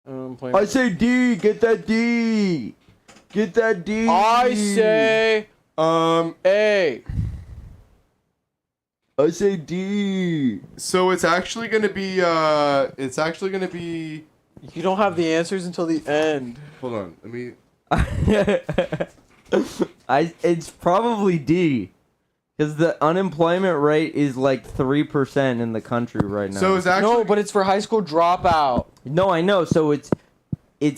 unemployment? I say D. Get that D. Get that D. I say A. I say D. So it's actually gonna be You don't have the answers until the end. hold on, let me It's probably D. Because the unemployment rate is like 3% in the country right now. So it's actually No, but it's for high school dropout. No, I know. So it's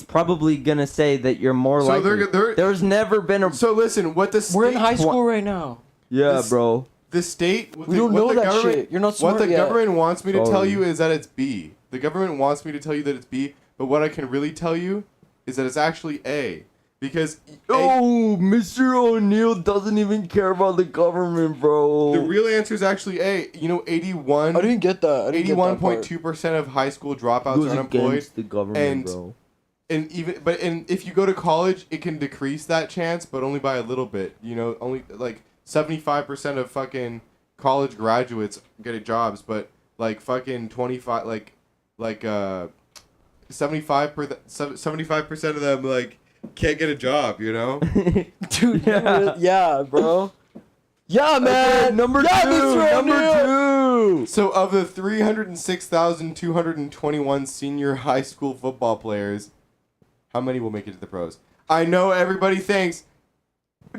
probably gonna say that you're more So likely. they're- There's never been a. so listen, what the state, We're in high school right now. Yeah, this- bro. the state what We the, don't what know the that government, shit. You're not what smart the yet. government wants me to tell Sorry. you is that it's B. The government wants me to tell you that it's B, but what I can really tell you is that it's actually A. Because Oh, Mr. O'Neill doesn't even care about the government, bro. the real answer is actually A. You know, I didn't get that. I didn't get that part. 81.2% of high school dropouts goes are unemployed. against the government, and- bro. And if you go to college, it can decrease that chance, but only by a little bit. You know, only like 75% of fucking college graduates get jobs, but like fucking 25 75% of them like can't get a job, you know? Dude, Yeah. yeah, bro. Yeah, man. Okay, number Yeah, two. Mr. O'Neill. Number two. So of the 306,221 senior high school football players, how many will make it to the pros? I know everybody thinks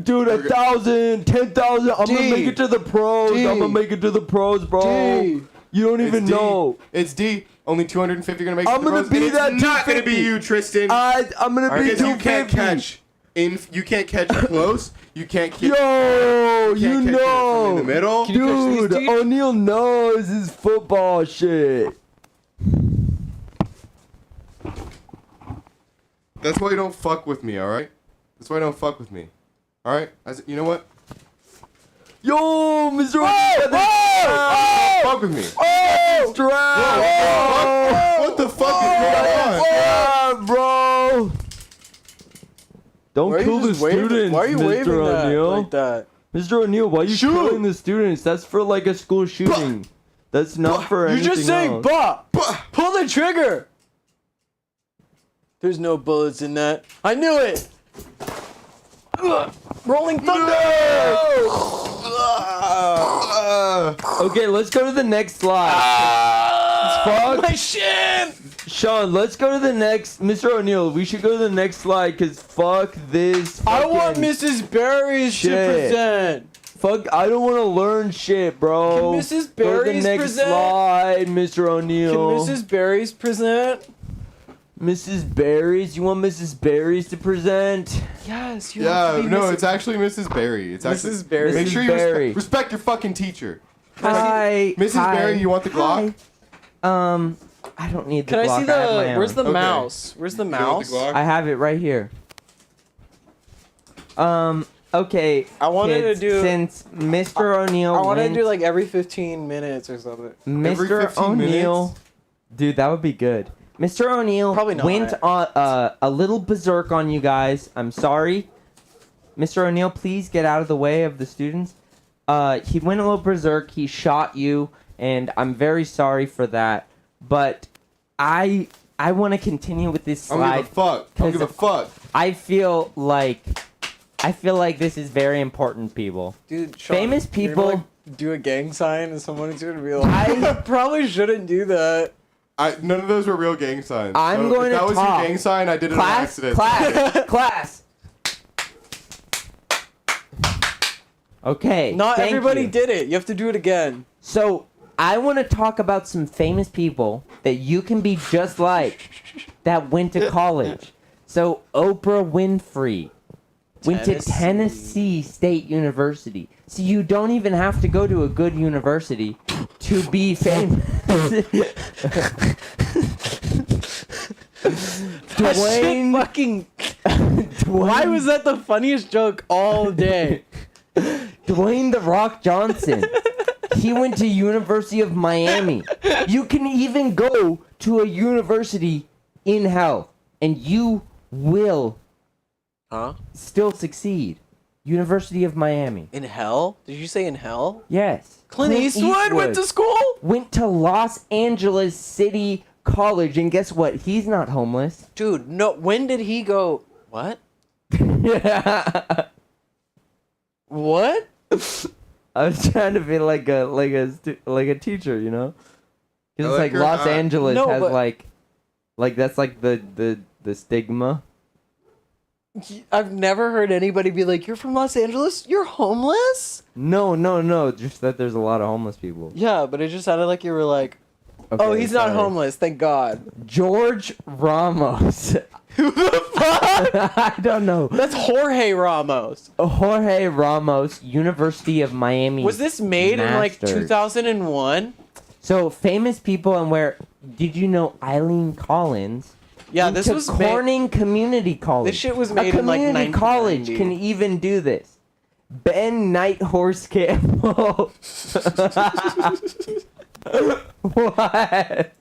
Dude, 1,000, 10,000. I'm D. gonna make it to the pros. D. I'm gonna make it to the pros, bro. D. You don't it's even D. know. It's D. Only 250 are gonna make it I'm to the gonna pros. be and it's that not gonna be 250. you, Tristan. I'm gonna be Because you can't 250. catch. You can't catch close. You can't catch. Yo, can't you catch it from know. in the middle. Can you catch these, Dude, D? O'Neill knows his football shit. That's why you don't fuck with me, all right? That's why you don't fuck with me, all right? You know what? Yo, Mr. O'Neill. Fuck with me. What the fuck is going on? Yeah, bro. Don't Why are kill you the just waving? students, Why are you Mr. waving that O'Neill. like that? Mr. O'Neill, why are you Shoot. killing the students? That's for like a school shooting. That's not for You're anything just saying, else. "Bah, pull the trigger." There's no bullets in that. I knew it. Ugh. Rolling thunder. Okay, let's go to the next slide. Fuck. My shin! Sean, let's go to the next. Mr. O'Neill, we should go to the next slide because fuck this. I want fucking Mrs. Berries to shit. present. Fuck, I don't want to learn shit, bro. Can Mrs. Go to the Berries next present? slide, Mr. Can O'Neill. Mrs. Berries present? Mrs. Berries? You want Mrs. Berries to present? Yes, you Yeah, have to be no, Mrs. it's actually Mrs. Berry. It's actually Mrs. Berry. Make Mrs. sure you Berry. respect your fucking teacher. Hi. Mrs. Hi. Berry, you want the Glock? Hi. I don't need the Can I Glock. see have my the? own. Where's the Okay. mouse? Where's the You want mouse? the Glock? I have it right here. Okay. I wanted kids, to do. since Mr. O'Neill. I wanted to went- do like every 15 minutes or something. Every Mr. 15 O'Neill. minutes? Dude, that would be good. Mr. O'Neill Probably not. went on a little berserk on you guys. I'm sorry. Mr. O'Neill, please get out of the way of the students. He went a little berserk. He shot you, and I'm very sorry for that. But I want to continue with this I don't slide. give a fuck. I don't give a fuck. I feel like this is very important, people. Dude, Sean, Famous you're gonna, people- like, do a gang sign and someone's gonna be like, I- I probably shouldn't do that. None of those were real gang signs. I'm So going if to that was talk. your gang sign, I did it on Class, accident. class. Okay. Not thank everybody you. did it. You have to do it again. So I want to talk about some famous people that you can be just like that went to college. So Oprah Winfrey went to Tennessee State University. So you don't even have to go to a good university to be famous. That shit Dwayne, fucking. Why was that the funniest joke all day? Dwayne the Rock Johnson. He went to University of Miami. You can even go to a university in hell, and you will Huh? still succeed. University of Miami. In hell? Did you say in hell? Yes. Clint Eastwood went to school? Went to Los Angeles City College, and guess what? He's not homeless. Dude, no. When did he go? What? What? I was trying to be like a teacher, you know? Because I it's like like your- Los Angeles no, has but- like that's like the stigma. I've never heard anybody be like, "You're from Los Angeles? You're homeless?" No. Just that there's a lot of homeless people. Yeah, but it just sounded like you were like, "Oh, Okay, he's not sorry. homeless, thank God." George Ramos. Who the fuck? I don't know. That's Jorge Ramos. Jorge Ramos, University of Miami. Was this made in like Masters. 2001? So famous people, and where did you know Eileen Collins? Yeah, went this to was made. Corning Community College. This shit was A made in like community 1990. college can even do this. Ben Nighthorse Campbell. What?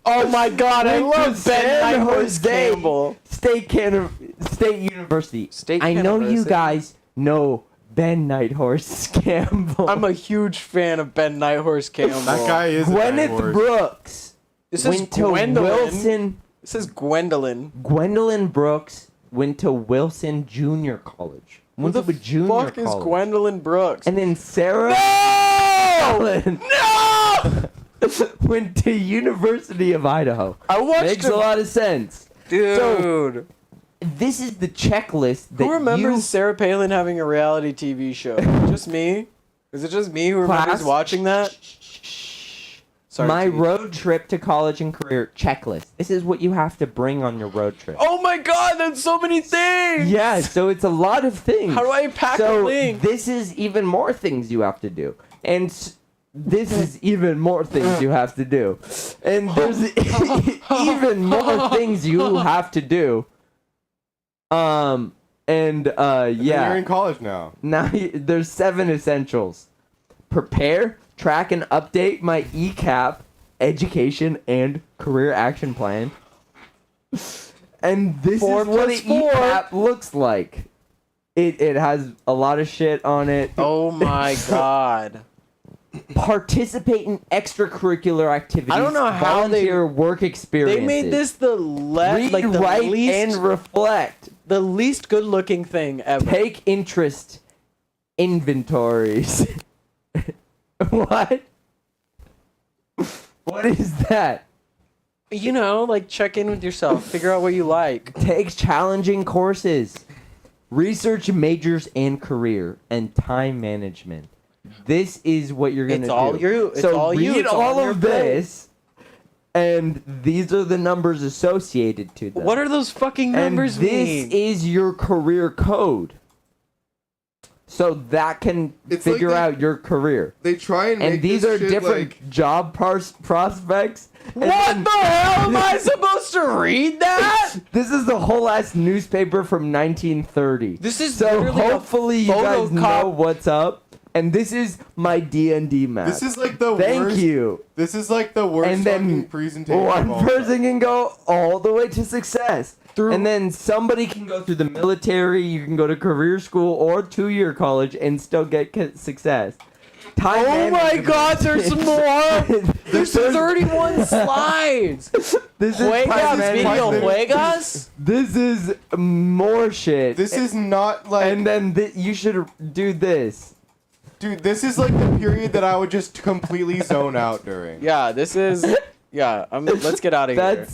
Oh my God, I Went to love Ben San Nighthorse Jose Campbell. State University. State I know you University. guys know Ben Nighthorse Campbell. I'm a huge fan of Ben Nighthorse Campbell. That guy is a Gwyneth horse. Brooks This is went to Gwendolyn. Wilson. This is Gwendolyn. Gwendolyn Brooks went to Wilson Junior College. Who Went the to a junior fuck is college. Gwendolyn Brooks? And then Sarah Allen No! went to University of Idaho. I watched Makes him. a lot of sense. Dude. This is the checklist that Who remembers you... Sarah Palin having a reality TV show? Just me? Is it just me who remembers Class? watching that? Sorry, My T. road trip to college and career checklist. This is what you have to bring on your road trip. Oh my God, that's so many things! Yeah, so it's a lot of things. How do I pack a So link? this is even more things you have to do. And this is even more things you have to do. And there's even more things you have to do. And then you're Yeah. in college now. Now there's 7 essentials. Prepare, track, and update my ECAP, education, and career action plan. And this 4 is what an plus 4. ECAP looks like. It has a lot of shit on it. Oh my God. Participate in extracurricular activities. I don't know how volunteer work experiences. They made this the Read, like the write, least and reflect. the least good looking thing ever. Take interest inventories. What? What is that? You know, like check in with yourself, figure out what you like. Takes challenging courses, research majors and career, and time management. This is what you're gonna It's do. all you. It's so all read you. It's all on your of plate. this, and these are the numbers associated to them. What are those fucking and numbers this mean? is your career code. So that can It's like figure they- out your career. They try and make And these this are shit different like job prospects. And What then- the hell am I supposed to read that? This is the whole ass newspaper from 1930. This is So literally a hopefully you guys know photocop- what's up. And this is my D&D map. this is like the Thank worst. you. This is like the worst And then fucking presentation. of one all person can go all the way to success. And then somebody can go through the military, you can go to career school or 2-year college and still get success. Time Oh my management. God, there's some more. There's 31 slides. This is Juegas time video management. juegas. This is more shit. This is not like, and then you should do this. dude. This is like the period that I would just completely zone out during. Yeah, this is. Yeah, let's get out of here.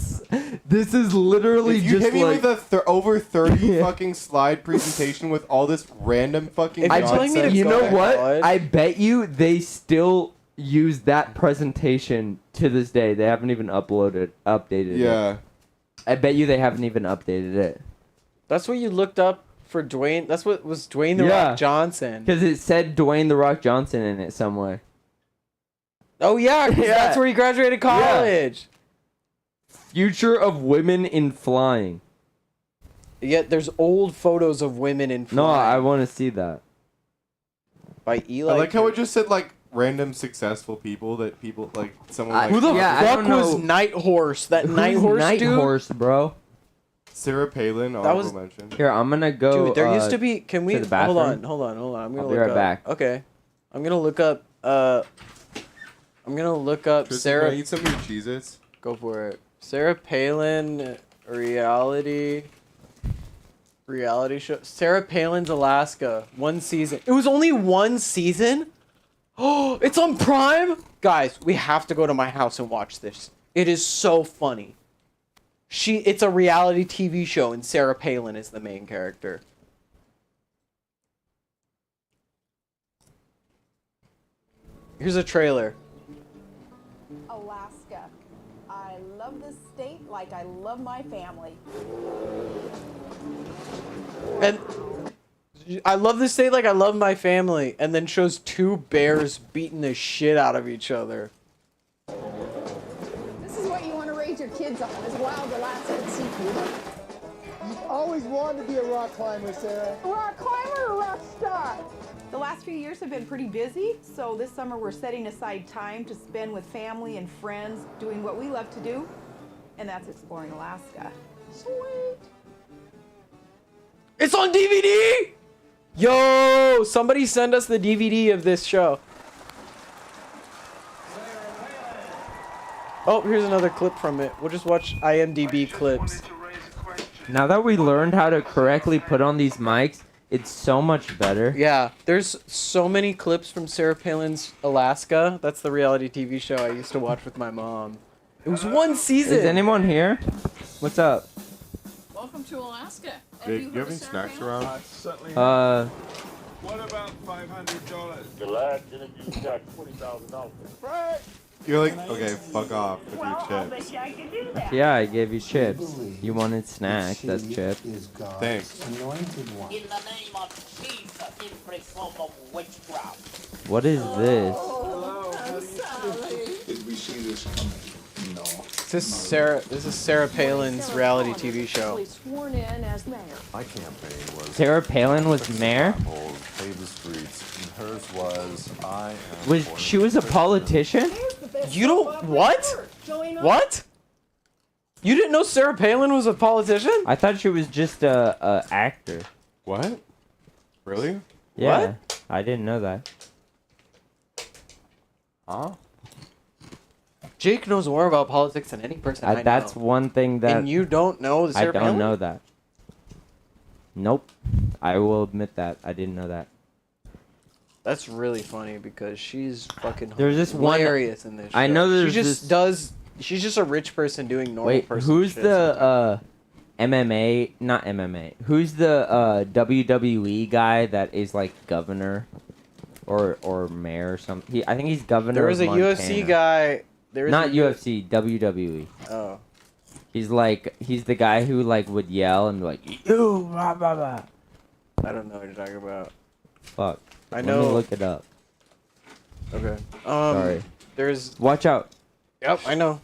This is literally If you just hit me like. with a over 30 fucking slide presentation with all this random fucking If you're nonsense, telling me to You go know to what? college. I bet you they still use that presentation to this day. They haven't even updated it. yeah. I bet you they haven't even updated it. That's what you looked up for Dwayne. That's what was Dwayne the Yeah. Rock Johnson. Because it said Dwayne the Rock Johnson in it somewhere. Oh yeah, 'cause Yeah. that's where he graduated college. Future of women in flying. Yet there's old photos of women in No, I flying want to see that. by Eli. I like how it just said like random successful people that people like someone like Who the Yeah, I fuck don't know. was Night Horse? That Night Who's Horse Night dude. Horse, bro? Sarah Palin. That Honorable was- mention. Here, I'm gonna go. Dude, there used to be. Can we to the hold on? bathroom? Hold on. I'm gonna I'll look be right up. back. Okay, I'm gonna look up. I'm gonna look up Tristan, Sarah. can I eat some of your Cheez-Its? Go for it. Sarah Palin reality show. Sarah Palin's Alaska. 1 season. It was only 1 season? Oh, it's on Prime? Guys, we have to go to my house and watch this. It is so funny. It's a reality TV show and Sarah Palin is the main character. Here's a trailer. Alaska. I love this state like I love my family. And I love this state like I love my family, and then shows 2 bears beating the shit out of each other. This is what you want to raise your kids on, is wild Alaskan seafood. You've always wanted to be a rock climber, Sarah. A rock climber or a rock star? The last few years have been pretty busy, so this summer we're setting aside time to spend with family and friends doing what we love to do, and that's exploring Alaska. Sweet. It's on DVD! Yo, somebody send us the DVD of this show. Oh, here's another clip from it. We'll just watch IMDb clips. Now that we learned how to correctly put on these mics, it's so much better. Yeah, there's so many clips from Sarah Palin's Alaska. That's the reality TV show I used to watch with my mom. It was 1 season. Is anyone here? What's up? Welcome to Alaska. Hey, do you have any snacks around? What about $500? The last interview got $20,000. You're like, okay, fuck off with your chips. I can do that. Yeah, I gave you chips. You wanted snacks, that's chips. Thanks. In the name of Jesus, every form of witchcraft. What is this? Did we see this coming? No. This is Sarah Palin's reality TV show. Sworn in as mayor. My campaign was Sarah Palin was mayor? pave the streets, and hers was I am. Was she was a politician? You don't what? What? You didn't know Sarah Palin was a politician? I thought she was just a actor. What? Really? Yeah, What? I didn't know that. Huh? Jake knows more about politics than any person I know. That's one thing that And you don't know I Sarah don't Palin? know that. Nope. I will admit that. I didn't know that. That's really funny because she's fucking There's this one- hilarious in this show. I know there's she just this- does. She's just a rich person doing normal Wait, person who's shit the MMA? Not MMA. Who's the WWE guy that is like governor, or mayor or something? I think he's governor. There was of a Montana. UFC guy. There was Not a UFC, WWE. Oh. He's the guy who like would yell and be like, "You, blah blah blah." I don't know what you're talking about. Fuck. I Let know. me look it up. Okay. Sorry. There's. Watch out. Yep, I know.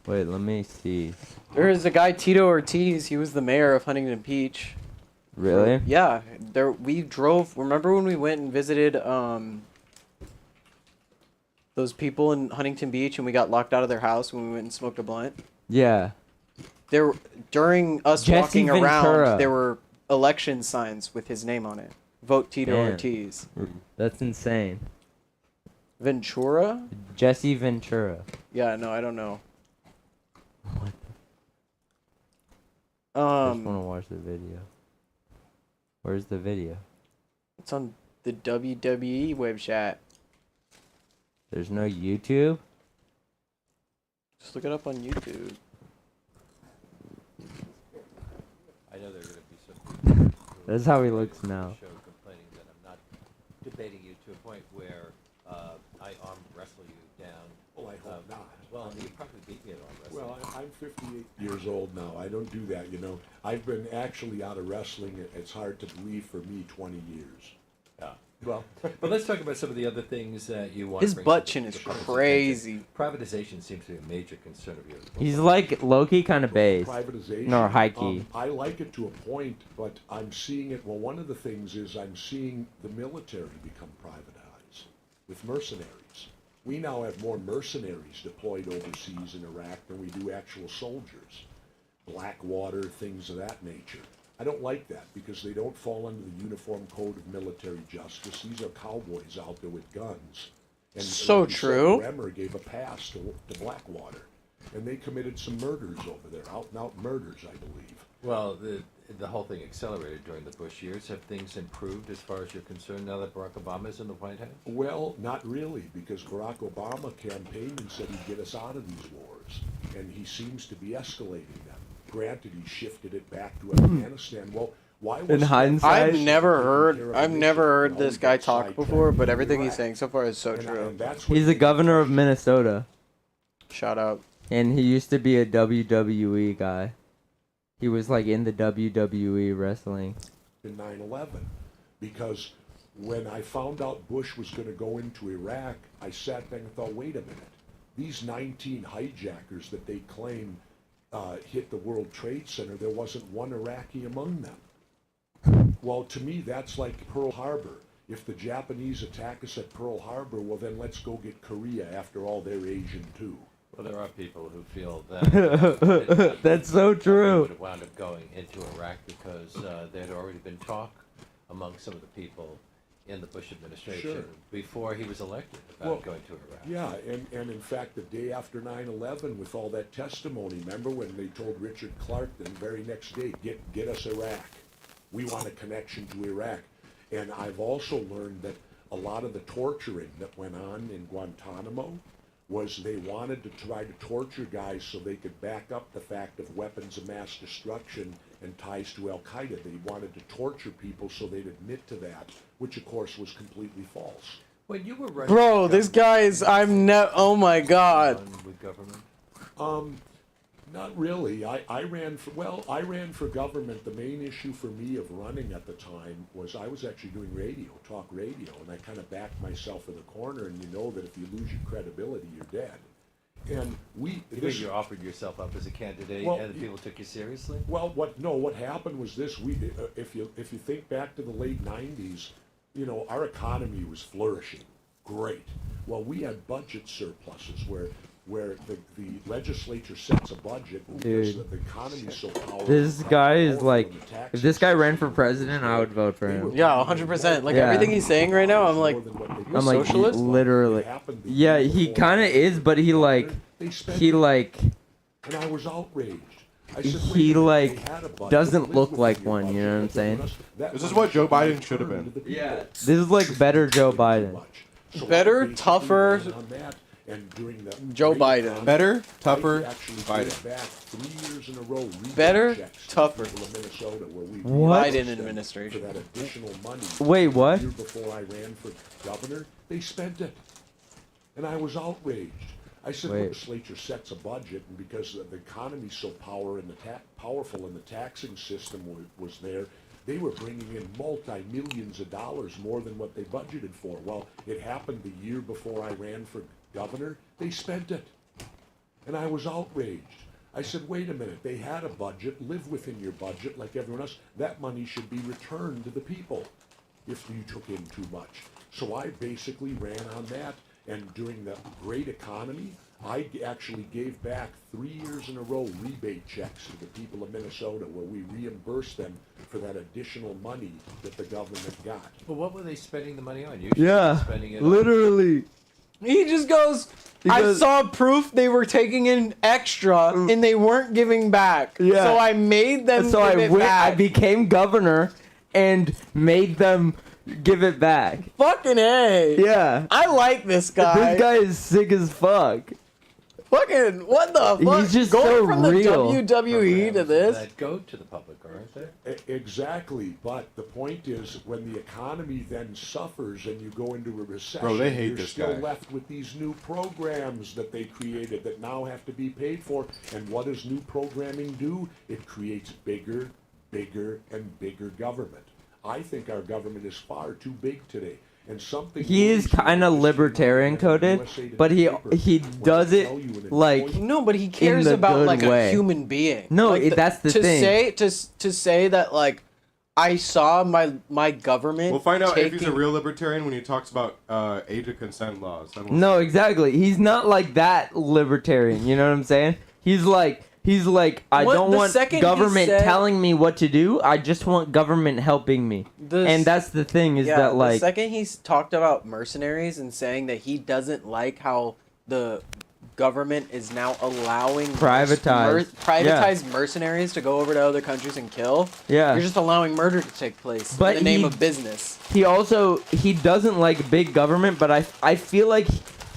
Wait, let me see. There is a guy Tito Ortiz. He was the mayor of Huntington Beach. Really? Yeah. There we drove. Remember when we went and visited those people in Huntington Beach and we got locked out of their house when we went and smoked a blunt? Yeah. There during us Jesse walking Ventura. around, there were election signs with his name on it. Vote Tito Damn. Ortiz. That's insane. Ventura? Jesse Ventura. Yeah, no, I don't know. What? I just want Um, to watch the video. Where's the video? it's on the WWE web chat. There's no YouTube? Just look it up on YouTube. I know there are going to be some people That's how he looks now. show complaining that I'm not debating you to a point where I arm wrestle you down. Well, I hope not. Well, you probably beat me at arm wrestling. Well, I'm 58 years old now. I don't do that, you know. I've been actually out of wrestling. It's hard to believe for me 20 years. Yeah. Well, but let's talk about some of the other things that you want. His to bring butt to chin the is public's crazy. attention. Privatization seems to be a major concern of yours. He's like low-key kind of based. Privatization. No, high-key. I like it to a point, but I'm seeing it. Well, one of the things is I'm seeing the military become privatized with mercenaries. We now have more mercenaries deployed overseas in Iraq than we do actual soldiers. Blackwater, things of that nature. I don't like that because they don't fall under the Uniform Code of Military Justice. These are cowboys out there with guns. And So like you said, true. Bremer gave a pass to Blackwater. And they committed some murders over there, out-and-out murders, I believe. Well, the whole thing accelerated during the Bush years. Have things improved as far as you're concerned now that Barack Obama is in the White House? Well, not really, because Barack Obama campaigned and said he'd get us out of these wars, and he seems to be escalating them. Granted, he shifted it back to Afghanistan. Well, why was In hindsight- I've never heard this guy talk before, but everything he's saying so far is so true. He's the governor of Minnesota. Shout out. And he used to be a WWE guy. He was like in the WWE wrestling. in 9/11, because when I found out Bush was going to go into Iraq, I sat back and thought, wait a minute, these 19 hijackers that they claim hit the World Trade Center, there wasn't one Iraqi among them. Well, to me, that's like Pearl Harbor. If the Japanese attack us at Pearl Harbor, well, then let's go get Korea. After all, they're Asian too. Well, there are people who feel that That's so true. would have wound up going into Iraq because there had already been talk among some of the people in the Bush administration Sure. before he was elected about going to Iraq. Yeah, and in fact, the day after 9/11, with all that testimony, remember when they told Richard Clark the very next day, get us Iraq. We want a connection to Iraq. And I've also learned that a lot of the torturing that went on in Guantanamo was they wanted to try to torture guys so they could back up the fact of weapons of mass destruction and ties to Al-Qaeda. They wanted to torture people so they'd admit to that, which of course was completely false. When you were running Bro, this guy is, oh my god. with government? Not really. I ran for government. The main issue for me of running at the time was I was actually doing radio, talk radio, and I kind of backed myself in the corner, and you know that if you lose your credibility, you're dead. And You offered yourself up as a candidate and people took you seriously? Well, what happened was this: if you think back to the late '90s, you know, our economy was flourishing, great. Well, we had budget surpluses where the legislature sets a budget because Dude. the economy is so powerful. This guy is like, if this guy ran for president, I would vote for him. Yeah, 100%. Like Yeah. everything he's saying right now, I'm like, I'm like, socialist? literally. Yeah, he kind of is, but he like, They spent he like, and I was outraged. he like doesn't look like one. You know what I'm saying? This is what Joe Biden should have been. Yeah. This is like better Joe Biden. Better, tougher Joe Biden. Better, tougher Biden. Better, tougher What? Biden administration. For that additional money. Wait, what? The year before I ran for governor, they spent it. And I was outraged. I said, Wait. look, the legislature sets a budget, and because the economy's so powerful and the taxing system was there, they were bringing in multi-millions of dollars more than what they budgeted for. Well, it happened the year before I ran for governor. They spent it. And I was outraged. I said, wait a minute, they had a budget, live within your budget like everyone else. That money should be returned to the people if you took in too much. So I basically ran on that, and during the great economy, I actually gave back 3 years in a row rebate checks to the people of Minnesota where we reimbursed them for that additional money that the government got. But what were they spending the money on? Usually Yeah, spending it on literally. He just goes, I saw proof they were taking in extra and they weren't giving back. Yeah. So I made them So give it back. I became governor and made them give it back. Fucking A. Yeah. I like this guy. This guy is sick as fuck. Fucking, what the fuck? He's just Going so from real. the WWE to this? that go to the public, aren't they? Exactly, but the point is, when the economy then suffers and you go into a recession, Bro, they hate you're this still guy. left with these new programs that they created that now have to be paid for. And what does new programming do? It creates bigger, bigger, and bigger government. I think our government is far too big today. And something He is kind of libertarian coded, but he does it like No, but he cares in the about good like way. a human being. No, Like, that's the to thing. To say that like I saw my government. We'll find out if he's a taking- real libertarian when he talks about age of consent laws. Then we'll No, exactly. He's not like that libertarian. You know what I'm saying? He's like I What- don't the want second he government said- telling me what to do. I just want government helping me. And that's the thing is that the like second he's talked about mercenaries and saying that he doesn't like how the government is now allowing privatized mercenaries to go over to other countries and kill. Yeah. You're just allowing murder to take place But in the name he- of business. he doesn't like big government, but I feel like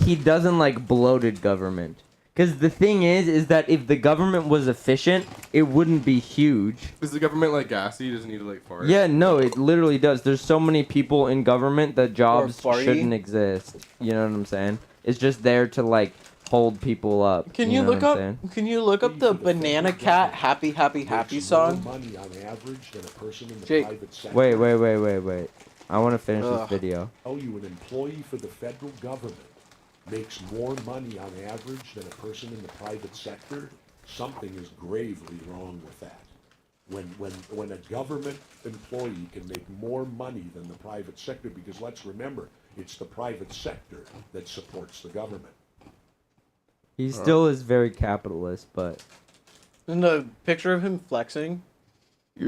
he doesn't like bloated government. Because the thing is that if the government was efficient, it wouldn't be huge. Is the government like gassy? Does it need to like fart? Yeah, no, it literally does. There's so many people in government that jobs farty. shouldn't exist. You know what I'm saying? It's just there to like hold people up. Can you know look what up? I'm saying? Can you look up the Banana Cat Happy Happy Happy Makes song? more money on average than a person in the Jake. private sector. Wait. I want to finish Ugh. this video. Tell you an employee for the federal government makes more money on average than a person in the private sector, something is gravely wrong with that. When a government employee can make more money than the private sector, because let's remember, it's the private sector that supports the government. He still is very capitalist, but And the picture of him flexing. yeah.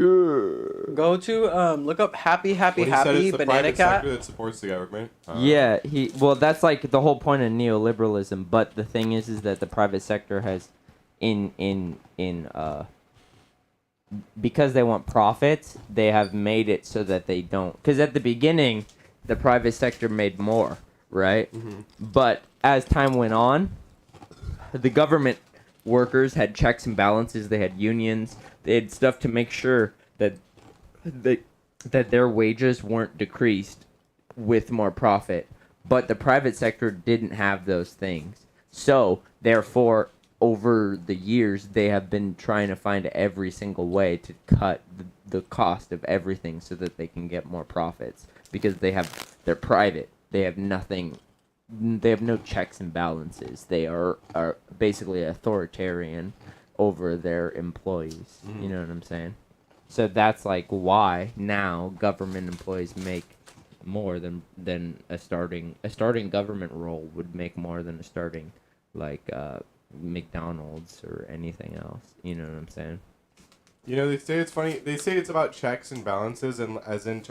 Go to look up Happy Happy Well, he said Happy it's the Banana private Cat. sector that supports the government. Yeah, that's like the whole point of neoliberalism, but the thing is that the private sector has because they want profits, they have made it so that they don't. Because at the beginning, the private sector made more, right? Mm-hmm. But as time went on, the government workers had checks and balances. They had unions. They had stuff to make sure that their wages weren't decreased with more profit. But the private sector didn't have those things. So, therefore, over the years, they have been trying to find every single way to cut the cost of everything so that they can get more profits. Because they're private. They have nothing. They have no checks and balances. They are basically authoritarian over their employees. You know what I'm saying? So that's like why now government employees make more than a starting government role would make more than a starting like McDonald's or anything else. You know what I'm saying? You know, they say it's funny. They say it's about checks and balances, and as in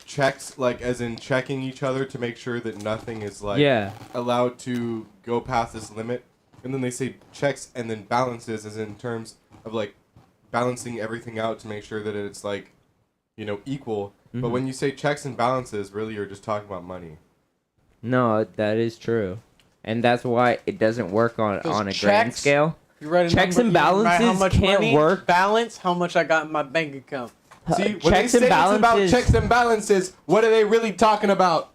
checks, like as in checking each other to make sure that nothing is like Yeah. allowed to go past this limit. and then they say checks and then balances, as in terms of like balancing everything out to make sure that it's like, equal. But when you say checks and balances, really you're just talking about money. No, that is true, and that's why it doesn't work on a grand scale. You write a Checks number, and you write balances how much can't money, work. Balance how much I got in my bank account. See, when they say it's about checks and balances, what are they really talking about?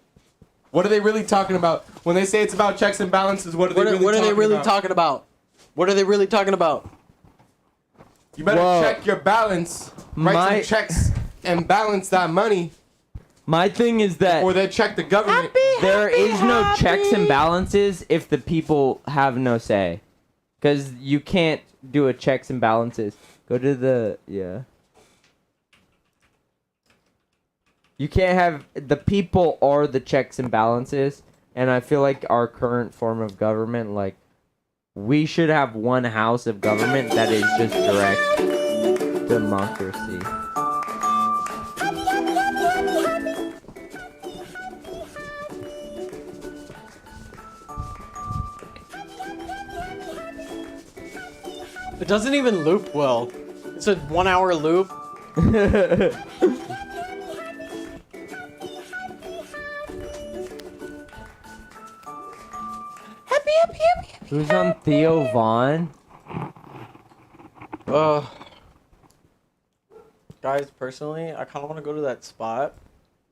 What are they really talking about? When they say it's about checks and balances, what are they really talking about? What are they really talking about? You better check your balance, write some checks, and balance that money. My thing is that or they check the government. There is no checks and balances if the people have no say, because you can't do a checks and balances. Go to the You can't have the people are the checks and balances, and I feel like our current form of government, like, we should have one house of government that is just direct democracy. It doesn't even loop well. It's a 1 hour loop. Who's on Theo Vaughn? Guys, personally, I kind of want to go to that spot.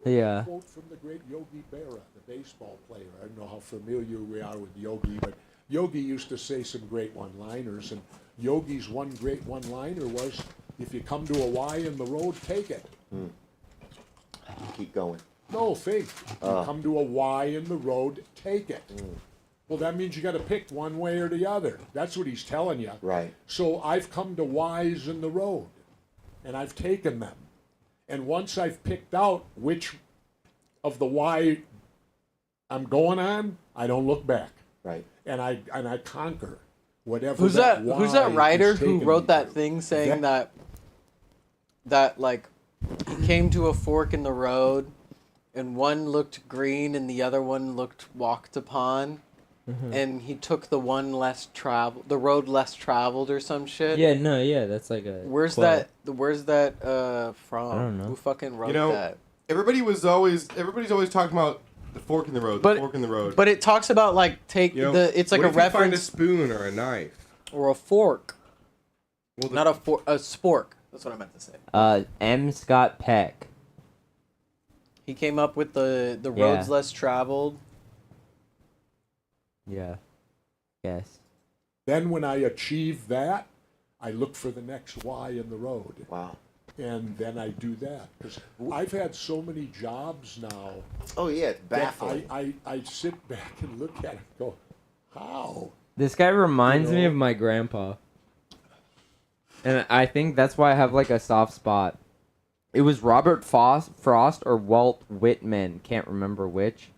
Yeah. Quote from the great Yogi Berra, the baseball player. I don't know how familiar we are with Yogi, but Yogi used to say some great one-liners, and Yogi's one great one-liner was, if you come to a Y in the road, take it. Keep going. No, think. You come to a Y in the road, take it. Well, that means you got to pick one way or the other. That's what he's telling you. Right. So I've come to Y's in the road, and I've taken them. And once I've picked out which of the Y I'm going on, I don't look back. Right. And I conquer whatever. Who's that? Who's that Y writer is who taking wrote me that to. thing saying that like he came to a fork in the road, and one looked green and the other one looked walked upon, and he took the one less travel, the road less traveled or some shit. Yeah, that's like a. Where's quote. that from? I don't know. Who fucking wrote that? Everybody's always talking about the fork in the road, the fork in the road. But it talks about like it's like what a if you find a reference spoon or a knife or a fork. Well, not a fork, a spork. That's what I meant to say. M. Scott Peck. He came up with the roads less traveled. Yeah. Yes. Then when I achieve that, I look for the next Y in the road. Wow. And then I do that. Because I've had so many jobs now. Oh, yeah, it's that baffling. I sit back and look at it and go, how? This guy reminds me of my grandpa. And I think that's why I have like a soft spot. It was Robert Frost or Walt Whitman. Can't remember which.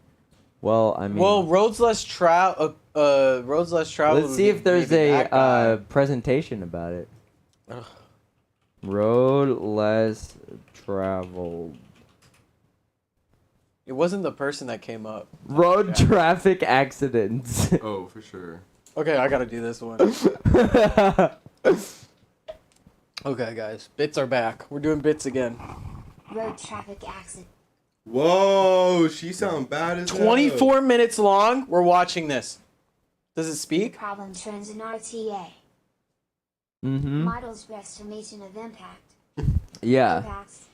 Well, I mean. Well, roads less traveled. Let's see if there's a presentation about it. Ugh. Road less traveled. It wasn't the person that came up. Road traffic accidents. Oh, for sure. Okay, I gotta do this one. Okay, guys, bits are back. We're doing bits again. Road traffic accident. Whoa, she sound bad as 24 minutes long. We're watching this. Does it speak? Problem trends in RTA. Mm-hmm. Models estimation of impact. Yeah. Impacts.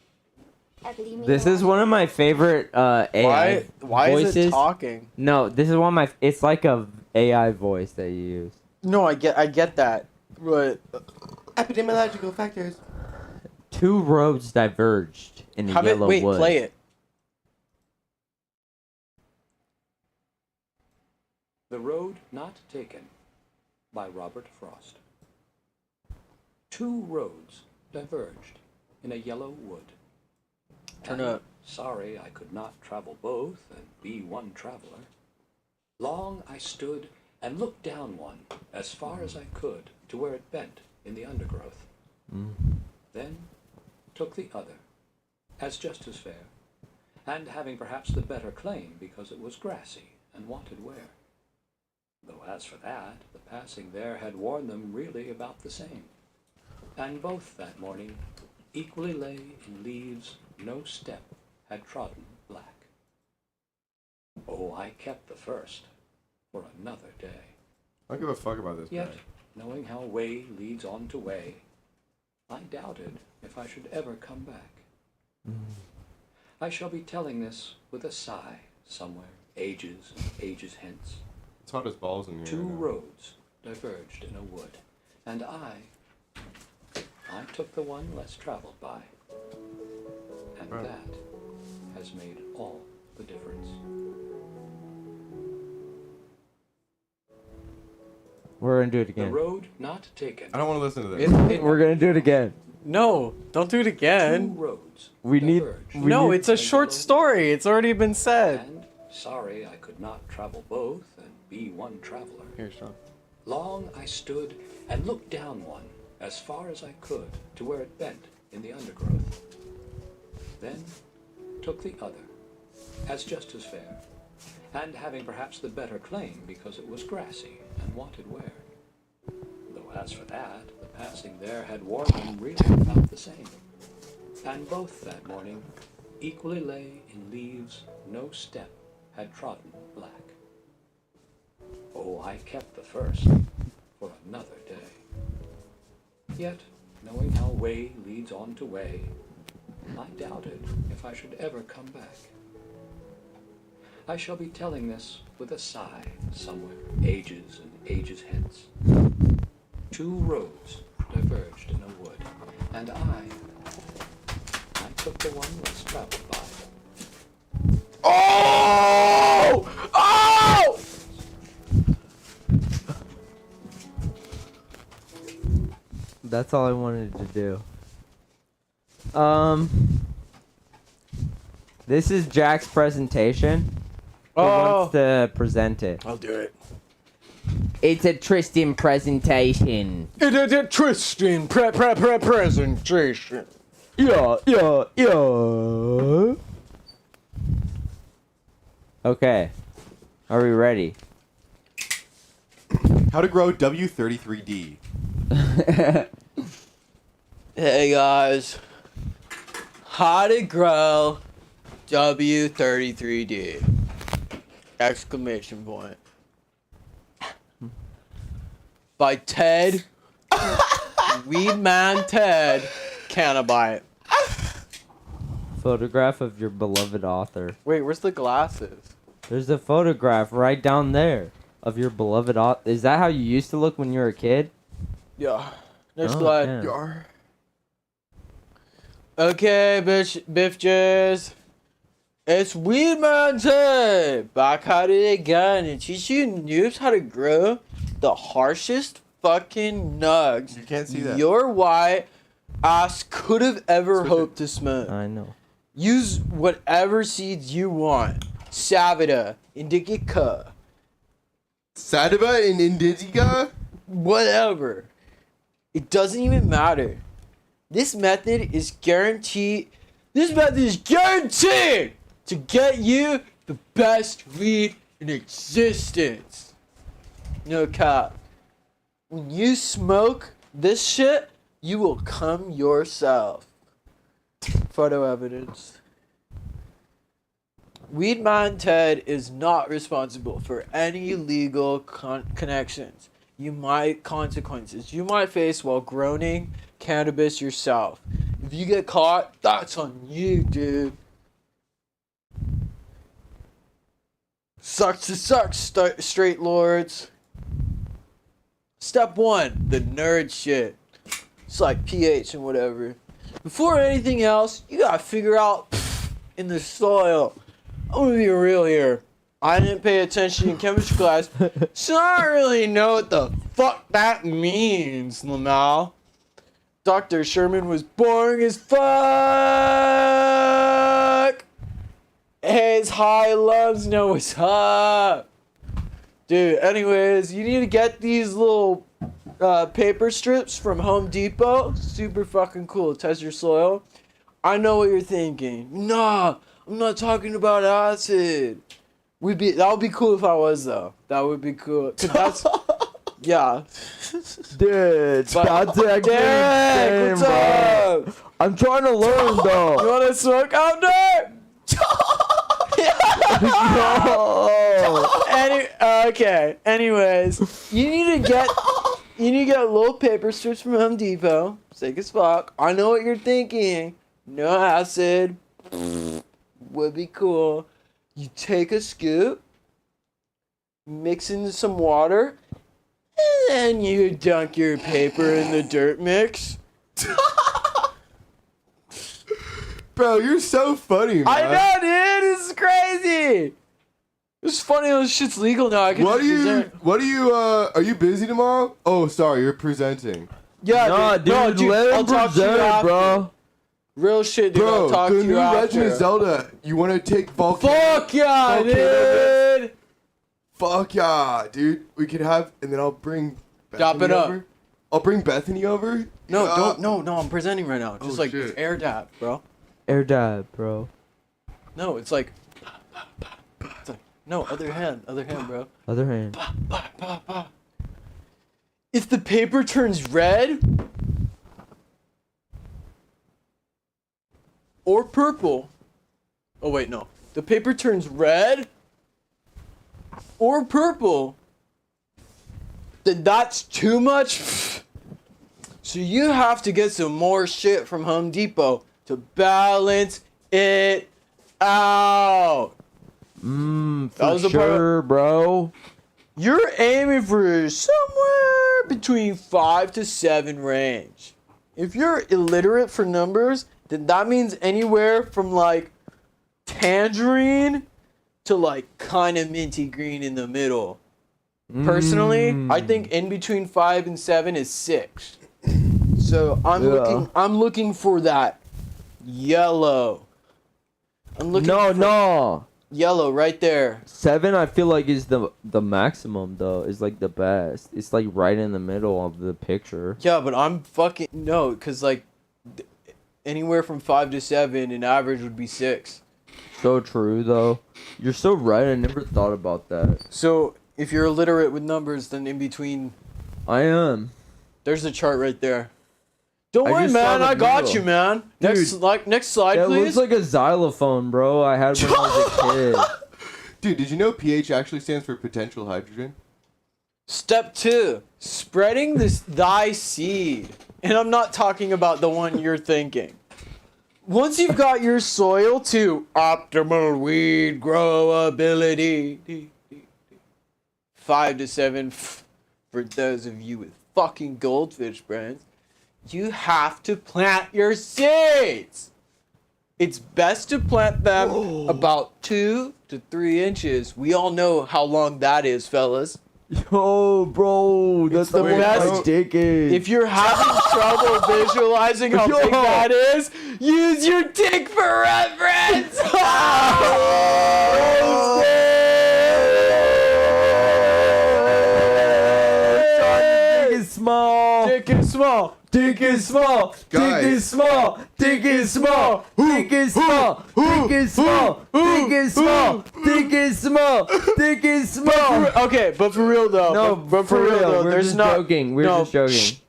This is one of my favorite AI Why voices. is it talking? No, this is one of my. It's like a AI voice that you use. No, I get that, but epidemiological factors. Two roads diverged in a How yellow wait, wood. play it. The Road Not Taken by Robert Frost. Two roads diverged in a yellow wood. Turn And up. Sorry I could not travel both and be one traveler. Long I stood and looked down one as far as I could to where it bent in the undergrowth. Then took the other, as just as fair, and having perhaps the better claim because it was grassy and wanted wear. Though as for that, the passing there had warned them really about the same. And both that morning equally lay in leaves no step had trodden black. Oh, I kept the first for another day. I don't give a fuck about this Yet, guy. knowing how way leads on to way, I doubted if I should ever come back. I shall be telling this with a sigh somewhere, ages and ages hence. It's hot as balls in here. Two right now. roads diverged in a wood, and I took the one less traveled by. And Right. that has made all the difference. We're gonna do it The again. road not taken. I don't want to listen to this. We're gonna do it again. No, don't do it again. Two roads We need. diverged. No, it's a short story. It's already been said. And sorry I could not travel both and be one traveler. Here, Sean. Long I stood and looked down one as far as I could to where it bent in the undergrowth. Then took the other as just as fair, and having perhaps the better claim because it was grassy and wanted wear. Though as for that, the passing there had warned them really about the same. And both that morning equally lay in leaves no step had trodden black. Oh, I kept the first for another day. Yet, knowing how way leads on to way, I doubted if I should ever come back. I shall be telling this with a sigh somewhere, ages and ages hence. Two roads diverged in a wood, and I took the one less traveled by. Oh! Oh! That's all I wanted to do. This is Jack's presentation. Who wants to present it? I'll do it. It's a Tristan presentation. It is a Tristan presentation. Yeah. Okay. Are we ready? How to grow W33D. Hey guys. How to grow W33D. Exclamation point. By Ted. Weedman Ted Cannabite. Photograph of your beloved author. Wait, where's the glasses? There's a photograph right down there of your beloved author. Is that how you used to look when you were a kid? Yeah. Next Oh, slide. damn. Yar. Okay, biffjes. It's Weedman Ted. Back at it again and teach you noobs how to grow the harshest fucking nugs You can't see that. your white ass could have ever hoped to smoke. I know. Use whatever seeds you want. Savida, indica, Sativa and Indica? whatever. It doesn't even matter. This method is guaranteed. This method is guaranteed to get you the best weed in existence. No cap. When you smoke this shit, you will come yourself. Photo evidence. Weedman Ted is not responsible for any legal consequences you might face while growing cannabis yourself. If you get caught, that's on you, dude. Sucks to suck, straight lords. Step 1, the nerd shit. It's like pH and whatever. Before anything else, you gotta figure out in the soil. I'm gonna be real here. I didn't pay attention in chemistry class, so I don't really know what the fuck that means, Lamal. Dr. Sherman was boring as fuck. His high loves know what's up. Dude, anyways, you need to get these little paper strips from Home Depot. Super fucking cool. Test your soil. I know what you're thinking. Nah, I'm not talking about acid. That would be cool if I was though. That would be cool. 'Cause that's yeah. Dude, that's actually Derek, insane, what's bro. I'm trying to learn though. You wanna smoke out there? Okay. Anyways, you need to get little paper strips from Home Depot. Sick as fuck. I know what you're thinking. No acid. Would be cool. You take a scoop, mix into some water, and then you dunk your paper in the dirt mix. Bro, you're so funny, man. I know, dude. This is crazy. It's funny how this shit's legal now. I can What just do you, are you busy tomorrow? Oh, sorry, you're presenting. Yeah, Nah, dude. No, dude, let I'll him talk to you present, after. bro. Real shit, dude. I'll Bro, talk the to you new Legend after. of Zelda. You want to take Volcano? Fuck yeah, Volcano dude. Fuck yeah, dude. We could have, and then I'll bring Dap Bethany it up. over. I'll bring Bethany over. No, Uh, no. I'm presenting right now. Just Oh, like shit. air dap, bro. Air dab, bro. No, it's like. No, other hand, bro. Other hand. If the paper turns red or purple. Oh wait, no. The paper turns red or purple. Then that's too much. So you have to get some more shit from Home Depot to balance it out. For was the part- sure, bro. You're aiming for somewhere between 5 to 7 range. If you're illiterate for numbers, then that means anywhere from like tangerine to like kind of minty green in the middle. Personally, I think in between 5 and 7 is 6. So I'm looking for that yellow. I'm looking No. Yellow right there. 7, I feel like is the maximum though. Is like the best. It's like right in the middle of the picture. Yeah, but I'm fucking no, cause like anywhere from 5 to 7, an average would be 6. So true though. You're so right. I never thought about that. So if you're illiterate with numbers, then in between, I am. there's the chart right there. Don't I worry, just saw man. the I got middle. you, man. Dude, Next slide, It please. looks like a xylophone, bro. I had when I was a kid. Dude, did you know pH actually stands for potential hydrogen? Step 2, spreading thy seed. And I'm not talking about the one you're thinking. Once you've got your soil to optimal weed growability, 5 to 7 for those of you with fucking goldfish brains, you have to plant your seeds. It's best to plant them about 2 to 3 inches. We all know how long that is, fellas. Yo, bro, that's the the best. my dick is. If you're having trouble visualizing how big that is, use your dick for reference. Dick is small. Dick is small. Dick is small. Dick is small. Dick is small. Dick is small. Dick is small. Dick is small. Dick is small. Dick is small. Okay, but for real though. No, but for real though, we're there's just not. joking. We're no, just joking.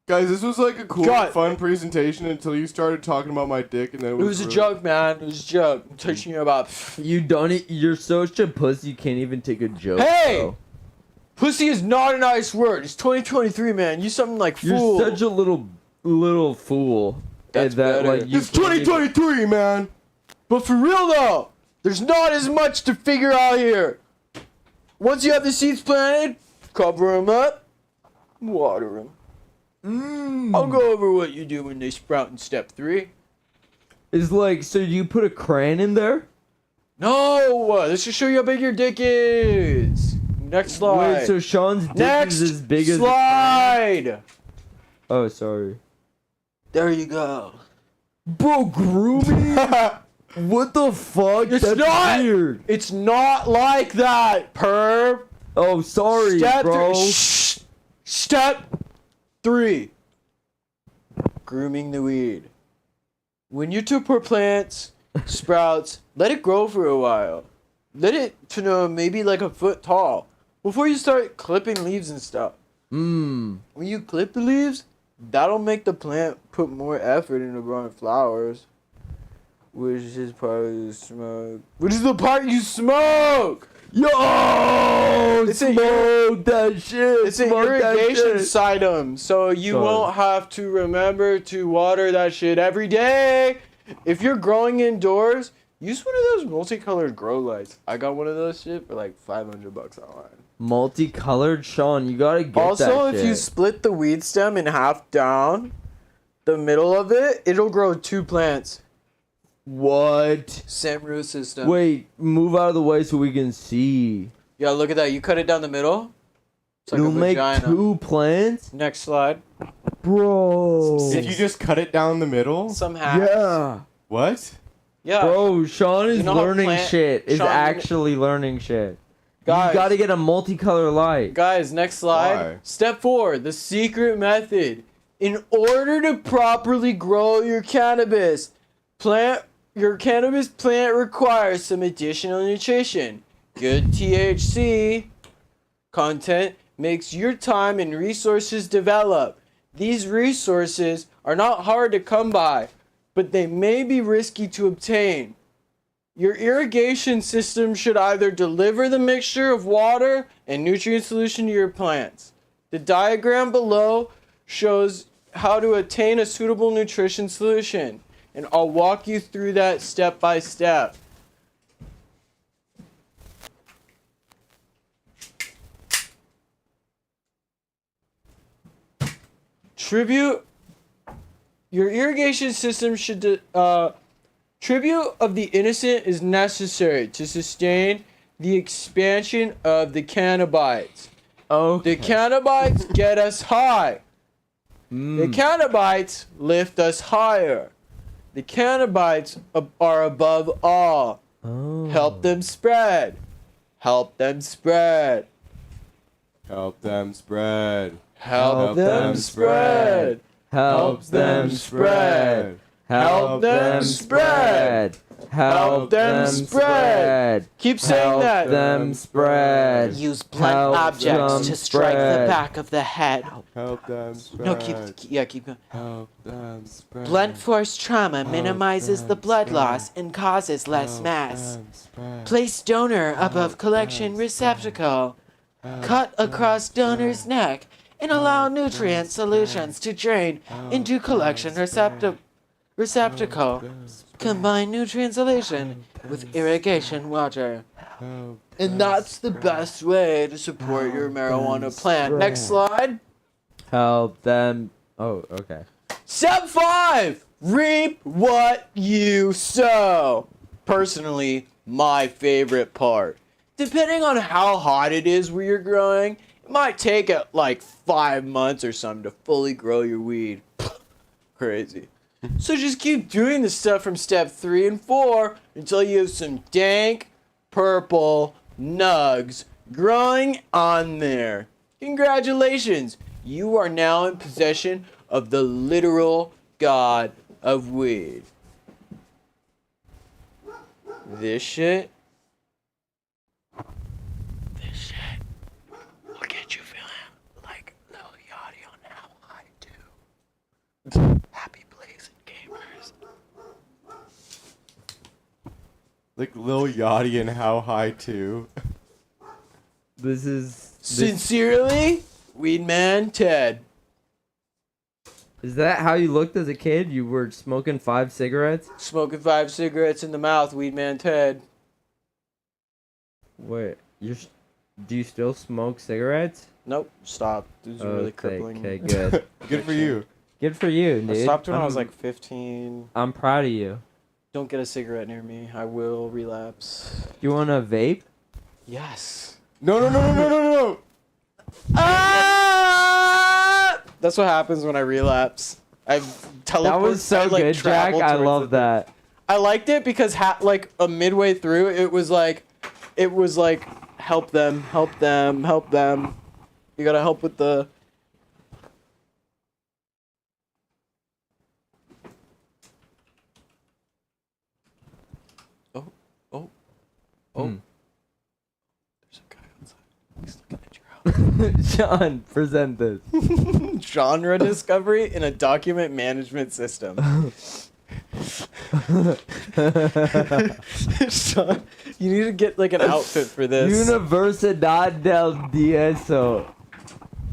Guys, this was like a cool, God. fun presentation until you started talking about my dick, and then It was a ruined. joke, man. It was a joke. I'm teaching you about. You don't. You're such a pussy. You can't even take a joke. Hey! Bro. Pussy is not a nice word. It's 2023, man. You something like fool. You're such a little fool. That's that, better. like, you It's 2023, man. But for real though, there's not as much to figure out here. Once you have the seeds planted, cover them up, water them. I'll go over what you do when they sprout in step 3. It's like, so you put a crayon in there? No, this should show you how big your dick is. Next slide. Wait, so Sean's dick Next is as big as slide. Oh, sorry. There you go. Bro, grooming? What the fuck? It's That's not. weird. It's not like that, perv. Oh, sorry, Step bro. Step 3. Grooming the weed. When you two pour plants, sprouts, let it grow for a while. let it to know maybe like a foot tall before you start clipping leaves and stuff. When you clip the leaves, that'll make the plant put more effort into growing flowers. Which is part of the smoke. Which is the part you smoke! Yo! It's Smoke that shit! It's an Smoke that irrigation shit. sitem, so you Sorry. won't have to remember to water that shit every day. If you're growing indoors, use one of those multicolored grow lights. I got one of those shit for like $500 online. Multicolored, Sean, you gotta get Also, that if you shit. split the weed stem in half down, the middle of it, it'll grow 2 plants. What? Same root system. Wait, move out of the way so we can see. Yeah, look at that. You cut it down the middle. It's like It'll a make vagina. 2 plants? Next slide. Bro. Did you just cut it down the middle? Some hacks. Yeah. What? Yeah. Bro, Sean is You know how learning shit. Is Sean- actually learning shit. Guys. You gotta get a multicolor light. Guys, next slide. Why? Step 4, the secret method. In order to properly grow your cannabis plant requires some additional nutrition. Good THC content makes your time and resources develop. These resources are not hard to come by, but they may be risky to obtain. Your irrigation system should either deliver the mixture of water and nutrient solution to your plants. The diagram below shows how to attain a suitable nutrition solution, and I'll walk you through that step by step. Your irrigation system should tribute of the innocent is necessary to sustain the expansion of the cannabinoids. Okay. The cannabinoids get us high. The cannabinoids lift us higher. The cannabinoids are above all. Help them spread. Help them spread. Help them spread. Help them spread. Help them spread. Help them spread. Help them spread. Keep saying that. Help them spread. Use blunt Help objects them to strike the spread. back of the head. Help them spread. No, keep going. Help them spread. Blunt force trauma minimizes the blood loss and causes less mass. Place donor above collection receptacle. Cut across donor's neck and allow nutrient solutions to drain into collection receptacle. Combine nutrient solution with irrigation water. And that's the best way to support your marijuana plant. Next slide. Help them. Oh, okay. Step 5, reap what you sow. Personally, my favorite part. Depending on how hot it is where you're growing, it might take like 5 months or something to fully grow your weed. Crazy. So just keep doing the stuff from step 3 and 4 until you have some dank purple nugs growing on there. Congratulations, you are now in possession of the literal god of weed. This shit will get you feeling like Lil Yachty on How High too. Happy Blazing Gamers. Like Lil Yachty and How High too. This is. Sincerely, Weedman Ted. Is that how you looked as a kid? You were smoking 5 cigarettes? Smoking 5 cigarettes in the mouth, Weedman Ted. Wait, do you still smoke cigarettes? Nope, stop. This is really crippling. Okay, good. Good for you. Good for you, dude. I stopped when I was like 15. I'm proud of you. Don't get a cigarette near me. I will relapse. You want a vape? Yes. No. Ah! That's what happens when I relapse. I've teleported. That was so good, Jack. I love that. I liked it because like a midway through, it was like, help them. You gotta help with the. Oh. Sean, present this. Genre discovery in a document management system. Sean, you need to get like an outfit for this. Universidad del Dieso.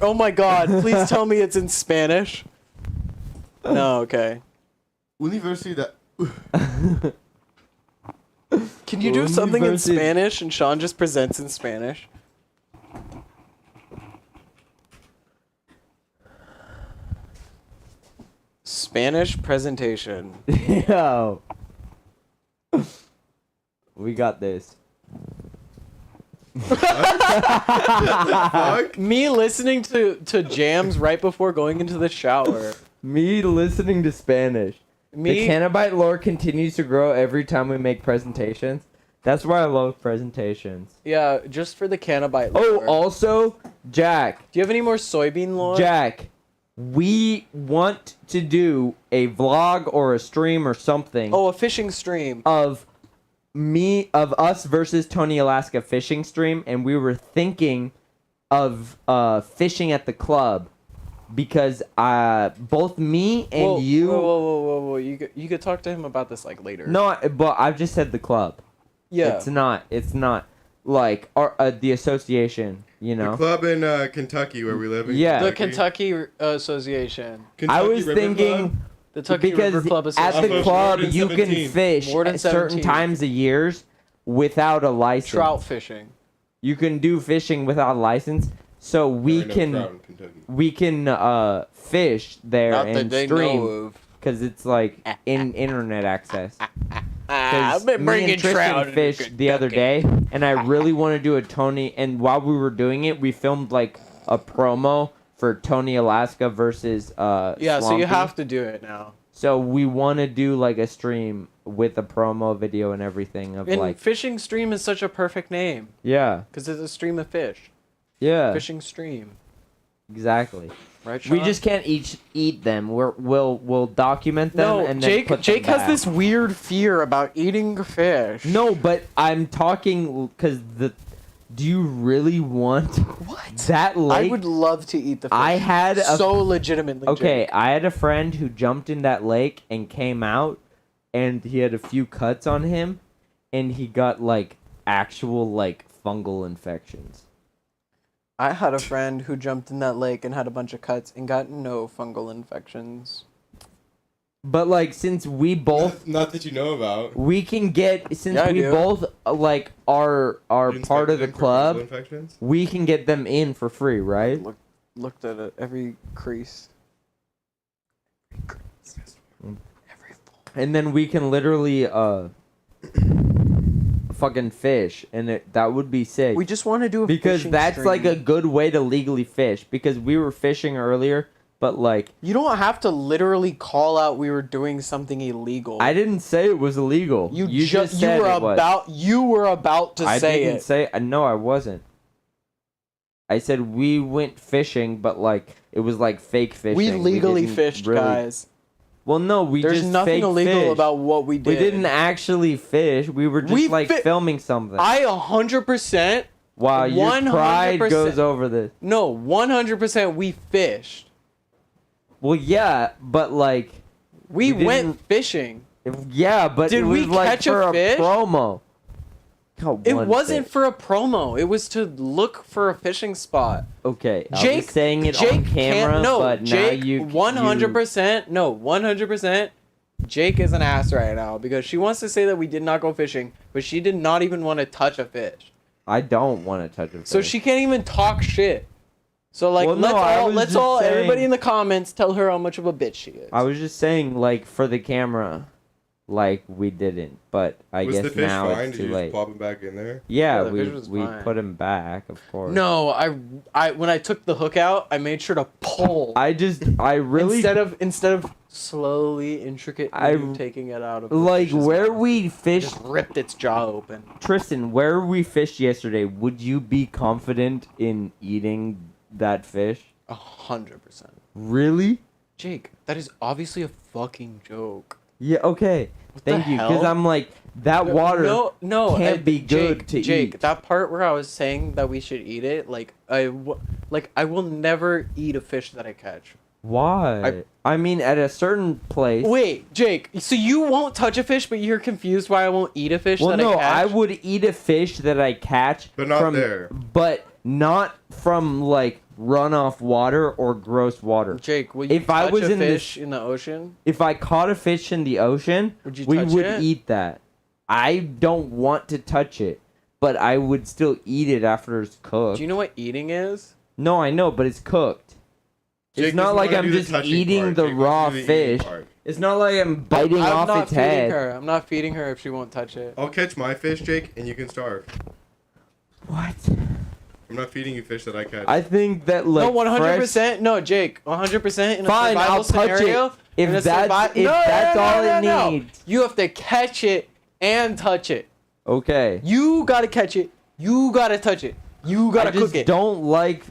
Oh my god, please tell me it's in Spanish. No, okay. Universidad. Can you do something in Universi- Spanish and Sean just presents in Spanish? Spanish presentation. Yo. We got this. Me listening to jams right before going into the shower. Me listening to Spanish. Me- The Cannabite lore continues to grow every time we make presentations. That's why I love presentations. Yeah, just for the Cannabite Oh, lore. also, Jack. Do you have any more soybean lore? Jack, we want to do a vlog or a stream or something. Oh, a fishing stream. Of us versus Tony Alaska fishing stream, and we were thinking of fishing at the club because both me and Whoa, you. Whoa. You could talk to him about this like later. No, but I've just said the club. Yeah. It's not like the association, you know. The club in Kentucky where we live. Yeah. The Kentucky Association. Kentucky I was River thinking Club? The Kentucky because River Club at Association. the club More than you can 17. fish More than at certain 17. times of years without a license. Trout fishing. You can do fishing without a license, so we There ain't no trout can in Kentucky. fish there Not that and they know stream of. because it's like in internet access. I've been me bringing and Tristan trout. fished the other day, and I really want to do a Tony. And while we were doing it, we filmed like a promo for Tony Alaska versus Yeah, so Slompy. you have to do it now. So we want to do like a stream with a promo video and everything of And like fishing stream is such a perfect name yeah because it's a stream of fish. yeah Fishing stream, exactly. right? We Sean? just can't eat them. No, document them and then Jake. put them Jake has back. this weird fear about eating fish. No, but I'm talking because do you really want that lake? I would love to eat the fish. I had so legitimately. Okay, Jake. I had a friend who jumped in that lake and came out, and he had a few cuts on him, and he got like actual like fungal infections. I had a friend who jumped in that lake and had a bunch of cuts and got no fungal infections. But like, since we both Not that you know about. we can get since Yeah, I we do. both like are You part of the inspected them for club, fungal infections? we can get them in for free, right? Looked at it, every crease. And then we can literally fucking fish, and that would be sick. We just want to do a because fishing that's like a stream. good way to legally fish. Because we were fishing earlier, but like You don't have to literally call out we were doing something illegal. I didn't say it was illegal. You just you said were it was. about to I say didn't it. say. No, I wasn't. I said we went fishing, but like it was like fake fishing. We legally didn't fished, really- guys. Well, no, we There's just nothing fake illegal fished. about what we did. We didn't actually fish. We were just We like fi- filming something. I 100%. Wow, your 100%. pride goes over this. No, 100% we fished. Well, yeah, but like We didn't- went fishing. Yeah, but Did it was we like catch for a fish? promo. It wasn't for a promo. It was to look for a fishing spot. Okay, I Jake was saying it Jake on camera, can't, no, but Jake, now you 100%. No, 100%. Jake is an ass right now because she wants to say that we did not go fishing, but she did not even want to touch a fish. I don't want to touch a fish. So she can't even talk shit. So like, Well, no, I was let's just all saying- everybody in the comments tell her how much of a bitch she is. I was just saying, like, for the camera, like, we didn't. But I Was guess the fish now fine? it's Did too you late. just plop him back in there? Yeah, the fish was we fine. put him back, of course. No, I when I took the hook out, I made sure to pull. I really instead of slowly, intricately taking it out of the like fish's where mouth. we fished. Just ripped its jaw open. Tristan, where we fished yesterday, would you be confident in eating that fish? 100%. Really? Jake, that is obviously a fucking joke. Yeah, okay. the Thank you. Because hell? I'm like, that water no, can't be good to Jake, eat. that part where I was saying that we should eat it, like I will never eat a fish that I catch. Why? I mean, at a certain place. Wait, Jake, so you won't touch a fish, but you're confused why I won't eat a fish Well, that no, I catch? I would eat a fish that I catch, But not from, there. But not from like runoff water or gross water. Jake, will you if I touch was a in fish this, in the ocean? if I caught a fish in the ocean, Would you we touch would it? eat that. I don't want to touch it, but I would still eat it after it's cooked. Do you know what eating is? No, I know, but it's cooked. Jake It's not doesn't like wanna I'm do the just touching eating part. the Jake wants raw to do the eating fish. part. It's not like I'm biting I'm off not its feeding head. her. I'm not feeding her if she won't touch it. I'll catch my fish, Jake, and you can starve. What? I'm not feeding you fish that I catch. I think that like No, 100%. fresh- No, Jake, 100% in a Fine, survival I'll touch scenario. it if in a that's survi- if No, that's no, all no, it no. needs. You have to catch it and touch it. Okay. You gotta catch it. You gotta touch it. You gotta I just cook it. don't like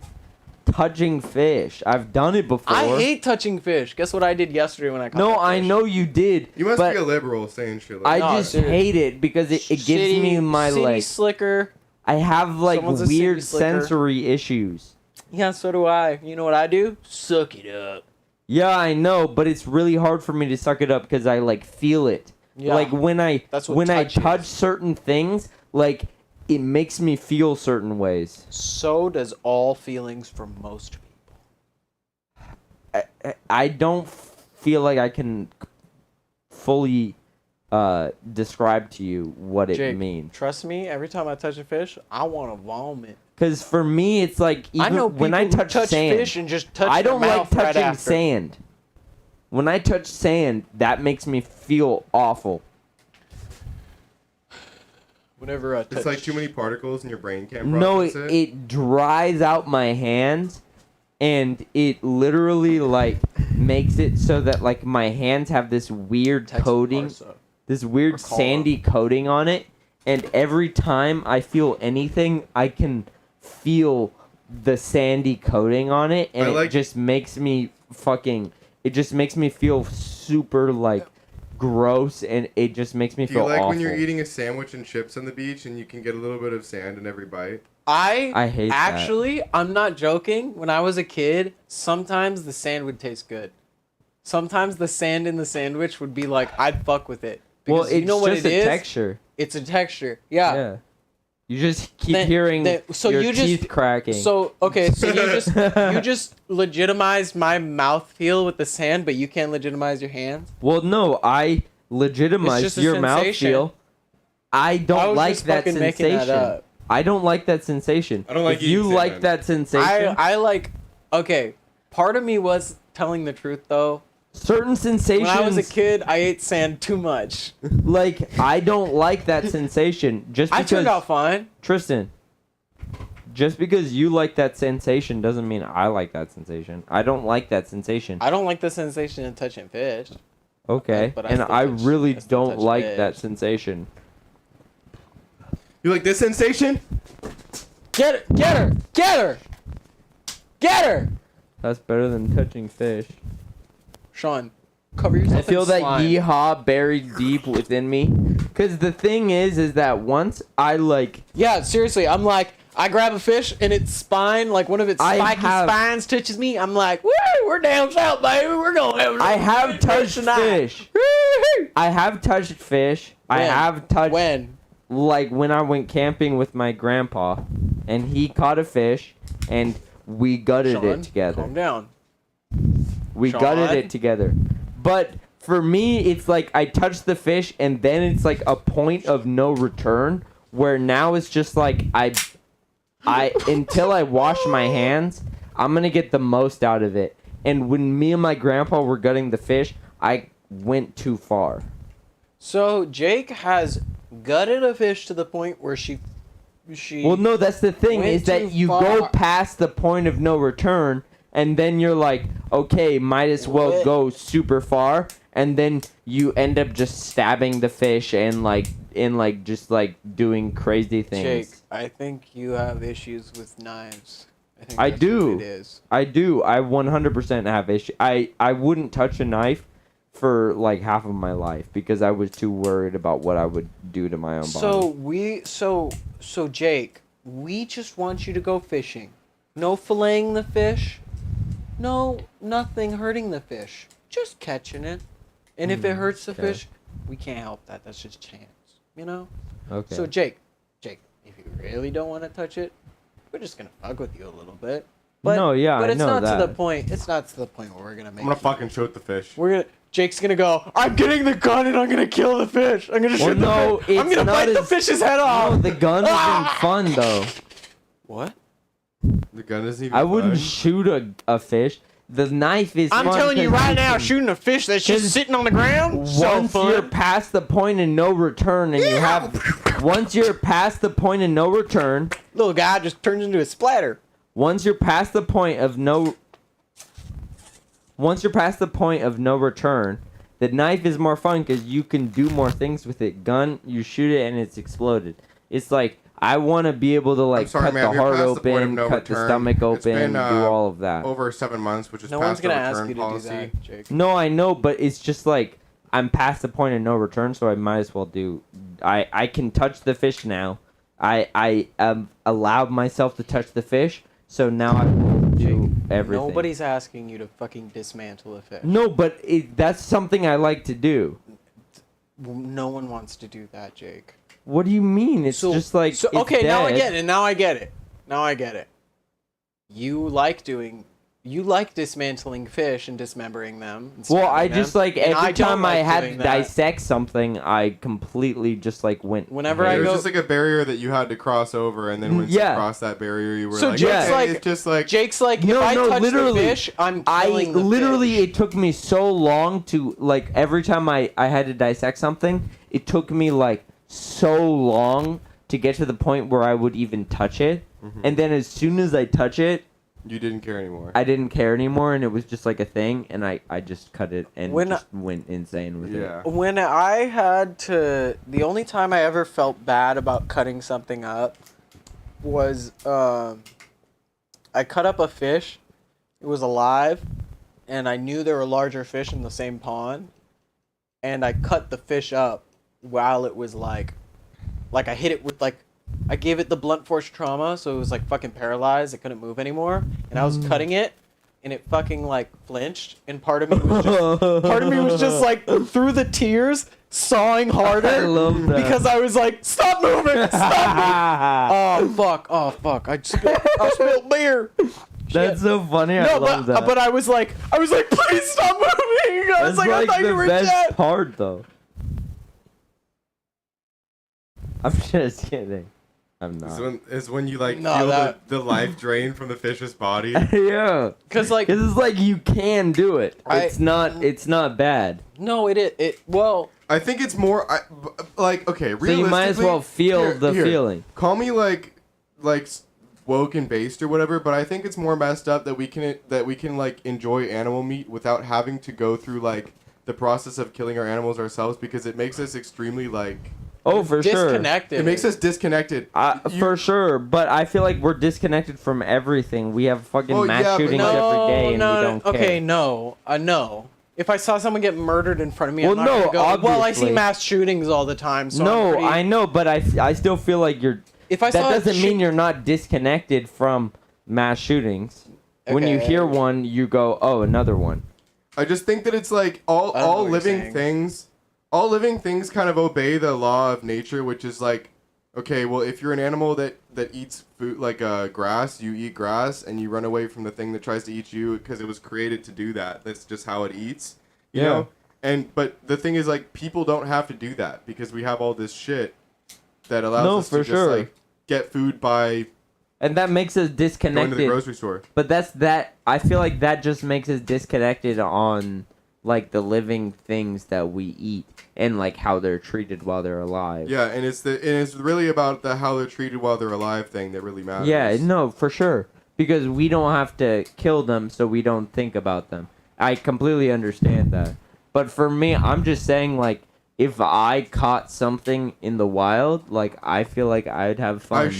touching fish. I've done it before. I hate touching fish. Guess what I did yesterday when I caught No, that I fish? know you did. You must but be a liberal saying shit like I that. just dude. hate it because it gives me my city like. slicker. I have like Someone's a city weird slicker. sensory issues. Yeah, so do I. You know what I do? Suck it up. Yeah, I know, but it's really hard for me to suck it up because I like feel it. Yeah. Like when I That's what when I touch is. touch certain things, like it makes me feel certain ways. So does all feelings for most people. I don't feel like I can fully describe to you what it Jake, means. trust me, every time I touch a fish, I want to vomit. Because for me, it's like even I know when I people who touch, touch sand, fish and just touch I their don't like mouth right touching after. sand. When I touch sand, that makes me feel awful. Whenever I touch... It's like too many particles in your brain can't No, process it dries out my hands, and it literally like makes it so that like my hands have this weird coating, this weird sandy coating on it, and every time I feel anything, I can feel the sandy coating on it, and it just makes me fucking. It just makes me feel super like gross, and it just makes me Do you feel like awful. when you're eating a sandwich and chips on the beach and you can get a little bit of sand in every bite? I hate that. actually, I'm not joking. When I was a kid, sometimes the sand would taste good. Sometimes the sand in the sandwich would be like, I'd fuck with it. Well, Because you it's know what just it a is? texture. It's a texture. Yeah. Yeah. You just keep Then- hearing then- so your you just- teeth cracking. So okay, so you just legitimized my mouth feel with the sand, but you can't legitimize your hands. Well, no, I It's legitimized just a your mouth sensation. feel. I don't I was like just that fucking making that sensation. up. I don't like that sensation. I don't like If you eating like sand. that sensation, I like. Okay, part of me was telling the truth though. certain sensations. When I was a kid, I ate sand too much. Like I don't like that sensation. Just I because turned out fine. Tristan, just because you like that sensation doesn't mean I like that sensation. I don't like that sensation. I don't like the sensation of touching fish. Okay, but I and still I touch- really I still don't touch like fish. that sensation. You like this sensation? Get her! Get her! Get her! Get her! That's better than touching fish. Sean, cover yourself I feel in that slime. yeehaw buried deep within me. Cause the thing is that once I like, Yeah, seriously, I'm like, I grab a fish and its spine, like one of its I spiky have- spines touches me. I'm like, woo, we're down south, baby. We're gonna have. I have touched fish. I have touched fish. I When? have touched When? like when I went camping with my grandpa, and he caught a fish, and we gutted Sean, it together. calm down. We Sean? gutted it together. But for me, it's like I touch the fish, and then it's like a point of no return, where now it's just like I until I wash my hands, I'm gonna get the most out of it. And when me and my grandpa were gutting the fish, I went too far. So Jake has gutted a fish to the point where she. Well, no, that's the thing went is that too you far. go past the point of no return, and then you're like, okay, might as well What? go super far, and then you end up just stabbing the fish and just doing crazy things. Jake, I think you have issues with knives. think I that's do. what it is. I do. I 100% have issue. I wouldn't touch a knife for like half of my life because I was too worried about what I would do to my own body. So Jake, we just want you to go fishing. No filleting the fish. No, nothing hurting the fish. Just catching it. And if it hurts the okay. fish, we can't help that. That's just chance. You know? Okay. So Jake, if you really don't want to touch it, we're just gonna fuck with you a little bit. But, No, yeah, but I it's know not that. to the point. It's not to the point where we're gonna make. I'm gonna fucking shoot the fish. Jake's gonna go. I'm getting the gun and I'm gonna kill the fish. I'm gonna shoot the fish. I'm gonna bite the fish's head off. No, the gun isn't fun though. What? The gun isn't even I wouldn't fun? shoot a fish. The knife is. I'm fun telling you 'cause right now, can- shooting a fish that's just sitting on the ground. So Once you're fun. past the point of no return, and you have, once you're past the point of no return, little guy just turns into a splatter. Once you're past the point of no return, the knife is more fun because you can do more things with it. Gun, you shoot it and it's exploded. It's like I want to be able to like sorry, cut ma'am, the you're heart past the point of open, no cut the return. stomach It's open, been, do all of that. Over 7 months, which is No past one's gonna the ask return you to policy. do that, Jake. No, I know, but it's just like I'm past the point of no return, so I might as well do. I can touch the fish now. I allowed myself to touch the fish, so now I will do everything. Nobody's asking you to fucking dismantle a fish. No, but that's something I like to do. No one wants to do that, Jake. What do you mean? It's just like it's okay. Now I dead. get it. Now I get it. You like dismantling fish and dismembering them. and Well, I stabbing them, just like and every don't time I like had doing to that. dissect something, I completely just like went. Whenever I There was go- just like a barrier that you had to cross over, and then once Yeah. you crossed that barrier, you were So like, Jake's okay, like, it's just like Jake's like, No, if I no, touch literally, the fish, I'm killing the literally, fish. it took me so long to like every time I had to dissect something, it took me like so long to get to the point where I would even touch it, and then as soon as I touch it. you didn't care anymore. I didn't care anymore, and it was just like a thing, and I just cut it and When just went insane with it. When I had to, the only time I ever felt bad about cutting something up was I cut up a fish. It was alive, and I knew there were larger fish in the same pond, and I cut the fish up while it was like I hit it with like. I gave it the blunt force trauma, so it was like fucking paralyzed. It couldn't move anymore, and I was cutting it, and it fucking like flinched, and part of me was just like through the tears, sawing harder. I love that. Because I was like, stop moving, stop moving. Oh fuck! I spilled beer. That's so funny. I No, love that. but I was like, please stop moving. I was That's like, I thought the you were best dead. part, though. I'm just kidding. I'm not. Is when you like No, feel that- the life drain from the fish's body. Yeah. Because like it's like you can do it. It's not bad. No, it well. I think it's more like okay. So you might as realistically- well feel the feeling. Call me like woke and based or whatever, but I think it's more messed up that we can like enjoy animal meat without having to go through like the process of killing our animals ourselves, because it makes us extremely like. Oh, for sure. Disconnected. It makes us disconnected. For sure, but I feel like we're disconnected from everything. We have fucking mass shootings every day, and we don't care. Okay, no. If I saw someone get murdered in front of me, I'm Well, not no, gonna go, well, I see obviously. mass shootings all the time, so I'm No, pretty- I know, but I still feel like you're. If I that saw a doesn't mean you're not disconnected from mass shootings. When you Okay. hear one, you go, "Oh, another one." I just think that it's like I don't know all what you're living saying. things. All living things kind of obey the law of nature, which is like, okay, well, if you're an animal that eats food like grass, you eat grass, and you run away from the thing that tries to eat you because it was created to do that. That's just how it eats, you Yeah. know. But the thing is, like, people don't have to do that because we have all this shit that allows us to just like get food by. And that makes us disconnected. Going to the grocery store. But I feel like that just makes us disconnected on like the living things that we eat and like how they're treated while they're alive. Yeah, and it's really about the how they're treated while they're alive thing that really matters. Yeah, no, for sure. Because we don't have to kill them, so we don't think about them. I completely understand that. But for me, I'm just saying, like, if I caught something in the wild, like, I feel like I'd have fun.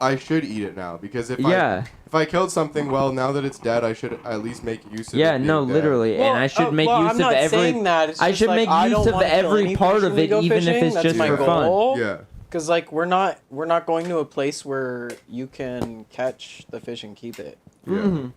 I should eat it now because if Yeah. if I killed something, well, now that it's dead, I should at least make use of it. Yeah, being no, dead. literally, and I should make use I'm of not every. saying that. It's I just should like, make I use don't of wanna kill every any part fish of when we it, go even if fishing. it's That's just my for goal. fun. Yeah. Because like we're not going to a place where you can catch the fish and keep it. Mhm.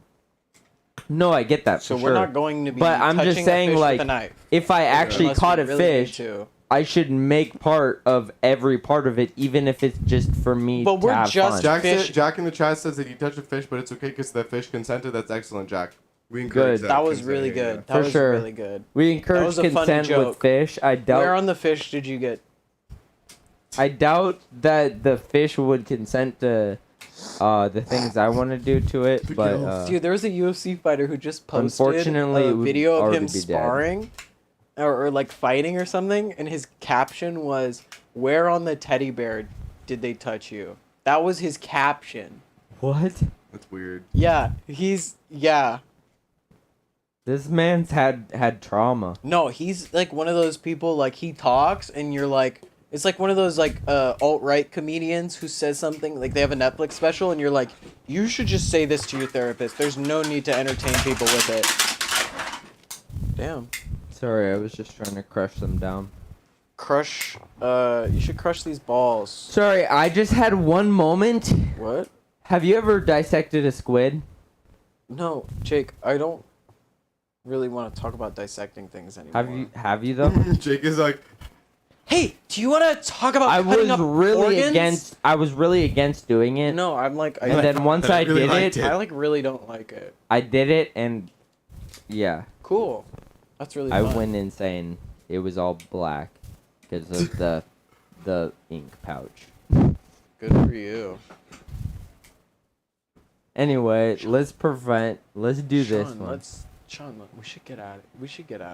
No, I get that. So for we're sure. not going to be But I'm touching just a saying, fish with like, a knife. if I actually Unless we caught a really need fish, to. I should make part of every part of it, even if it's just for me But to we're have just fun. Jack in the chat says that he touched a fish, but it's okay because the fish consented. That's excellent, Jack. We encourage Good. that. That was really consenting, good. yeah. That For was sure. really good. We That encourage was a funny consent with joke. fish. I Where doubt. on the fish did you get? I doubt that the fish would consent to the things I want to do to it. But Dude, there was a UFC fighter who just posted unfortunately, a it would video of already him be dead. sparring, or like fighting or something, and his caption was, "Where on the teddy bear did they touch you?" That was his caption. what? That's weird. Yeah, This man's had trauma. No, he's like one of those people, like he talks and you're like, it's like one of those like alt-right comedians who says something, like they have a Netflix special and you're like, you should just say this to your therapist. There's no need to entertain people with it. Damn. Sorry, I was just trying to crush them down. Crush, you should crush these balls. Sorry, I just had one moment. What? Have you ever dissected a squid? No, Jake, I don't really want to talk about dissecting things anymore. Have you though? Jake is like, hey, do you want to talk about I cutting was up really organs? really against doing it. No, I'm like, And then once I really did liked it, I like really don't like it. I did it, and yeah, Cool. That's really I fun. went insane. It was all black because of the ink pouch. Good for you. Anyway, let's do this Sean, one. we should get out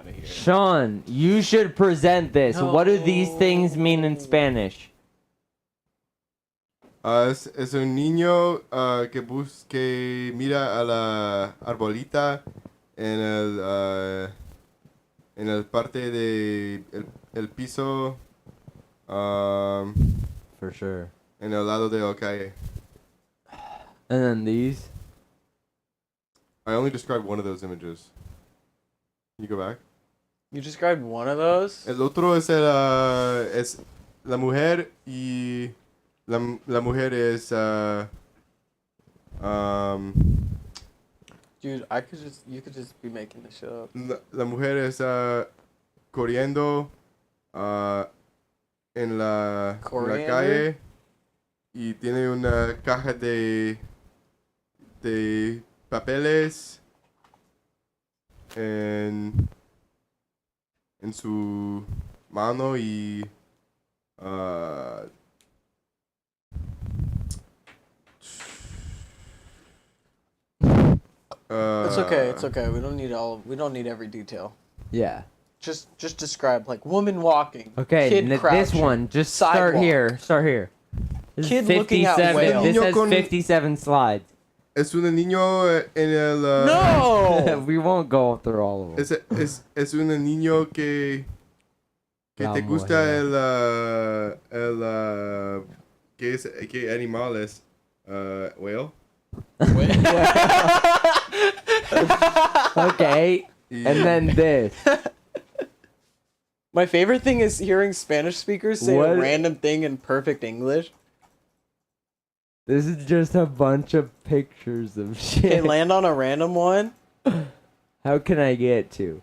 of here. Sean, you should present this. What do these things mean in Spanish? es un niño que mira a la arbolita en el parte de el piso For sure. en el lado de la calle. And then these. I only described one of those images. Can you go back? You described one of those? El otro es es la mujer y la mujer es Dude, you could just be making this shit up. la mujer es corriendo en la calle y tiene una caja de papeles en su mano y It's okay. It's okay. We don't need every detail. Yeah. Just describe like woman walking. Okay, Kid this crouching, one. Just start sidewalk. here. Start here. This is Kid looking at 57. whale. This Niño has con- 57 slides. es un niño en el No. We won't go through all of them. es un niño que La te gusta mujer. qué animal es whale. Okay. And then this. My favorite thing is hearing Spanish speakers say What? a random thing in perfect English. This is just a bunch of pictures of Okay, shit. land on a random one. How can I get to?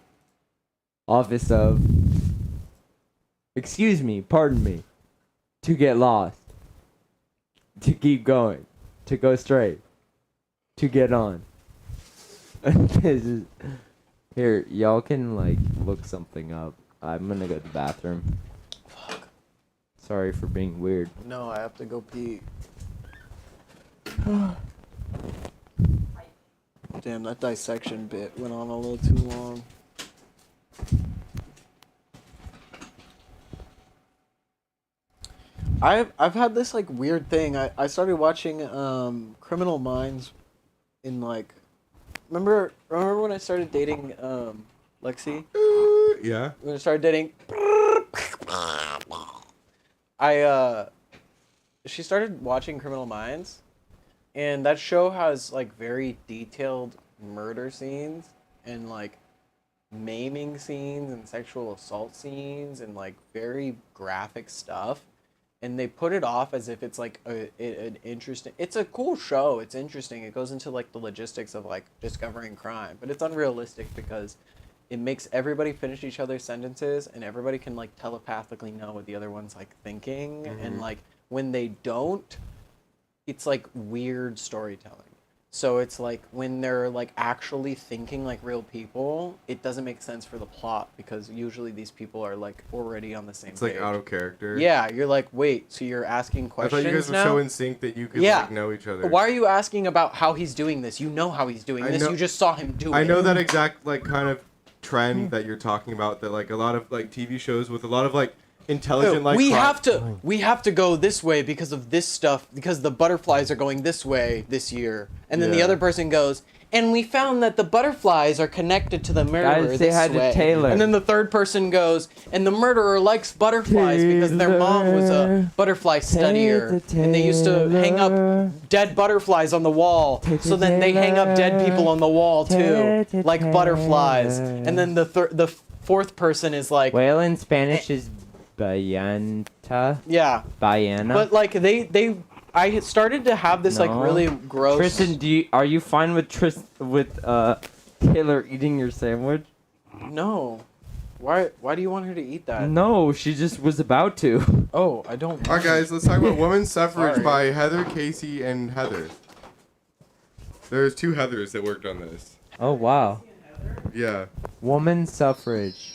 Office of. Excuse me, pardon me. To get lost. To keep going. To go straight. To get on. This is. Here, y'all can like look something up. I'm gonna go to the bathroom. Fuck. Sorry for being weird. No, I have to go pee. Damn, that dissection bit went on a little too long. I've had this like weird thing. I started watching Criminal Minds in like remember when I started dating Lexi? Yeah. When I started dating she started watching Criminal Minds, and that show has like very detailed murder scenes and like maiming scenes and sexual assault scenes and like very graphic stuff. And they put it off as if it's like an interesting. It's a cool show. It's interesting. It goes into like the logistics of like discovering crime, but it's unrealistic because it makes everybody finish each other's sentences, and everybody can like telepathically know what the other one's like thinking. And like when they don't, it's like weird storytelling. So it's like when they're like actually thinking like real people, it doesn't make sense for the plot because usually these people are like already on the same It's page. like out of character. Yeah, you're like, wait, so you're asking I questions thought you guys were now? so in sync that you could like know each other. Why are you asking about how he's doing this? You know how he's doing this. You just saw him do it. I know that exact like kind of trend that you're talking about. That like a lot of like TV shows with a lot of like intelligent like. we have to go this way because of this stuff because the butterflies are going this way this year, and then the Yeah. other person goes. And we found that the butterflies are connected to the murderer Guys, say hi to Taylor. And then the third person goes, and the murderer likes butterflies because their mom was a butterfly studier. And they used to hang up dead butterflies on the wall. So then they hang up dead people on the wall too, like butterflies. And then the fourth person is like... Whale in Spanish is bayanta. Yeah. Bayana. But like I had started to have this like really gross... Tristan, are you fine with Taylor eating your sandwich? No. Why do you want her to eat that? No, she just was about to. Oh, I don't. All right, guys, let's talk about Women's Suffrage by Heather, Casey, and Heather. There's 2 Heathers that worked on this. Oh, wow. Yeah. Woman suffrage.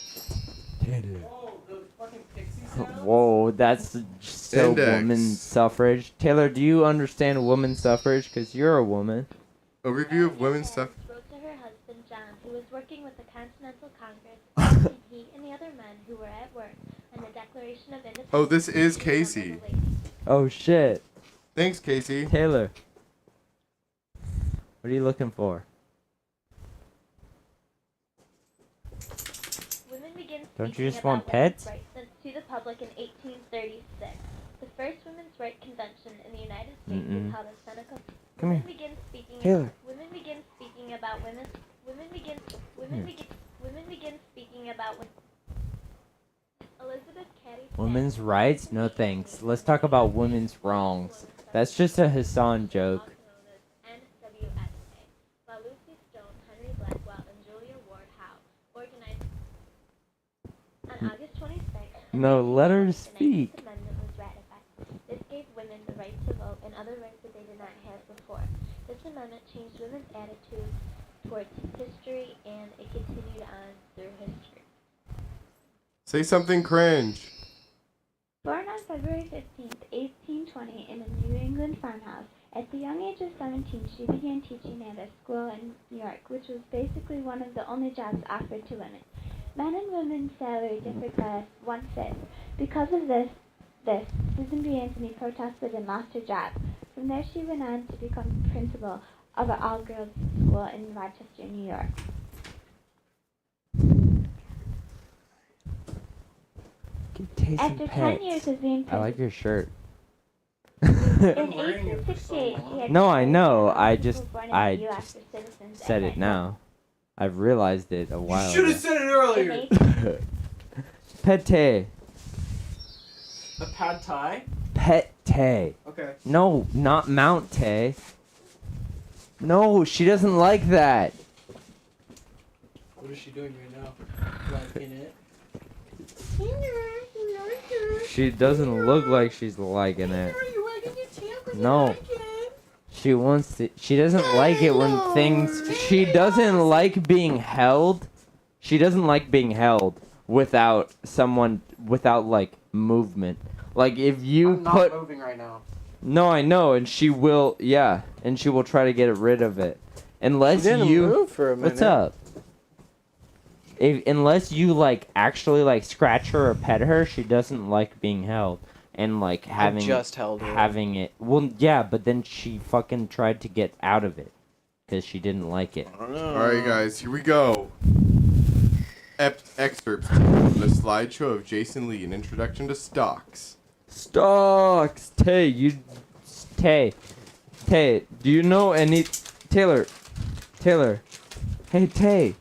Whoa, that's so Index. woman suffrage. Taylor, do you understand woman suffrage? Because you're a woman. Overview of women's stuff. Wrote to her husband John, who was working with the Continental Congress, and he and the other men who were at work on the Declaration of Independence. Oh, this is Casey. Oh, shit. Thanks, Casey. Taylor. What are you looking for? Don't you just want pets? Rights sent to the public in 1836. The first women's rights convention in the United States was held at Seneca. Come women here. begin speaking. Taylor. Women begin speaking about women. Women begin speaking about women. Elizabeth Cady. Women's rights? No thanks. Let's talk about women's wrongs. That's just a Hassan joke. While Lucy Stone, Henry Blackwell, and Julia Ward Howe organized on August 26th. No, let her speak. The 19th Amendment was ratified. This gave women the right to vote and other rights that they did not have before. This amendment changed women's attitudes towards history, and it continued on through history. Say something cringe. Born on February 15th, 1820, in a New England farmhouse, at the young age of 17, she began teaching at a school in New York, which was basically one of the only jobs offered to women. Men and women's salary differed by 1/5. Because of this, Susan B. Anthony protested and lost her job. From there, she went on to become principal of an all-girls school in Rochester, New York. After 10 years of being I like your shirt. in 1868, she had No, I know. I who just were born in the US said for citizens it now. I've realized it a while Should ago. have said it earlier. Pete. A pad thai? Pete. Okay. No, not Mount Tay. No, she doesn't like that. What is she doing right now? Liking it? She doesn't look like she's liking it. No. She wants to. She doesn't like it when things. She doesn't like being held. She doesn't like being held without someone, without like movement. Like if you I'm not put. moving right now. No, I know, and she will. Yeah, and she will try to get rid of it, unless She didn't you. move for a What's minute. up? Unless you like actually like scratch her or pet her, she doesn't like being held and like having just held her. having it. Well, yeah, but then she fucking tried to get out of it because she didn't like it. All right, guys, here we go. Excerpts from the slideshow of Jason Lee, an introduction to stocks. Stocks. Tay, do you know any Taylor? Hey Tay.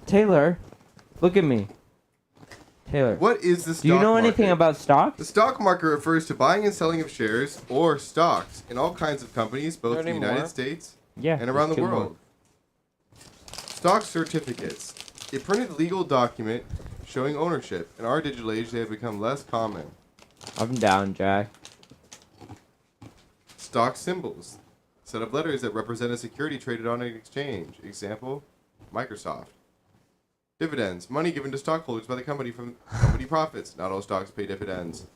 Taylor, look at me. Taylor. What is the stock Do you know market? anything about stocks? The stock market refers to buying and selling of shares or stocks in all kinds of companies, both in the United States and around the world. Stock certificates. A printed legal document showing ownership. In our digital age, they have become less common. I'm down, Jack. Stock symbols. Set of letters that represent a security traded on an exchange. Example, Microsoft. Dividends. Money given to stockholders by the company from company profits. Not all stocks pay dividends.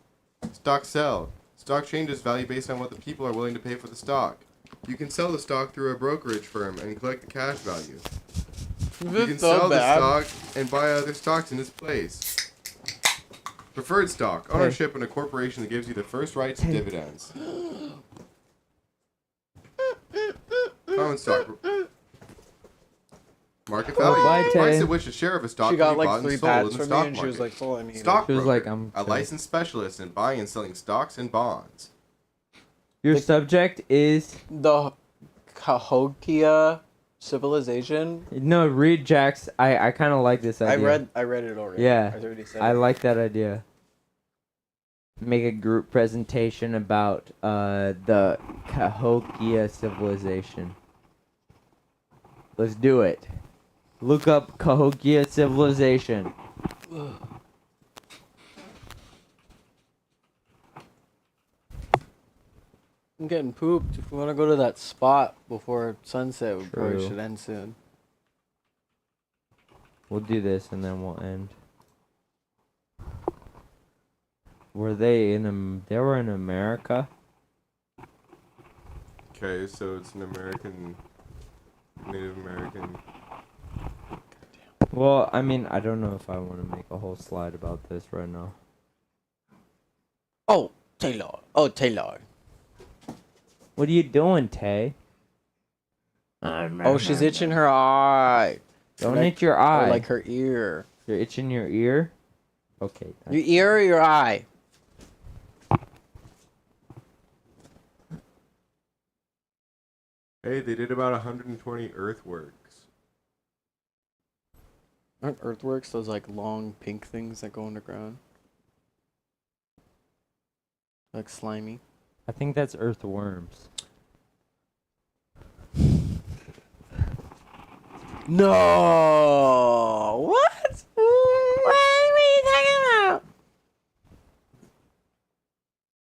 Stock sell. Stock changes value based on what the people are willing to pay for the stock. You can sell the stock through a brokerage firm and collect the cash value. You can sell the stock and buy other stocks in its place. Preferred stock. Ownership in a corporation that gives you the first right to dividends. Common stock. Market value. Bye, Price Tay. at which a share of a stock She can got be like bought 3 and sold pats in the from me, stock and she was market. like, "Full, I need it." Stockbroker. She was like, I'm a licensed specialist in buying and selling stocks and bonds. Your subject is The Cahokia civilization. no read Jack's. I kind of like this idea. I read it already. Yeah, I already said I it. like that idea. Make a group presentation about the Cahokia civilization. Let's do it. Look up Cahokia civilization. I'm getting pooped. If we want to go to that spot before sunset, we probably True. should end soon. We'll do this and then we'll end. Were they in they were in America? Okay, so it's an American, Native American. Well, I mean, I don't know if I want to make a whole slide about this right now. Oh, Taylor. Oh, Taylor. What are you doing, Tay? Oh, she's itching her eye. Don't Like- itch your eye. Or like her ear. You're itching your ear? Okay. Your ear or your eye? Hey, they did about 120 earthworks. Aren't earthworks those like long pink things that go underground? Like slimy. I think that's earthworms. No! What? What are you talking about?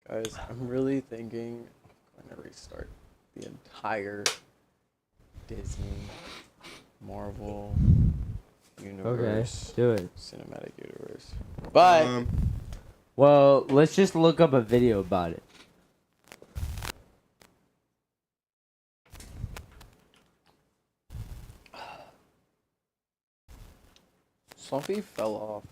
Guys, I'm really thinking I'm going to restart the entire Disney, Marvel universe. Do it. Cinematic universe. But Well, let's just look up a video about it. Slompy fell off.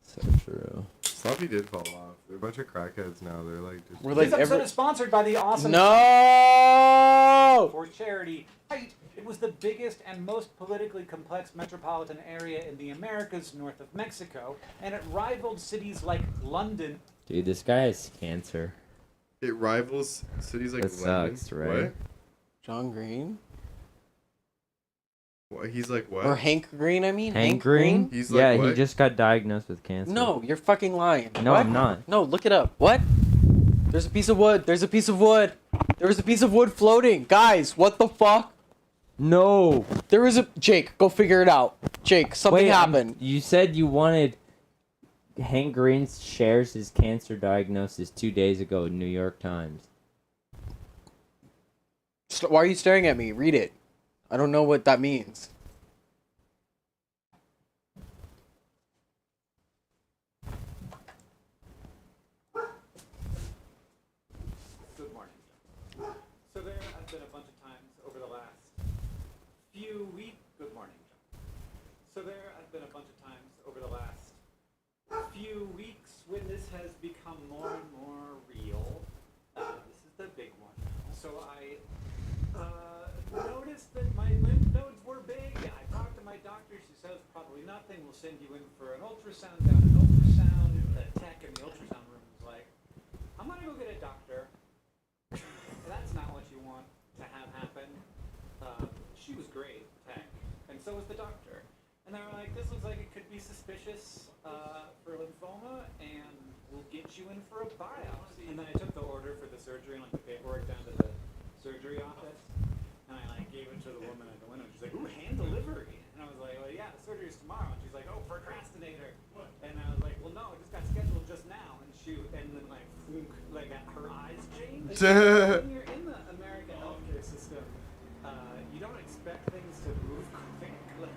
So true. Slompy did fall off. They're a bunch of crackheads now. They're like just. We're like This episode is sponsored by the awesome No! for charity. Right. It was the biggest and most politically complex metropolitan area in the Americas north of Mexico, and it rivaled cities like London. Dude, this guy has cancer. It rivals cities like That London. sucks, right? What? John Green? What? He's like what? Or Hank Green, I mean? Hank Green? He's yeah, like he what? just got diagnosed with cancer. No, you're fucking lying. No, What? I'm not. No, look it up. What? There's a piece of wood. There's a piece of wood. There was a piece of wood floating. Guys, what the fuck? No. There was a... Jake, go figure it out. Jake, something Wait, happened. You said you wanted... Hank Green shares his cancer diagnosis 2 days ago in New York Times. Why are you staring at me? Read it. I don't know what that means. Good morning. So there have been a bunch of times over the last few weeks. Good morning. So there have been a bunch of times over the last few weeks when this has become more and more real. This is the big one. So I noticed that my lymph nodes were big. I talked to my doctor. She says probably nothing. We'll send you in for an ultrasound. Down an ultrasound. The tech in the ultrasound room was like, I'm gonna go get a doctor. That's not what you want to have happen. She was great, Tech, and so was the doctor. And they were like, this looks like it could be suspicious for lymphoma, and we'll get you in for a biopsy. And then I took the order for the surgery and like the paperwork down to the surgery office, and I like gave it to the woman at the window. She's like, ooh, hand delivery. And I was like, well, yeah, the surgery's tomorrow. And she's like, oh, procrastinator. And I was like, well, no, it just got scheduled just now. And then like her eyes changed. When you're in the American healthcare system, you don't expect things to move quick. Like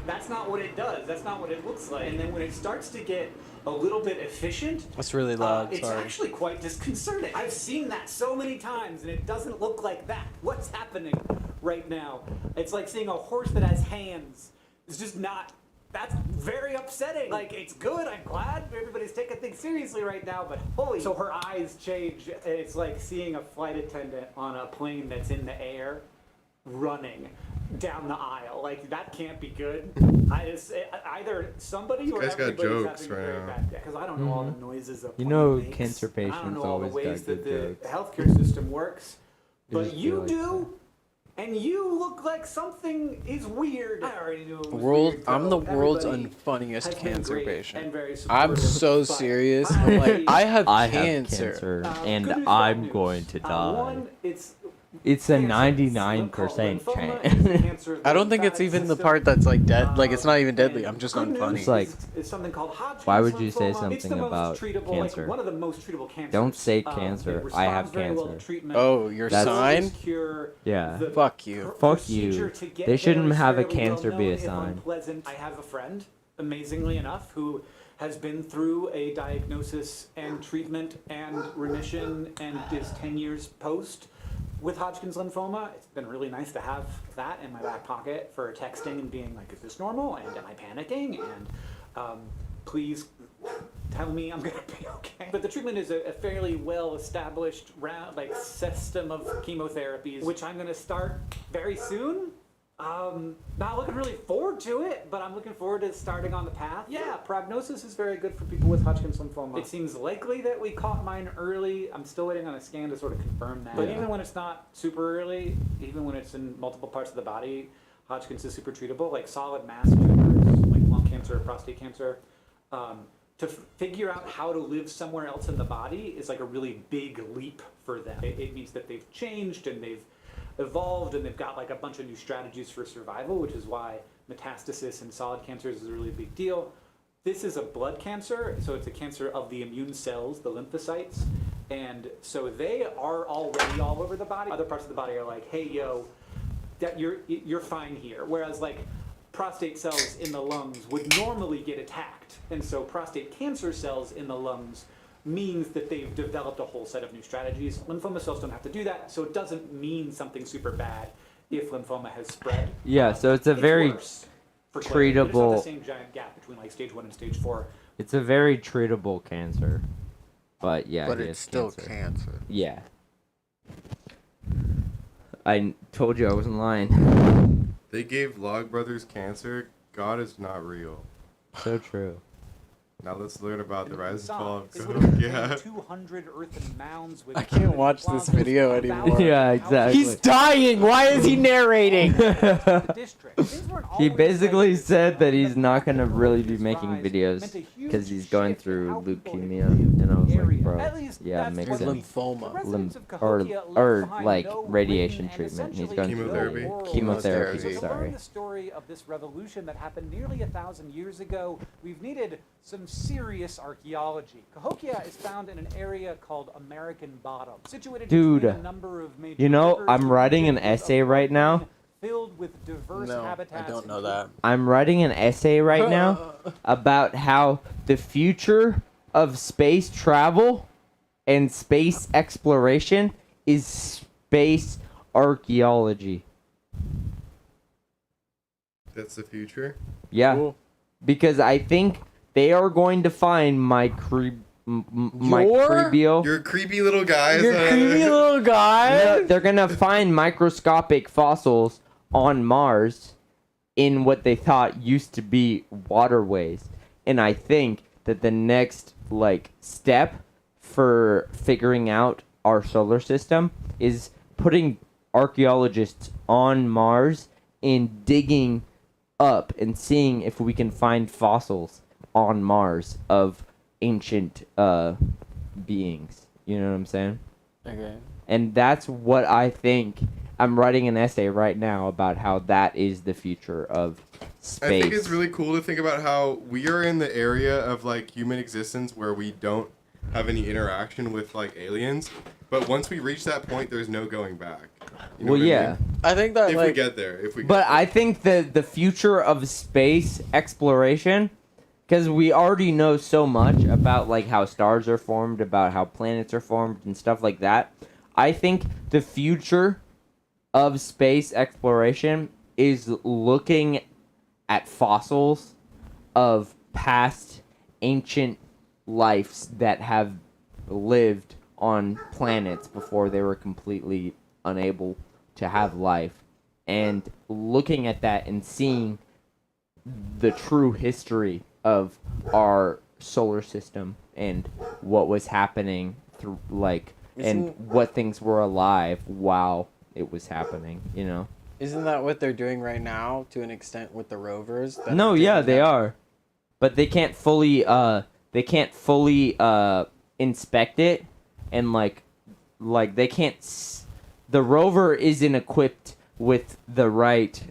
that's not what it does. That's not what it looks like. And then when it starts to get a little bit efficient, That's really loud. it's Sorry. actually quite disconcerting. I've seen that so many times, and it doesn't look like that. What's happening right now? It's like seeing a horse that has hands. It's just not. That's very upsetting. Like, it's good. I'm glad everybody's taking things seriously right now, but holy. So her eyes change. It's like seeing a flight attendant on a plane that's in the air running down the aisle. Like, that can't be good. Either somebody or This guy's got everybody's jokes having a right very now. bad day. Because I don't know all the noises of You know, makes. cancer I don't patients know all the always ways got that good the jokes. healthcare system works. They But just you feel like do. And you look like something is weird. I already knew it was weird, I'm so the world's everybody unfunniest has been cancer great patient. and very I'm supportive, so but serious. I'm like, I have cancer. and good news, I'm bad news. going to die. One, It's a 99% chance. I don't think it's even the part that's like dead. Like it's not even deadly. I'm just unfunny. It's like, is something called Hodgkin's why would you say lymphoma. It's the something most about treatable, cancer? Like one of the most treatable cancers. Don't say It cancer. I have responds very well to cancer. treatment. Oh, your That's- sign? Cure Yeah. the Fuck you. Fuck you. to get They shouldn't there is have a fairly cancer be a well-known, if sign. unpleasant. I have a friend, amazingly enough, who has been through a diagnosis and treatment and remission and is 10 years post with Hodgkin's lymphoma. It's been really nice to have that in my back pocket for texting and being like, is this normal? And am I panicking? And please tell me I'm gonna be okay. But the treatment is a fairly well-established system of chemotherapies, which I'm gonna start very soon. Not looking really forward to it, but I'm looking forward to starting on the path. Yeah, prognosis is very good for people with Hodgkin's lymphoma. It seems likely that we caught mine early. I'm still waiting on a scan to sort of confirm that. But even when it's not super early, even when it's in multiple parts of the body, Hodgkin's is super treatable, like solid mass tumors, like lung cancer or prostate cancer. To figure out how to live somewhere else in the body is like a really big leap for them. It means that they've changed and they've evolved and they've got like a bunch of new strategies for survival, which is why metastasis in solid cancers is a really big deal. This is a blood cancer, so it's a cancer of the immune cells, the lymphocytes, and so they are already all over the body. Other parts of the body are like, hey yo, that you're fine here. Whereas like prostate cells in the lungs would normally get attacked, and so prostate cancer cells in the lungs means that they've developed a whole set of new strategies. Lymphoma cells don't have to do that, so it doesn't mean something super bad if lymphoma has spread. Yeah, so it's a very worse, for clarity, but it's not treatable. the same giant gap between like stage 1 and stage 4. It's a very treatable cancer. But yeah, But he it's has still cancer. Yeah. I told you I wasn't lying. They gave Log Brothers cancer. God is not real. So true. Now let's learn about the rise and fall of It God. would have Yeah. contained 200 earthen mounds with I can't watch this video anymore. Yeah, exactly. He's dying. Why is he narrating? He basically said that he's not gonna really be making videos because he's going through leukemia, and I was like, bro, yeah, it makes sense. Lymphoma. Or like radiation treatment. He's going Chemotherapy. through chemotherapy. So to learn Sorry. the story of this revolution that happened nearly 1,000 years ago, we've needed some serious archaeology. Cahokia is found in an area called American Bottom, situated Dude, between a number of major you know, rivers I'm and writing an regions of essay right now. filled with diverse No, habitats. I don't know that. I'm writing an essay right now about how the future of space travel and space exploration is space archaeology. That's the future. Yeah. Cool. Because I think they are going to find microbial. You're creepy little guys. You're creepy little guy. No, they're gonna find microscopic fossils on Mars in what they thought used to be waterways, and I think that the next step for figuring out our solar system is putting archaeologists on Mars and digging up and seeing if we can find fossils on Mars of ancient beings. You know what I'm saying? Okay. And that's what I think. I'm writing an essay right now about how that is the future of space. I think it's really cool to think about how we are in the area of like human existence where we don't have any interaction with like aliens, but once we reach that point, there's no going back. You know Well, what I yeah. mean? I think that if like we get there, But I think that the future of space exploration, because we already know so much about like how stars are formed, about how planets are formed, and stuff like that. I think the future of space exploration is looking at fossils of past ancient lives that have lived on planets before they were completely unable to have life, and looking at that and seeing the true history of our solar system and what was happening through and what things were alive while it was happening, you know. Isn't that what they're doing right now to an extent with the rovers? that No, are yeah, doing they that? are. But they can't fully inspect it, and they can't the rover isn't equipped with the right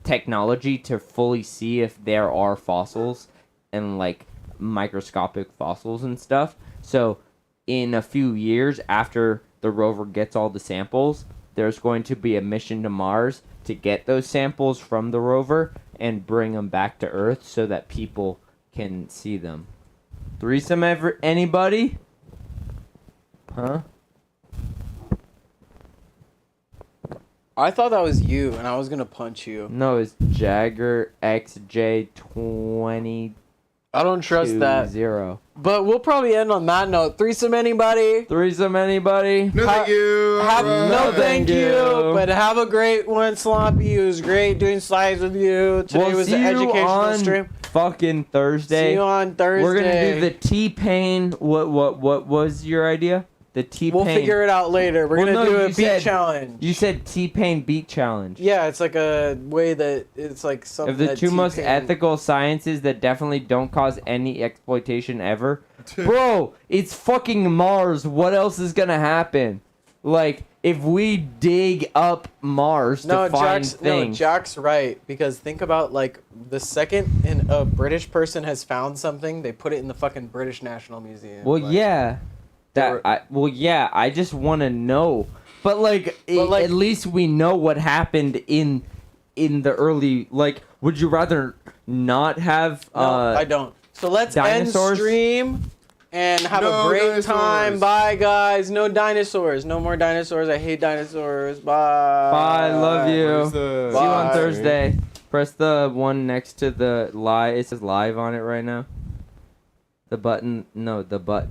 technology to fully see if there are fossils and like microscopic fossils and stuff. So in a few years after the rover gets all the samples, there's going to be a mission to Mars to get those samples from the rover and bring them back to Earth so that people can see them. Threesome ever anybody? Huh? I thought that was you, and I was gonna punch you. No, it's Jagger XJ20. I don't trust that. 0. But we'll probably end on that note. Threesome anybody? Threesome anybody? No, thank you. No, thank you. But have a great one, Slompy. It was great doing slides with you. Today We'll was see an you educational on stream. Fucking Thursday. See you on Thursday. We're gonna do the T-Pain. What was your idea? The T-Pain. We'll figure it out later. We're gonna do a beat challenge. You said T-Pain beat challenge. Yeah, it's like a way that it's like something. Of the that two most T-Pain- ethical sciences that definitely don't cause any exploitation ever. Bro, it's fucking Mars. What else is gonna happen? Like, if we dig up Mars to find things. Jack's right, because think about like the second a British person has found something, they put it in the fucking British National Museum. Well, like, yeah. I just want to know. But at least we know what happened in the early, like, would you rather not have No, I don't. So let's dinosaurs? end stream and have No a great dinosaurs. time. Bye, guys. No dinosaurs. No more dinosaurs. I hate dinosaurs. Bye. Bye, love you. See you on Bye. Thursday. Press the one next to the live. It says live on it right now. The button, no, the button.